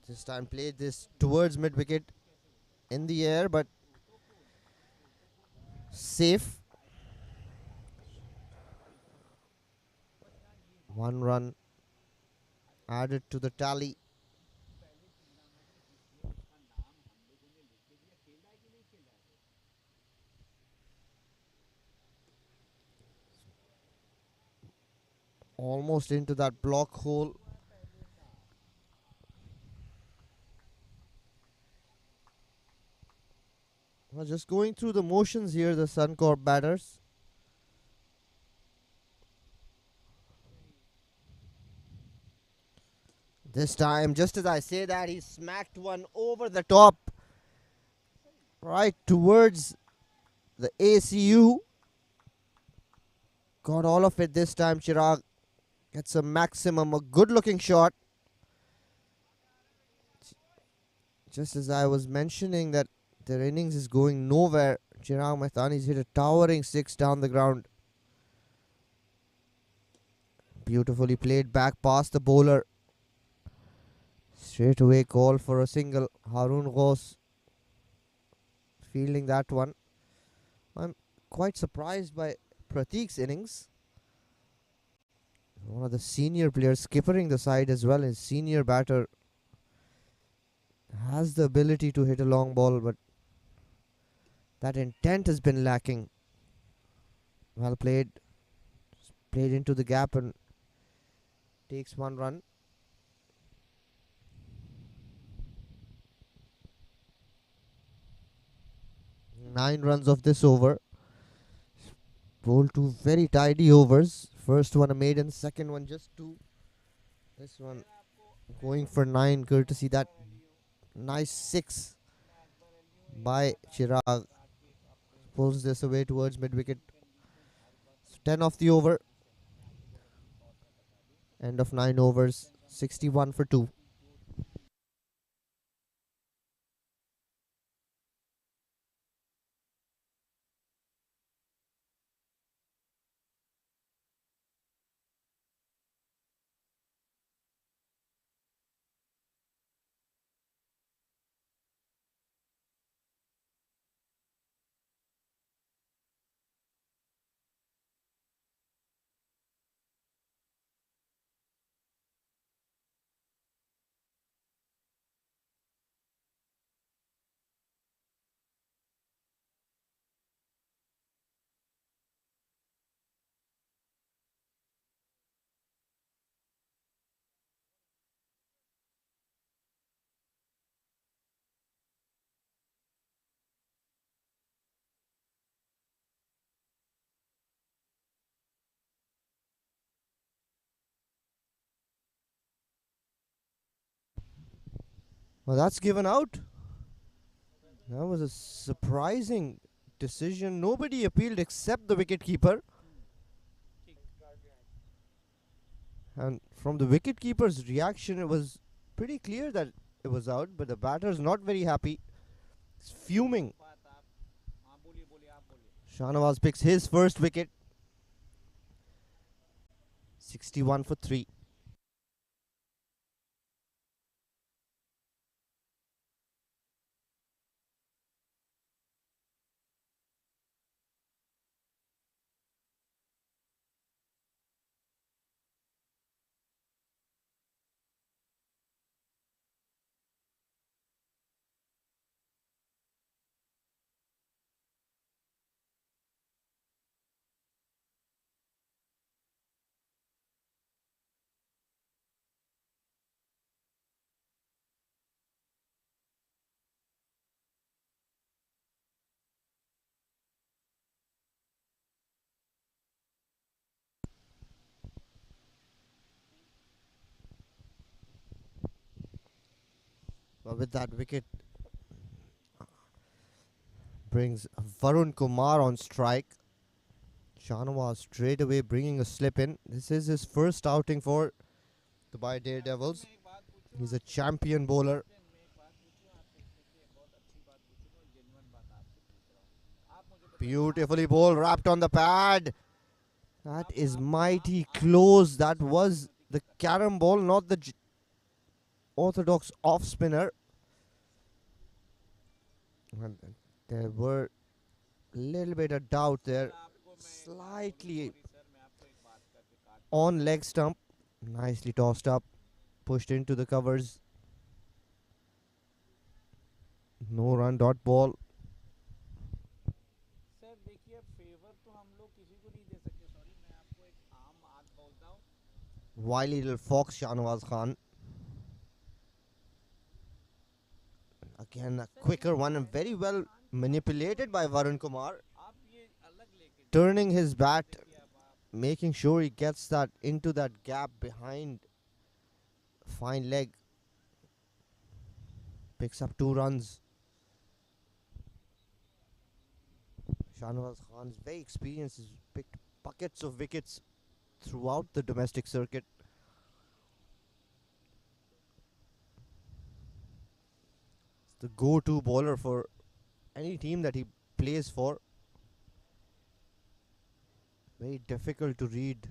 This time played this towards mid wicket in the air, but safe. 1 run added to the tally. Almost into that block hole. Well, just going through the motions here, the Suncorp batters. This time, just as I say that, he smacked one over the top, right towards the ACU. Got all of it this time, Chirag. Gets a maximum, a good looking shot. Just as I was mentioning that their innings is going nowhere, Chirag Mahtani's hit a towering 6 down the ground. Beautifully played back past the bowler. Straight away call for a single. Harun Ghaus fielding that one. I'm quite surprised by Prateek's innings. One of the senior players skippering the side as well. His senior batter has the ability to hit a long ball, but that intent has been lacking. Well played. Just played into the gap and takes 1 run. 9 runs of this over. Bowled 2 very tidy overs. First one a maiden, second one just 2. This one going for 9, courtesy that nice 6 by Chirag. Pulls this away towards mid wicket. 10 off the over. End of 9 overs. 61 for 2. Well, that's given out. That was a surprising decision. Nobody appealed except the wicketkeeper. And from the wicketkeeper's reaction, it was pretty clear that it was out, but the batter's not very happy. He's fuming. Shahnawaz picks his first wicket. 61 for 3. But with that wicket, brings Varun Kumar on strike. Shahnawaz straight away bringing a slip in. This is his first outing for Dubai Daredevils. He's a champion bowler. Beautifully bowled, wrapped on the pad. That is mighty close. That was the carom ball, not the orthodox off spinner. And there were a little bit of doubt there. Slightly on leg stump. Nicely tossed up, pushed into the covers. No run, dot ball. Sir देखिए favour तो हम लोग किसी को नहीं दे सकते sorry मैं आपको एक आम बात बोलता हूँ Wily little fox, Shahnawaz Khan. Again, a quicker one and very well manipulated by Varun Kumar. आप ये अलग लेके Turning his bat, देखिए आप making sure he gets that into that gap behind. Fine leg. Picks up 2 runs. Shahnawaz Khan is very experienced. He's picked buckets of wickets throughout the domestic circuit. It's the go-to bowler for any team that he plays for. Very difficult to read.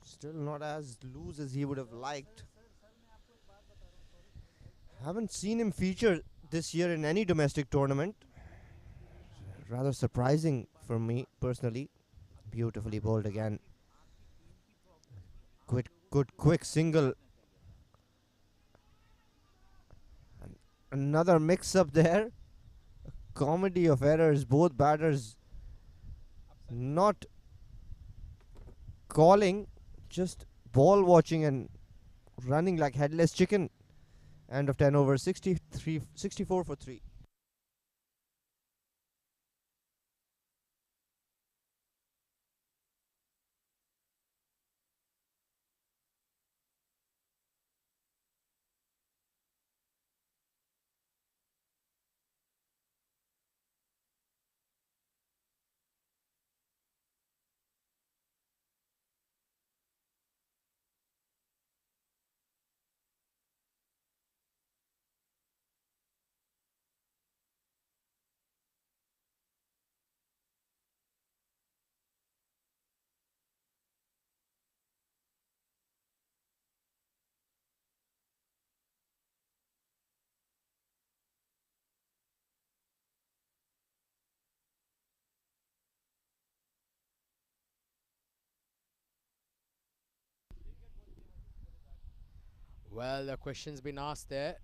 Still not as loose as he would have liked. Haven't seen him feature this year in any domestic tournament. Rather surprising for me personally. Beautifully bowled again. Good quick single. And another mix up there. A comedy of errors. Both batters not calling, just ball watching and running like headless chicken. End of 10 over 64 for 3. Well, the question's been asked there.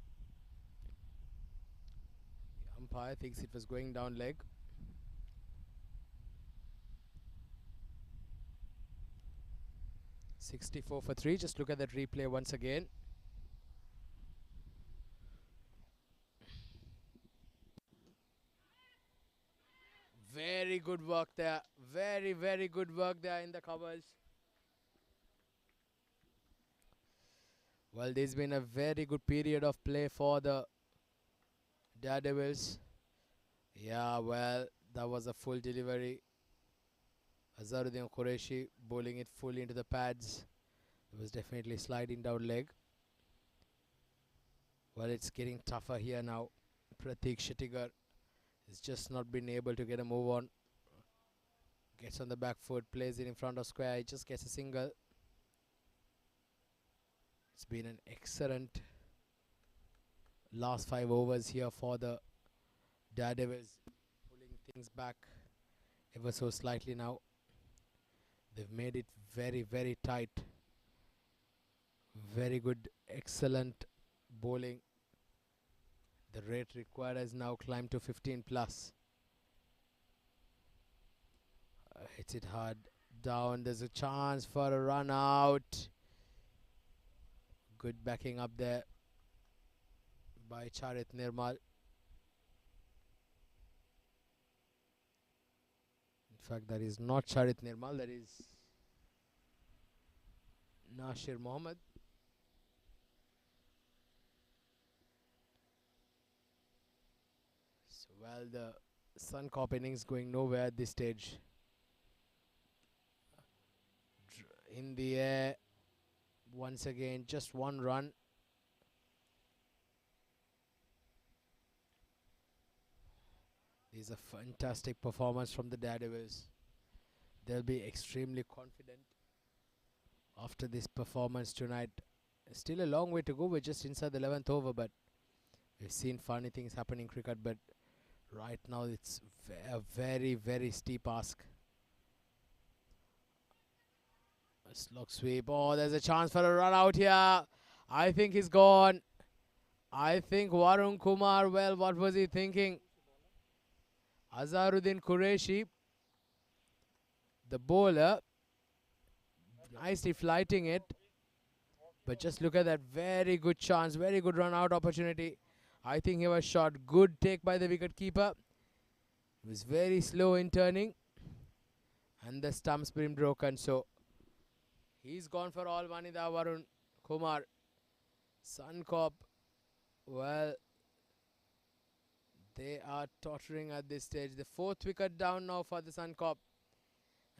The umpire thinks it was going down leg. .64 for 3. Just look at that replay once again. Very good work there. Very good work there in the covers. Well, there's been a very good period of play for the Daredevils. Yeah, well, that was a full delivery. Azharuddin Qureshi bowling it fully into the pads. It was definitely sliding down leg. Well, it's getting tougher here now. Pratik Shettigar has just not been able to get a move on. Gets on the back foot, plays it in front of square. He just gets a single. It's been an excellent last 5 overs here for the Daredevils. Pulling things back ever so slightly now. They've made it very tight. Very good, excellent bowling. The rate required has now climbed to 15 plus. Hits it hard down. There's a chance for a run out. Good backing up there by Charit Nirmal. In fact, that is not Charit Nirmal, that is Nashir Mohammed. So, well, the Suncorp innings going nowhere at this stage. In the air, once again, just one run. is a fantastic performance from the Daredevils. They'll be extremely confident after this performance tonight. Still a long way to go. We're just inside the 11th over, but we've seen funny things happen in cricket. But right now, it's a very, very steep ask. A slog sweep. Oh, there's a chance for a run out here. I think he's gone. I think Varun Kumar, well, what was he thinking? Azharuddin Qureshi, the bowler, nicely flighting it. But just look at that, very good chance, very good run out opportunity. I think he was shot. Good take by the wicket keeper. He was very slow in turning. And the stump's been broken. So he's gone for all money, the Varun Kumar. Suncorp, well, they are tottering at this stage. The 4th wicket down now for the Suncorp.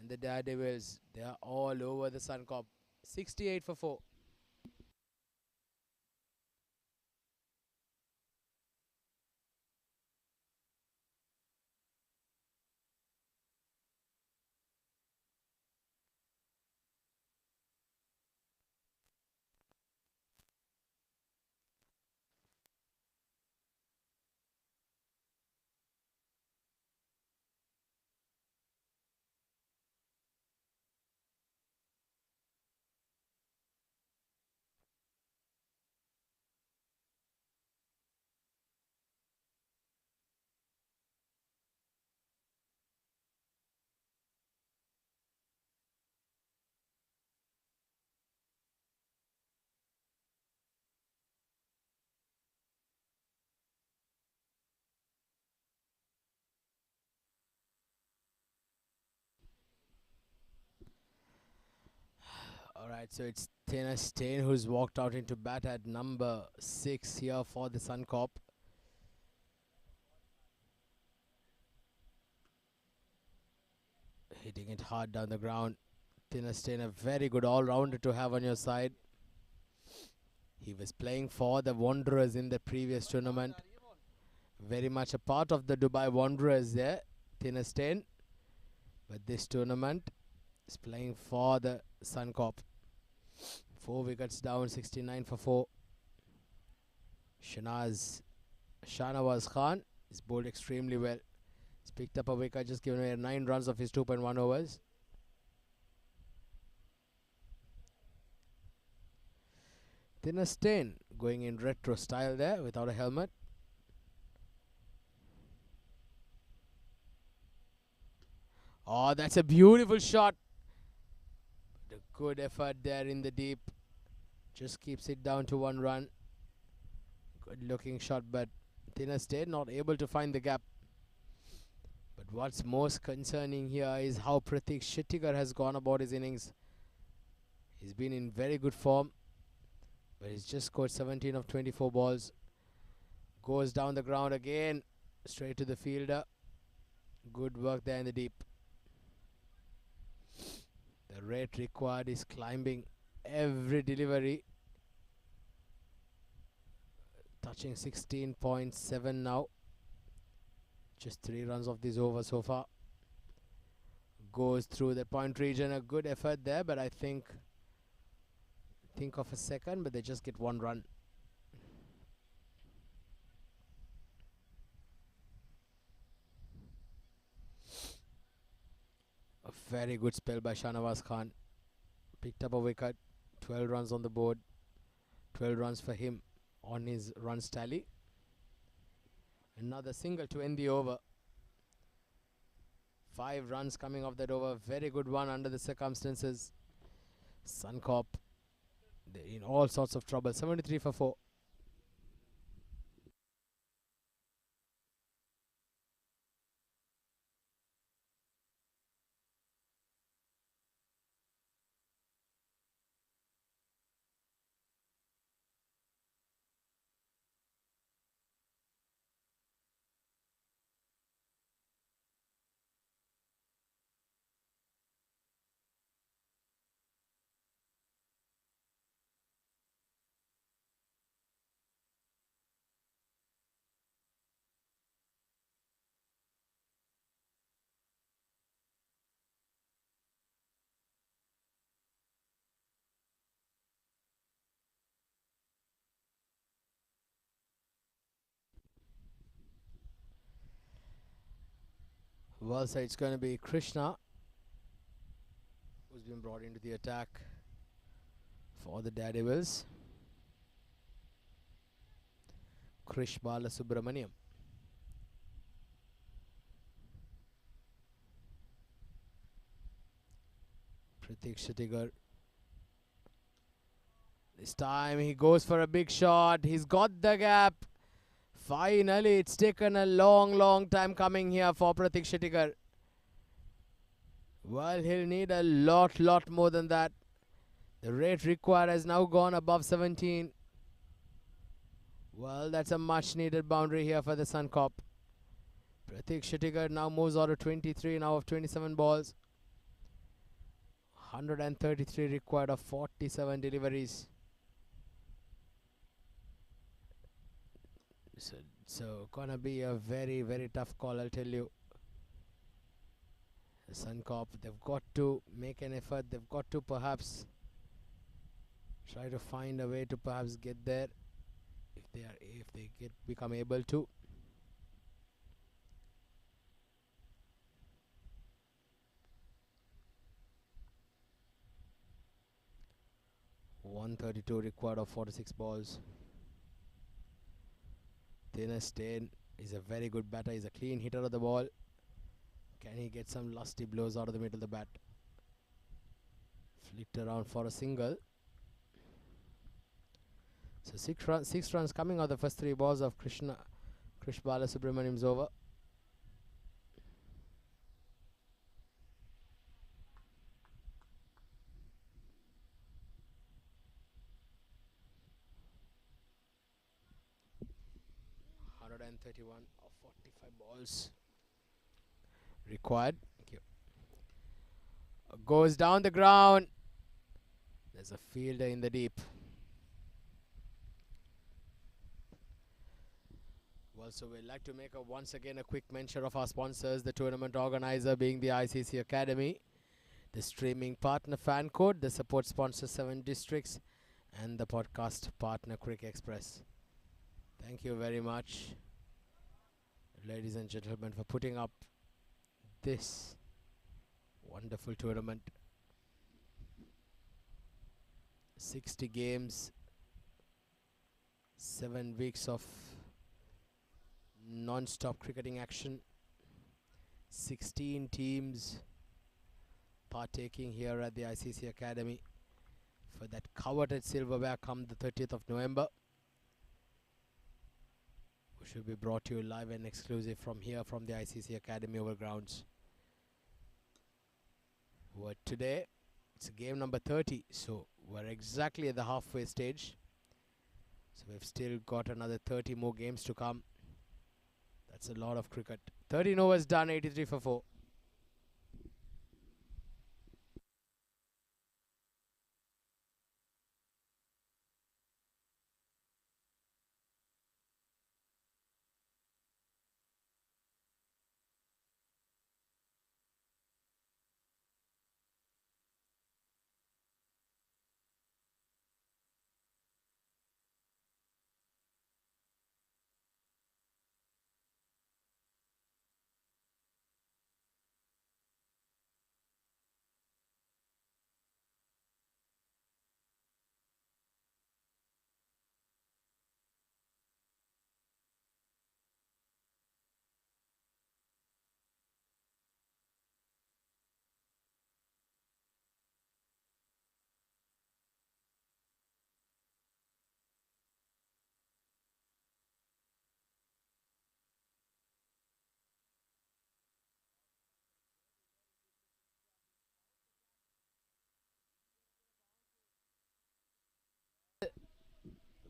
And the Daredevils, they are all over the Suncorp. 68 for 4. Alright, so it's Tena Stain who's walked out into bat at number 6 here for the Suncorp. Hitting it hard down the ground. Tena Stain, a very good all-rounder to have on your side. He was playing for the Wanderers in the previous tournament. Very much a part of the Dubai Wanderers there, Tena Stain. But this tournament is playing for the Suncorp. 4 wickets down, 69 for 4. Shahnawaz Khan is bowled extremely well. He's picked up a wicket, just given away 9 runs of his 2.1 overs. Thinner Stain going in retro style there without a helmet. Oh, that's a beautiful shot. A good effort there in the deep. Just keeps it down to 1 run. Good looking shot, but Thinner Stain not able to find the gap. But what's most concerning here is how Pratik Shettigar has gone about his innings. He's been in very good form, but he's just scored 17 of 24 balls. Goes down the ground again, straight to the fielder. Good work there in the deep. The rate required is climbing every delivery. Touching 16.7 now. Just 3 runs of this over so far. Goes through the point region. A good effort there, but I think of a second, but they just get 1 run. A very good spell by Shahnawaz Khan. Picked up a wicket. 12 runs on the board. 12 runs for him on his runs tally. Another single to end the over. 5 runs coming off that over. Very good one under the circumstances. Suncorp, they're in all sorts of trouble. 73 for 4. Well, so it's going to be Krishna who's been brought into the attack for the Daredevils. Krish Balasubramaniam. Pratik Shettigar. This time he goes for a big shot. He's got the gap. Finally, it's taken a long time coming here for Pratik Shettigar. Well, he'll need a lot more than that. The rate required has now gone above 17. Well, that's a much needed boundary here for the Suncorp. Pratik Shettigar now moves on to 23 now of 27 balls. 133 required of 47 deliveries. So gonna be a very tough call, I'll tell you. The Suncorp, they've got to make an effort. They've got to perhaps try to find a way to perhaps get there if they become able to. .132 required of 46 balls. Thinner Stain is a very good batter. He's a clean hitter of the ball. Can he get some lusty blows out of the middle of the bat? Flicked around for a single. So 6 runs coming out of the first 3 balls of Krish Balasubramaniam's over. And 31 of 45 balls required. Thank you. Goes down the ground. There's a fielder in the deep. Well, so we'd like to make once again a quick mention of our sponsors, the tournament organizer being the ICCA Academy, the streaming partner Fan Code, the support sponsor 7 Districts, and the podcast partner Crick Express. Thank you very much, ladies and gentlemen, for putting up this wonderful tournament. 60 games, 7 weeks of non-stop cricketing action, 16 teams partaking here at the ICC Academy for that coveted silverware come the 30th of November. We should be brought to you live and exclusive from here from the ICC Academy over grounds. Well, today it's game number 30, so we're exactly at the halfway stage. So we've still got another 30 more games to come. That's a lot of cricket. 13 overs done, 83 for 4.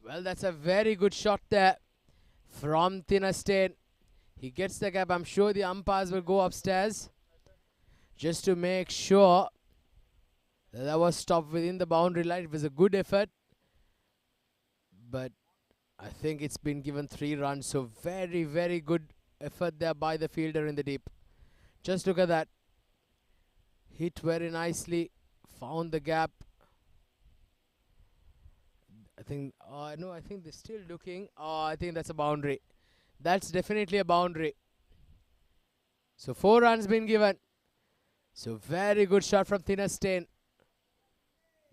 Well, that's a very good shot there from Thinastain. He gets the gap. I'm sure the umpires will go upstairs just to make sure that that was stopped within the boundary line. It was a good effort, but I think it's been given 3 runs. So very good effort there by the fielder in the deep. Just look at that. Hit very nicely. Found the gap. I think, no, I think they're still looking. I think that's a boundary. That's definitely a boundary. So 4 runs been given. So very good shot from Thinastain.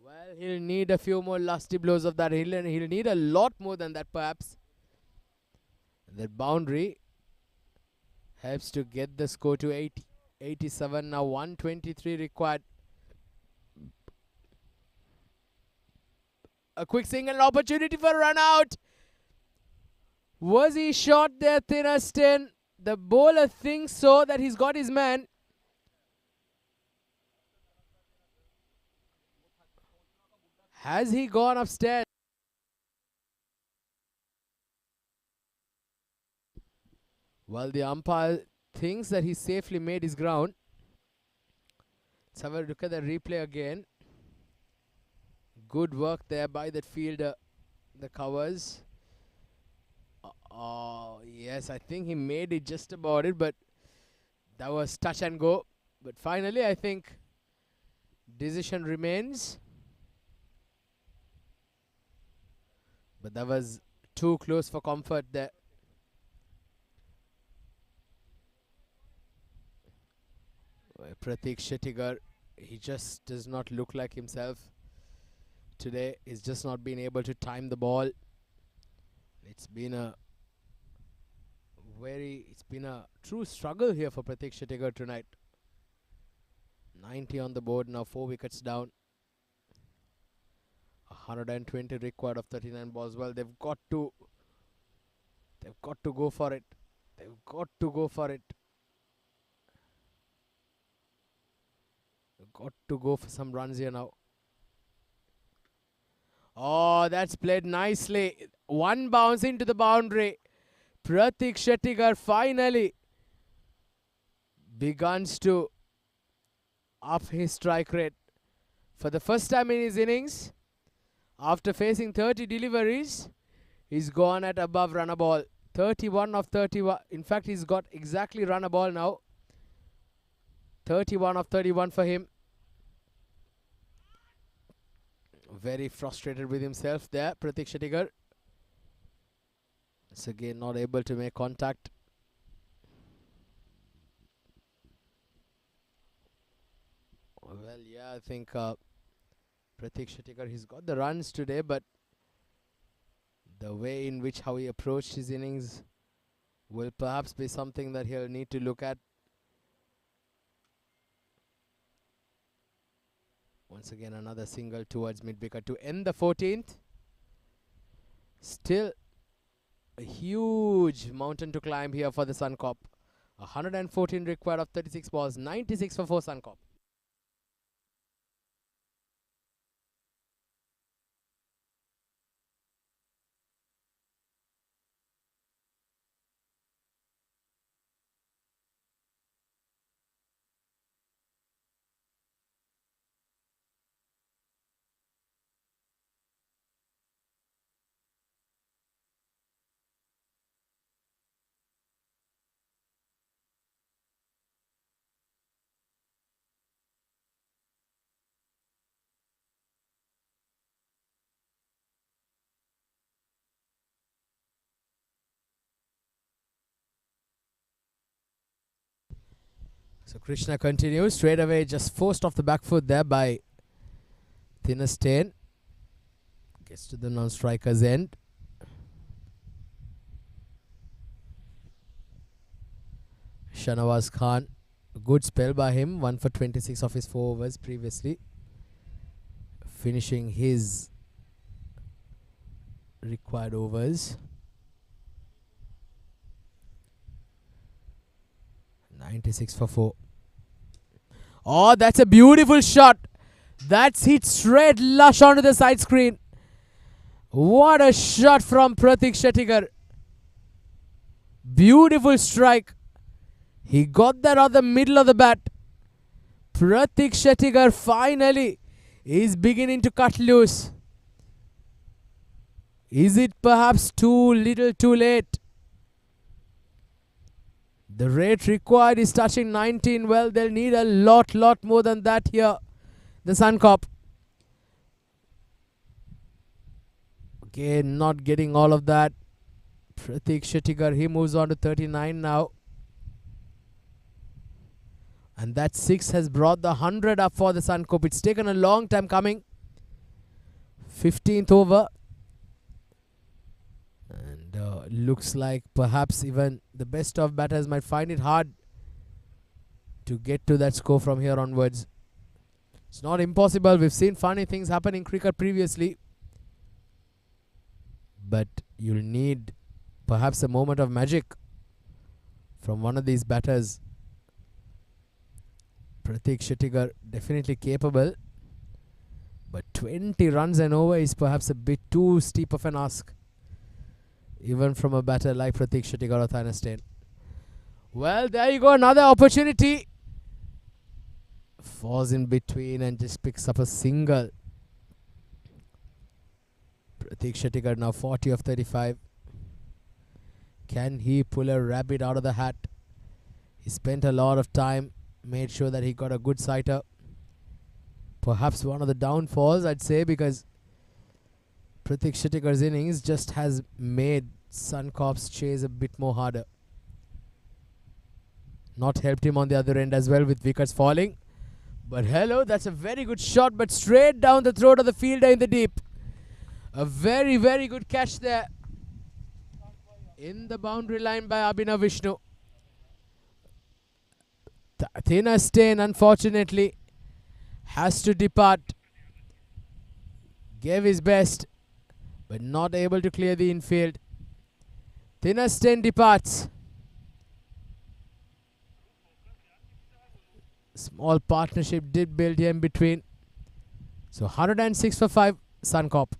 Well, he'll need a few more lusty blows of that. He'll need a lot more than that perhaps. That boundary helps to get the score to 80, 87. Now 123 required. A quick single opportunity for a run out. Was he shot there, Thinastain? The bowler thinks so, that he's got his man. Has he gone upstairs? Well, the umpire thinks that he safely made his ground. Let's have a look at the replay again. Good work there by that fielder. The covers. Oh, yes, I think he made it just about it, but that was touch and go. But finally, I think decision remains. But that was too close for comfort there. Pratik Shettigar, he just does not look like himself today. He's just not been able to time the ball. It's been a true struggle here for Pratik Shettigar tonight. 90 on the board now, 4 wickets down. 120 required of 39 balls. Well, they've got to go for it. They've got to go for it. They've got to go for some runs here now. Oh, that's played nicely. One bounce into the boundary. Pratik Shettigar finally begins to up his strike rate. For the first time in his innings, after facing 30 deliveries, he's gone at above run a ball. 31 of 31. In fact, he's got exactly run a ball now. 31 of 31 for him. Very frustrated with himself there, Pratik Shettigar. Once again, not able to make contact. Well, yeah, I think Pratik Shettigar, he's got the runs today, but the way in which how he approached his innings will perhaps be something that he'll need to look at. Once again, another single towards mid-wicket to end the 14th. Still a huge mountain to climb here for the Suncorp. 114 required of 36 balls, 96 for 4 Suncorp. So Krishna continues straight away, just forced off the back foot there by Thinastain. Gets to the non-striker's end. Shanawaz Khan, a good spell by him, 1 for 26 of his 4 overs previously, finishing his required overs. 96 for 4. Oh, that's a beautiful shot. That's hit straight lush onto the side screen. What a shot from Pratik Shettigar. Beautiful strike. He got that on the middle of the bat. Pratik Shettigar finally is beginning to cut loose. Is it perhaps too little too late? The rate required is touching 19. Well, they'll need a lot more than that here. The Suncorp. Again, not getting all of that. Pratik Shettigar, he moves on to 39 now. And that 6 has brought the 100 up for the Suncorp. It's taken a long time coming. 15th over. And looks like perhaps even the best of batters might find it hard to get to that score from here onwards. It's not impossible. We've seen funny things happen in cricket previously. But you'll need perhaps a moment of magic from one of these batters. Pratik Shettigar definitely capable. But 20 runs and over is perhaps a bit too steep of an ask, even from a batter like Pratik Shettigar or Thanestain. Well, there you go. Another opportunity. Falls in between and just picks up a single. Pratik Shettigar now 40 of 35. Can he pull a rabbit out of the hat? He spent a lot of time, made sure that he got a good sighter. Perhaps one of the downfalls, I'd say, because Pratik Shettigar's innings just has made Suncorp's chase a bit more harder. Not helped him on the other end as well with wickets falling. But hello, that's a very good shot, but straight down the throat of the fielder in the deep. A very, very good catch there. In the boundary line by Abhinav Vishnu. Thanestain, unfortunately, has to depart. Gave his best, but not able to clear the infield. Thanestain departs. Small partnership did build here in between. So 106 for 5, Suncorp.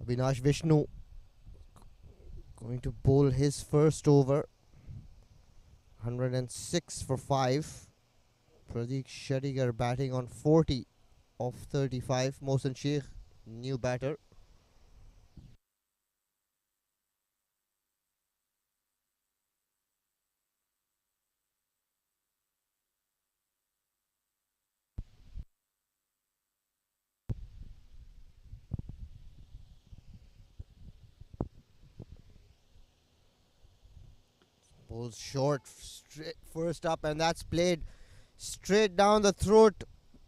Avinash Vishnu going to bowl his first over. 106 for 5. Pratik Shettigar batting on 40 of 35. Mohsen Sheikh, new batter. Bowls short, straight first up, and that's played straight down the throat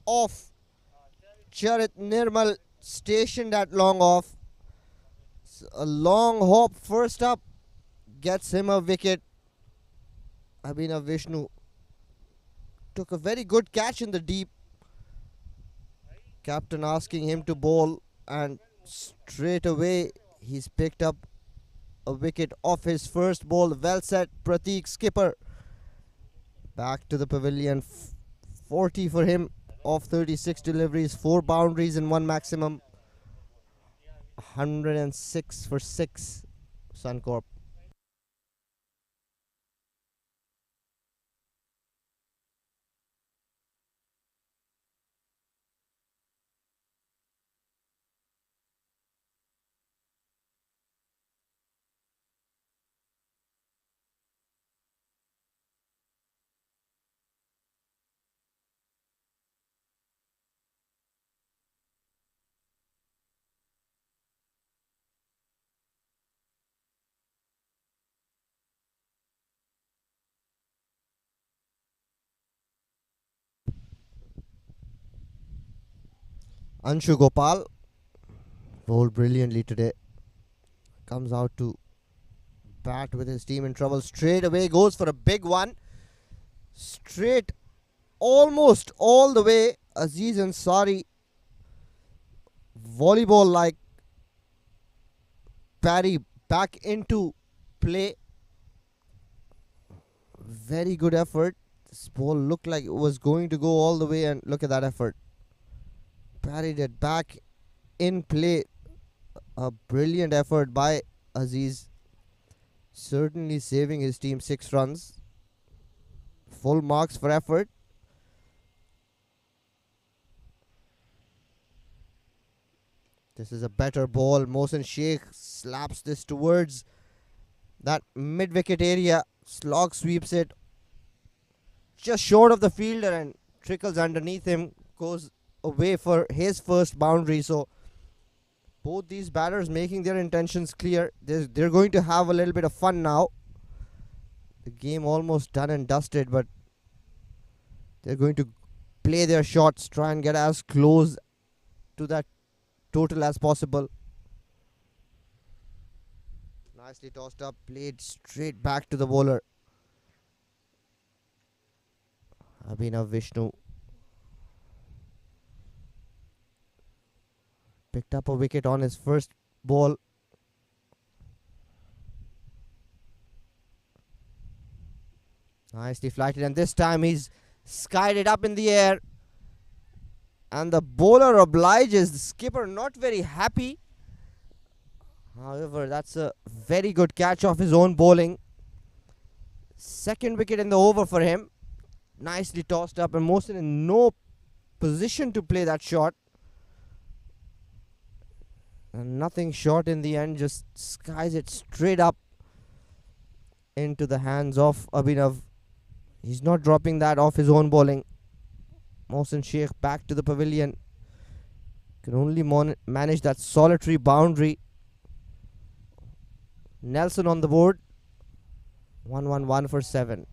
of Charit Nirmal, stationed at long off. A long hop first up gets him a wicket. Abhinav Vishnu took a very good catch in the deep. Captain asking him to bowl, and straight away he's picked up a wicket off his first ball. Well set, Pratik skipper. Back to the pavilion. 40 for him of 36 deliveries, 4 boundaries and 1 maximum. 106 for 6, Suncorp. Anshu Gopal bowled brilliantly today. Comes out to bat with his team in trouble. Straight away goes for a big one. Straight, almost all the way. Aziz Ansari, volleyball like parry back into play. Very good effort. This ball looked like it was going to go all the way, and look at that effort. parried it back in play. A brilliant effort by Aziz. Certainly saving his team 6 runs. Full marks for effort. This is a better ball. Mohsin Sheikh slaps this towards that mid-wicket area. Slog sweeps it just short of the fielder and trickles underneath him. Goes away for his first boundary. So both these batters making their intentions clear. They're going to have a little bit of fun now. The game almost done and dusted, but they're going to play their shots, try and get as close to that total as possible. Nicely tossed up, played straight back to the bowler. Abhinav Vishnu picked up a wicket on his first ball. Nicely flighted, and this time he's skied it up in the air. And the bowler obliges. The skipper not very happy. However, that's a very good catch off his own bowling. Second wicket in the over for him. Nicely tossed up, and Mohsin in no position to play that shot. And nothing short in the end, just skies it straight up into the hands of Abhinav. He's not dropping that off his own bowling. Mohsin Sheikh back to the pavilion. Can only manage that solitary boundary. Nelson on the board. 1-1-1 for 7.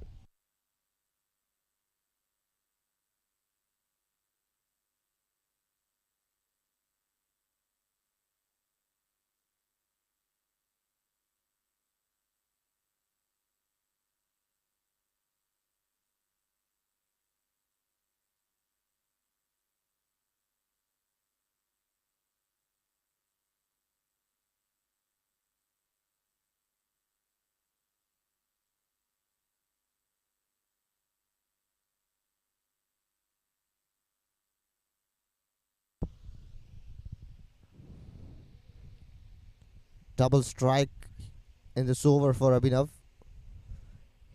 Double strike in this over for Abhinav.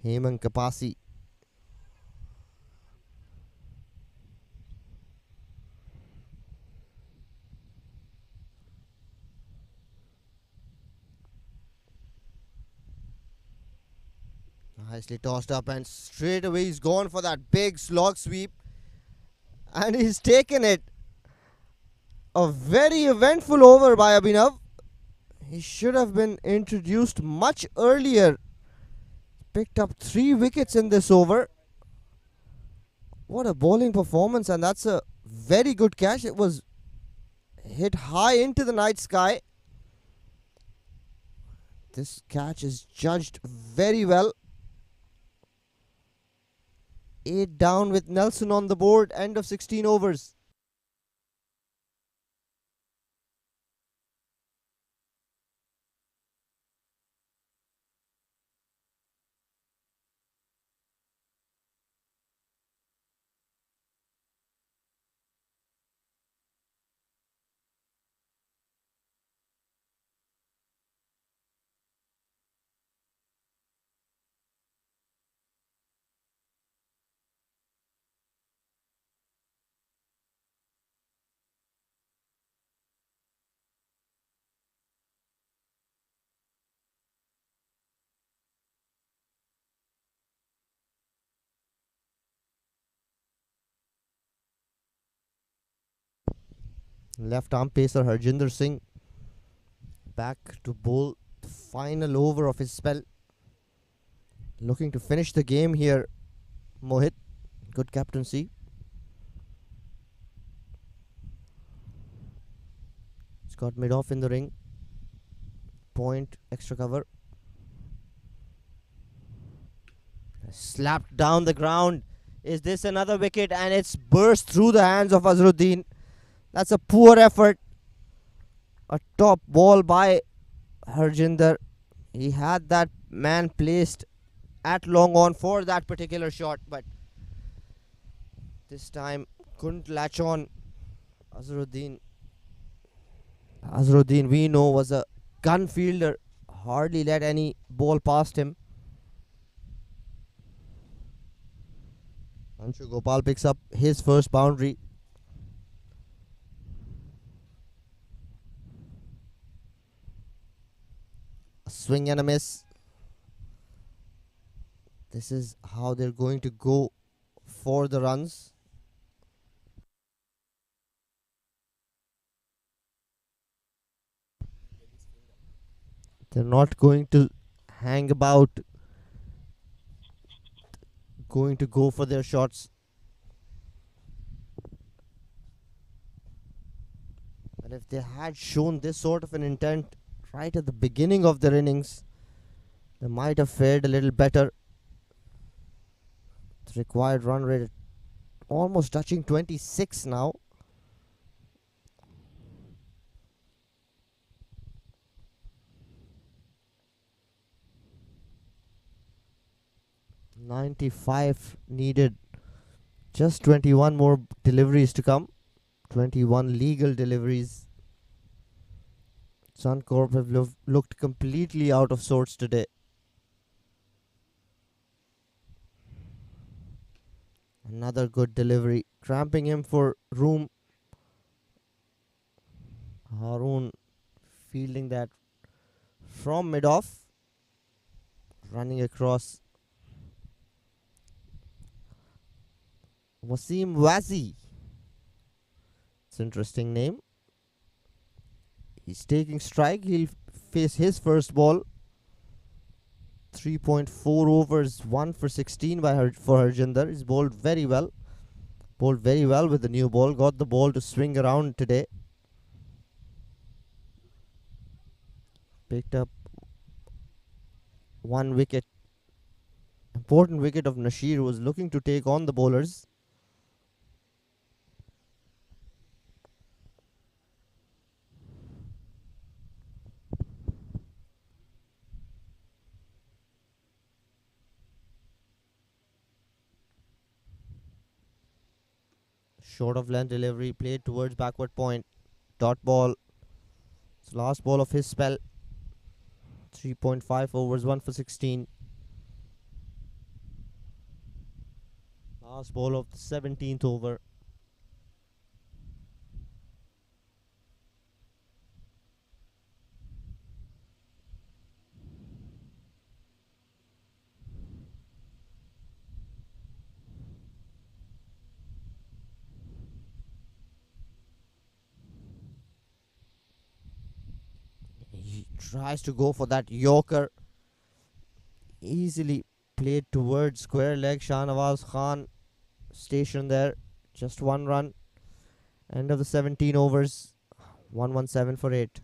Hemant Kapasi. Nicely tossed up, and straight away he's gone for that big slog sweep. And he's taken it. A very eventful over by Abhinav. He should have been introduced much earlier. Picked up 3 wickets in this over. What a bowling performance, and that's a very good catch. It was hit high into the night sky. This catch is judged very well. 8 down with Nelson on the board. End of 16 overs. Left arm pacer Harjinder Singh back to bowl the final over of his spell. Looking to finish the game here, Mohit. Good captaincy. He's got mid off in the ring. Point, extra cover. Slapped down the ground. Is this another wicket? And it's burst through the hands of Azharuddin. That's a poor effort. A top ball by Harjinder. He had that man placed at long on for that particular shot, but this time couldn't latch on. Azharuddin, Azharuddin, we know, was a gun fielder. Hardly let any ball past him. Anshu Gopal picks up his first boundary. A swing and a miss. This is how they're going to go for the runs. They're not going to hang about, going to go for their shots. And if they had shown this sort of an intent right at the beginning of their innings, they might have fared a little better. The required run rate almost touching 26 now. .95 needed. Just 21 more deliveries to come. 21 legal deliveries. Suncorp have looked completely out of sorts today. Another good delivery. Cramping him for room. Haroon fielding that from mid-off. Running across. Wasim Wazi. It's an interesting name. He's taking strike. He'll face his first ball. 3.4 overs, 1 for 16 for Harjinder. He's bowled very well. Bowled very well with the new ball. Got the ball to swing around today. Picked up 1 wicket. Important wicket of Nasheer, who was looking to take on the bowlers. Short of length delivery, played towards backward point. Dot ball. It's last ball of his spell. 3.5 overs, 1 for 16. Last ball of the 17th over. He tries to go for that Yorker. Easily played towards square leg. Shahnawaz Khan stationed there. Just 1 run. End of the 17 overs. 117 for 8.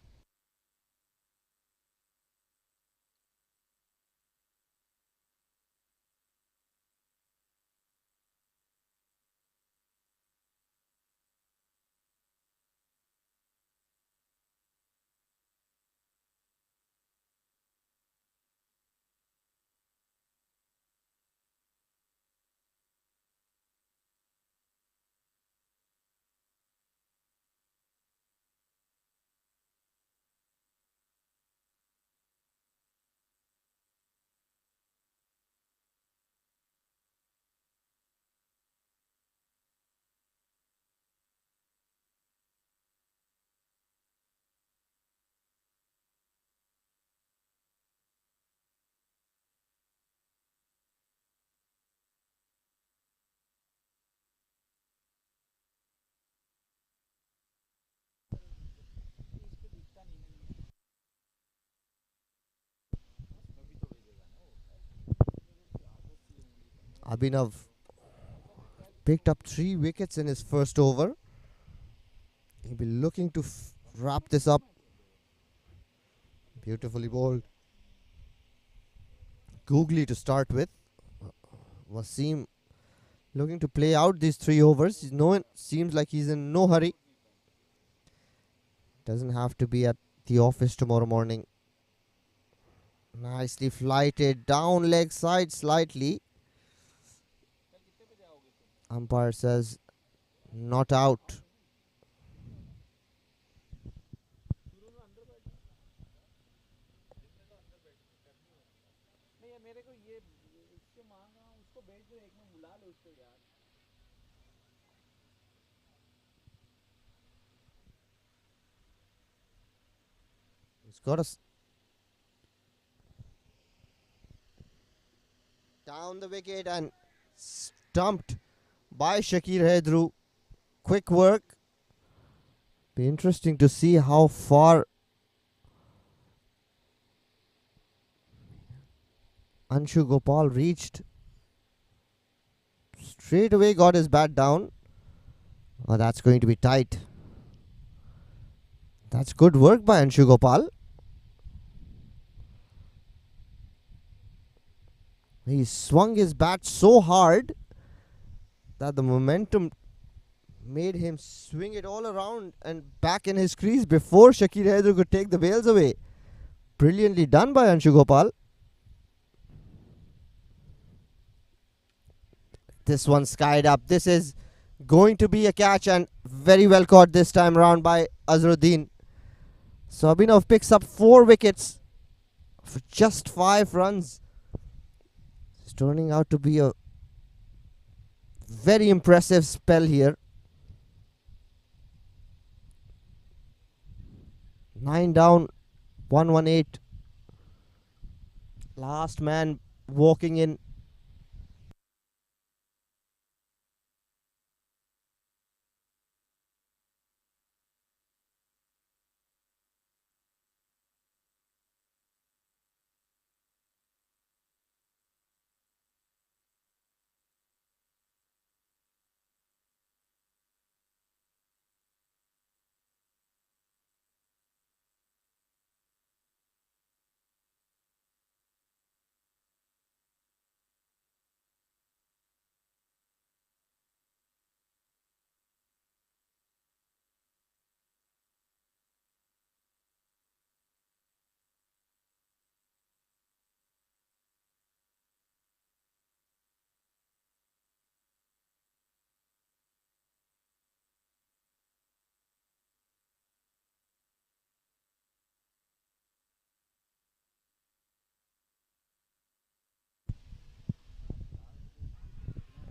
Abhinav picked up 3 wickets in his first over. He'll be looking to wrap this up. Beautifully bowled. Googly to start with. Wasim looking to play out these 3 overs. Seems like he's in no hurry. Doesn't have to be at the office tomorrow morning. Nicely flighted down leg side slightly. Umpire says not out. मेरे को ये इससे मांग रहा हूँ, उसको भेज दो, एक में बुला लो उसको यार. He's got us down the wicket and stumped by Shakir Hedru. Quick work. Be interesting to see how far Anshu Gopal reached. Straight away got his bat down. Oh, that's going to be tight. That's good work by Anshu Gopal. He swung his bat so hard that the momentum made him swing it all around and back in his crease before Shakir Hedru could take the bails away. Brilliantly done by Anshu Gopal. This one skied up. This is going to be a catch and very well caught this time around by Azharuddin. So Abhinav picks up 4 wickets for just 5 runs. It's turning out to be a very impressive spell here. 9 down, 118. Last man walking in.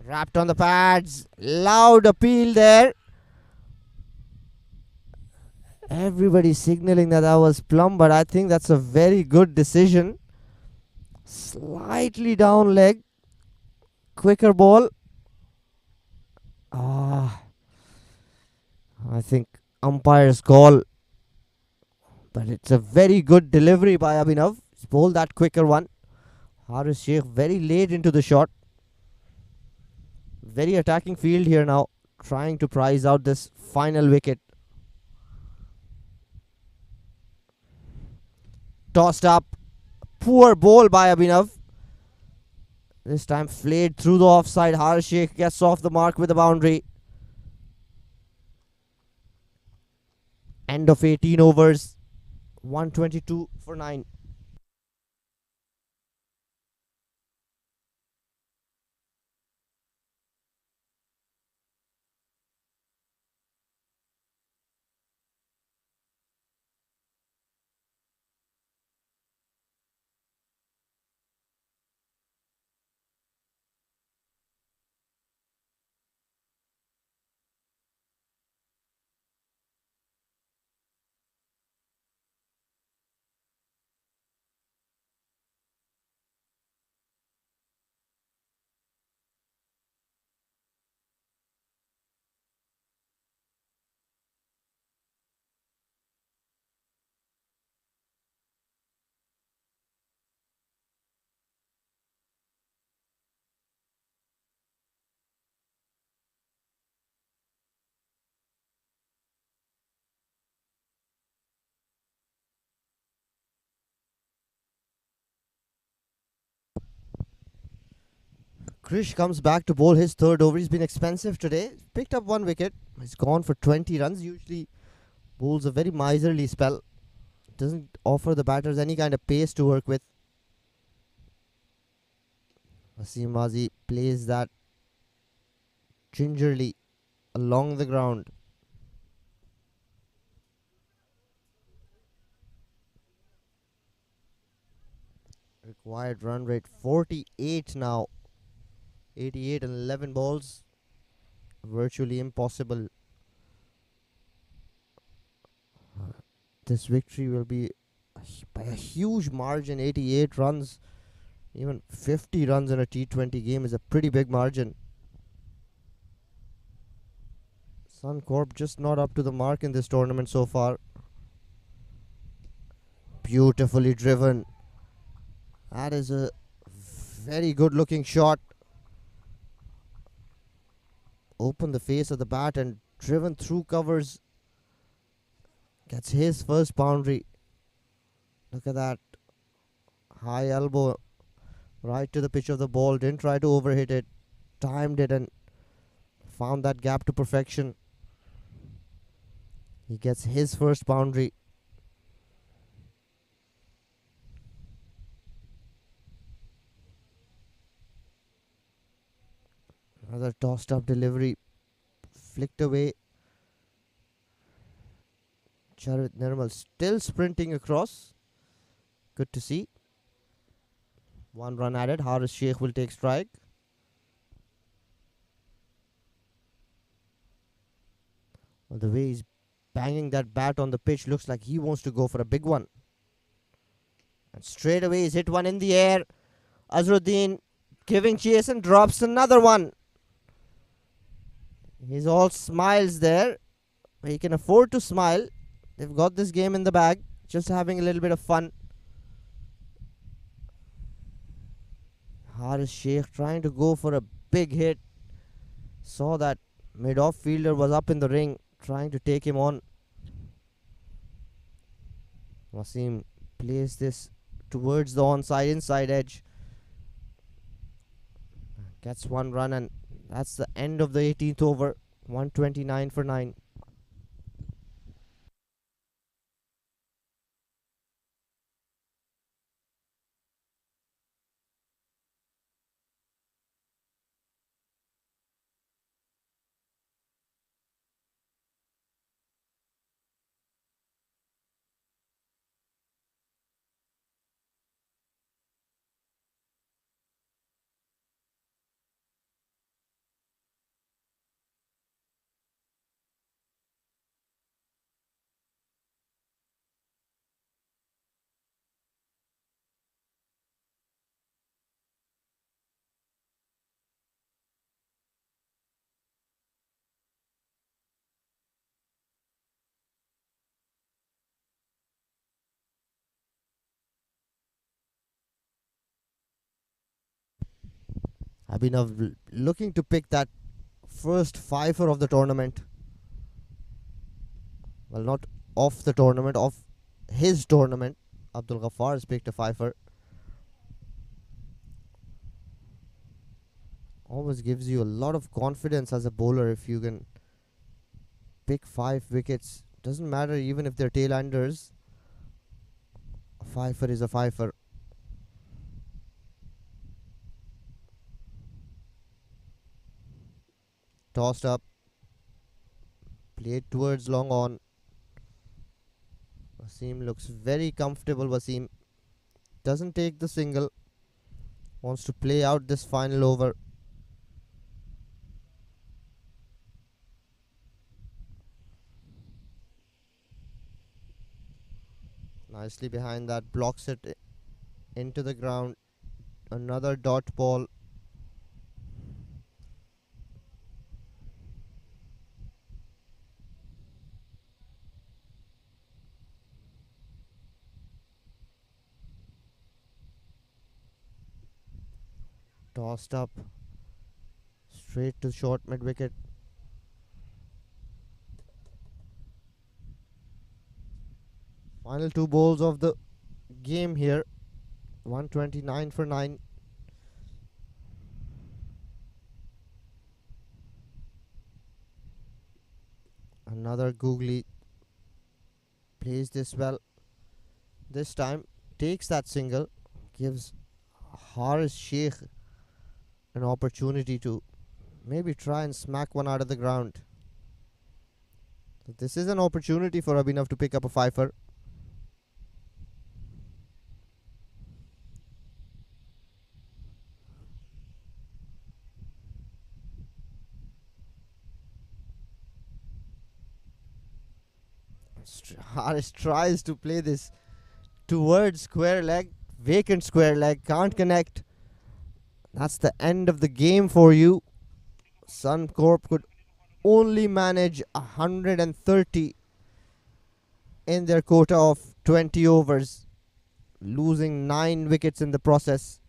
Wrapped on the pads. Loud appeal there. Everybody signaling that was plumb, but I think that's a very good decision. Slightly down leg. Quicker ball. I think umpire's call. But it's a very good delivery by Abhinav. He's bowled that quicker one. Haris Sheikh very late into the shot. Very attacking field here now. Trying to prize out this final wicket. Tossed up. Poor ball by Abhinav. This time flayed through the offside. Haris Sheikh gets off the mark with a boundary. End of 18 overs. 122 for 9. Krish comes back to bowl his third over. He's been expensive today. Picked up 1 wicket. He's gone for 20 runs. Usually bowls a very miserly spell. Doesn't offer the batters any kind of pace to work with. Wasim Mazi plays that gingerly along the ground. Wide run rate 48 now. 88 and 11 balls. Virtually impossible. This victory will be by a huge margin. 88 runs. Even 50 runs in a T20 game is a pretty big margin. Suncorp just not up to the mark in this tournament so far. Beautifully driven. That is a very good looking shot. Open the face of the bat and driven through covers. Gets his first boundary. Look at that. High elbow. Right to the pitch of the ball. Didn't try to overhit it. Timed it and found that gap to perfection. He gets his first boundary. Another tossed up delivery. Flicked away. Charit Nirmal still sprinting across. Good to see. One run added. Haris Sheikh will take strike. Well, the way he's banging that bat on the pitch looks like he wants to go for a big one. And straight away he's hit one in the air. Azruddin giving chase and drops another one. He's all smiles there. He can afford to smile. They've got this game in the bag. Just having a little bit of fun. Haris Sheikh trying to go for a big hit. Saw that mid-off fielder was up in the ring trying to take him on. Wasim plays this towards the onside inside edge. Gets one run and that's the end of the 18th over. 129 for 9. Abhinav looking to pick that first fifer of the tournament. Well, not of the tournament, of his tournament. Abdul Ghaffar has picked a fifer. Always gives you a lot of confidence as a bowler if you can pick 5 wickets. Doesn't matter even if they're tail-enders. A fifer is a fifer. Tossed up. Played towards long on. Wasim looks very comfortable. Wasim doesn't take the single. Wants to play out this final over. Nicely behind that. Blocks it into the ground. Another dot ball. Tossed up. Straight to short mid wicket. Final 2 balls of the game here. 129 for 9. Another googly. Plays this well. This time takes that single. Gives Haris Sheikh an opportunity to maybe try and smack one out of the ground. So this is an opportunity for Abhinav to pick up a fifer. Haris tries to play this towards square leg, vacant square leg, can't connect. That's the end of the game for you. Suncorp could only manage 130 in their quota of 20 overs, losing 9 wickets in the process.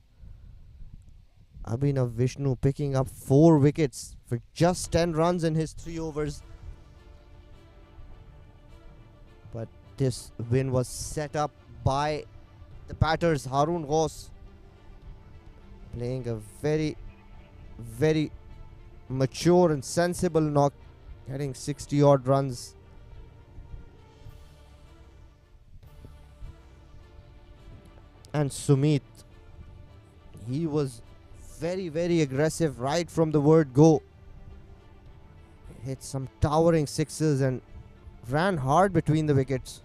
Abhinav Vishnu picking up 4 wickets for just 10 runs in his 3 overs. But this win was set up by the batters. Harun Ghaus playing a very, very mature and sensible knock, getting 60 odd runs. And Sumit, he was very, very aggressive right from the word go. Hit some towering sixes and ran hard between the wickets.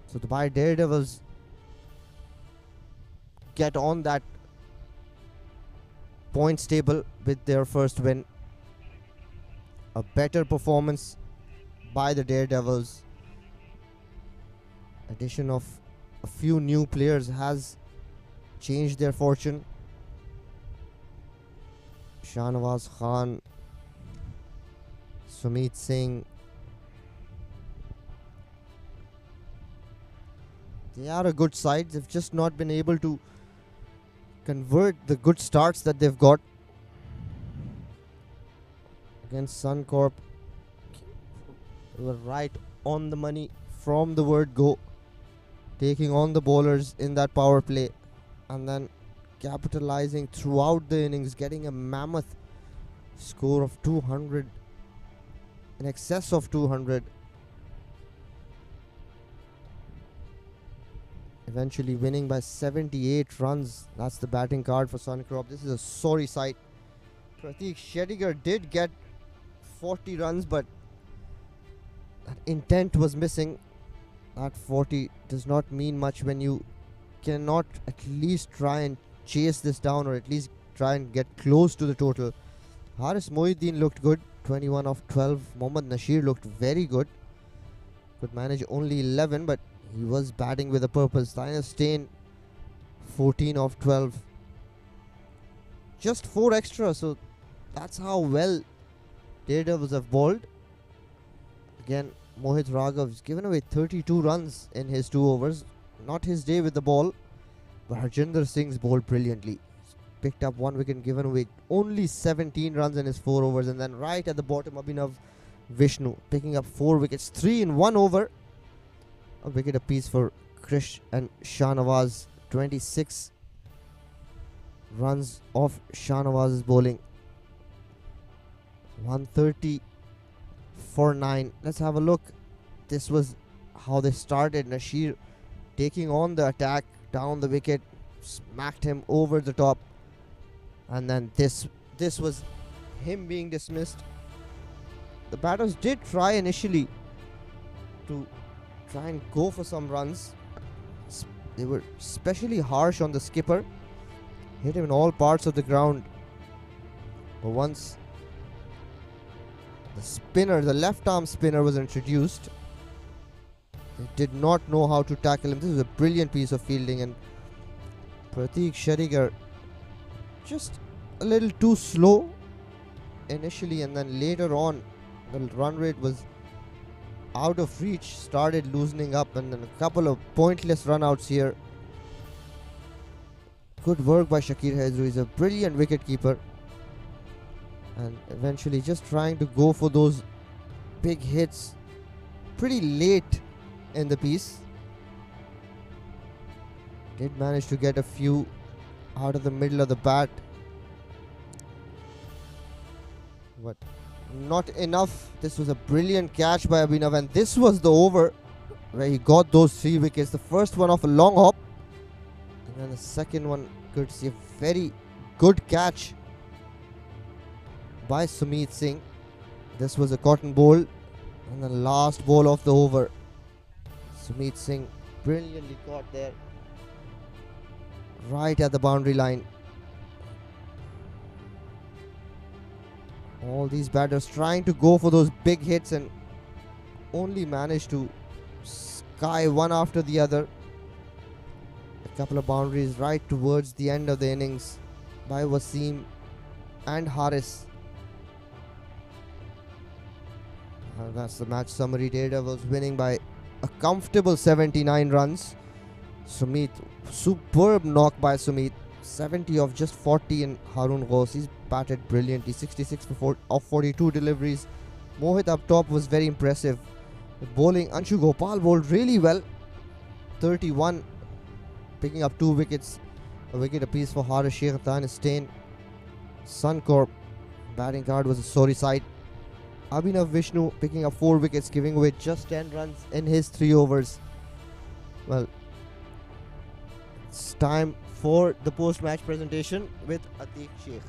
So the Daredevils get on that points table with their first win. A better performance by the Daredevils. Addition of a few new players has changed their fortune. Shahnawaz Khan, Sumit Singh. They are a good side. They've just not been able to convert the good starts that they've got. Against Suncorp, they were right on the money from the word go, taking on the bowlers in that power play and then capitalizing throughout the innings, getting a mammoth score of 200, in excess of 200. Eventually winning by 78 runs. That's the batting card for Suncorp. This is a sorry sight. Prateek Shedigar did get 40 runs, but that intent was missing. That 40 does not mean much when you cannot at least try and chase this down, or at least try and get close to the total. Haris Mohiuddin looked good, 21 of 12. Mohammad Nasheer looked very good. Could manage only 11, but he was batting with a purpose. Tainer Stain, 14 of 12. Just 4 extra, so that's how well Daredevils have bowled. Again, Mohit Raghav's given away 32 runs in his 2 overs. Not his day with the ball, but Harjinder Singh's bowled brilliantly. Picked up 1 wicket, given away only 17 runs in his 4 overs. And then right at the bottom, Abhinav Vishnu picking up 4 wickets, 3 in 1 over. A wicket apiece for Krish and Shahnawaz. 26 runs off Shahnawaz's bowling. 130 for 9. Let's have a look. This was how they started. Nasheer taking on the attack down the wicket, smacked him over the top, and then this was him being dismissed. The batters did try initially to try and go for some runs. They were especially harsh on the skipper, hit him in all parts of the ground. But once the spinner, the left arm spinner, was introduced, they did not know how to tackle him. This was a brilliant piece of fielding, and Prateek Shedigar just a little too slow initially, and then later on the run rate was out of reach, started loosening up, and then a couple of pointless run outs here. Good work by Shakir Haidru. He's a brilliant wicket keeper, and eventually just trying to go for those big hits pretty late in the piece. Did manage to get a few out of the middle of the bat, but not enough. This was a brilliant catch by Abhinav, and this was the over where he got those 3 wickets. The first one off a long hop, and then the second one courtesy of very good catch by Sumit Singh. This was a cotton bowl, and the last ball of the over. Sumit Singh brilliantly caught there, right at the boundary line. All these batters trying to go for those big hits, and only managed to sky one after the other. A couple of boundaries right towards the end of the innings by Wasim and Haris. And that's the match summary. Daredevils winning by a comfortable 79 runs. Sumit, superb knock by Sumit. 70 of just 40 in Harun Ghaus. He's batted brilliantly. 66 of 42 deliveries. Mohit up top was very impressive. The bowling, Anshu Gopal bowled really well. 31, picking up 2 wickets. A wicket apiece for Haris Sheikh and Stain. Suncorp batting card was a sorry sight. Abhinav Vishnu picking up 4 wickets, giving away just 10 runs in his 3 overs. Well, it's time for the post-match presentation with Atiq Sheikh.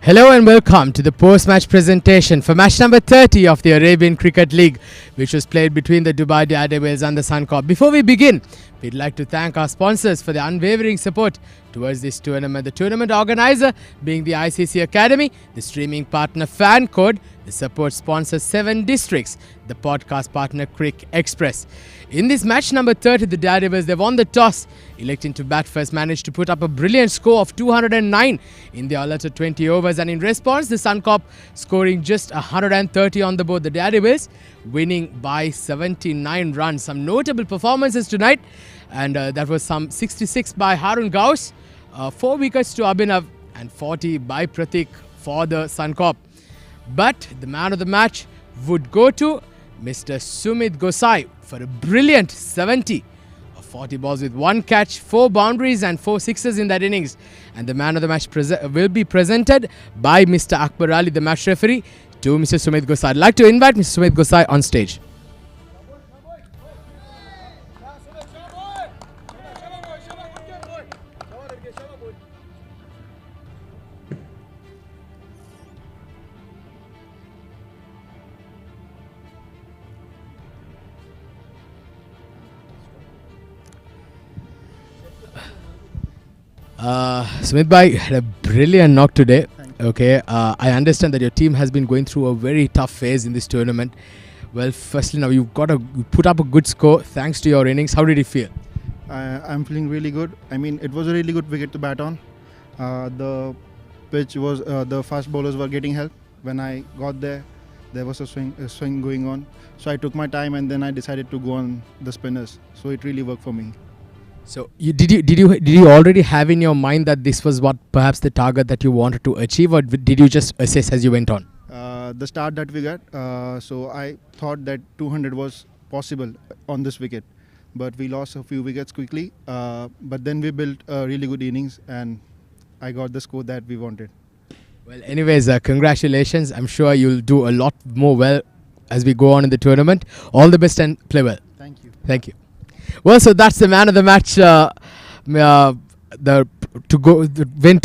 Hello and welcome to the post-match presentation for match number 30 of the Arabian Cricket League, which was played between the Dubai Daredevils and the Suncorp. Before we begin, we'd like to thank our sponsors for their unwavering support towards this tournament. The tournament organizer being the ICCA Academy, the streaming partner Fan Code, the support sponsor 7 Districts, the podcast partner Crick Express. In this match number 30, the Daredevils, they won the toss, electing to bat first, managed to put up a brilliant score of 209 in the allotted 20 overs, and in response, the Suncorp scoring just 130 on the board. The Daredevils winning by 79 runs. Some notable performances tonight, and that was some 66 by Harun Ghaus, 4 wickets to Abhinav, and 40 by Pratik for the Suncorp. But the man of the match would go to Mr. Sumit Gosai for a brilliant 70 of 40 balls with 1 catch, 4 boundaries and 4 sixes in that innings. And the man of the match will be presented by Mr. Akbar Ali, the match referee, to Mr. Sumit Gosai. I'd like to invite Mr. Sumit Gosai on stage. Sumit bhai had a brilliant knock today. Okay, I understand that your team has been going through a very tough phase in this tournament. Well, firstly, now you put up a good score thanks to your innings. How did you feel? I'm feeling really good. I mean, it was a really good wicket to bat on. The pitch was the fast bowlers were getting help. When I got there was a swing going on. So I took my time and then I decided to go on the spinners. So it really worked for me. So did you already have in your mind that this was what perhaps the target that you wanted to achieve, or did you just assess as you went on? The start that we got, so I thought that 200 was possible on this wicket, but we lost a few wickets quickly. But then we built a really good innings and I got the score that we wanted. Well, anyways, congratulations. I'm sure you'll do a lot more well as we go on in the tournament. All the best and play well. Thank you. Thank you. Well, so that's the man of the match. Went to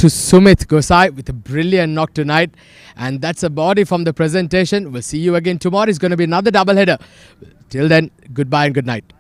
Sumit Gosai with a brilliant knock tonight, and that's a body from the presentation. We'll see you again tomorrow. It's going to be another double header. Till then, goodbye and good night.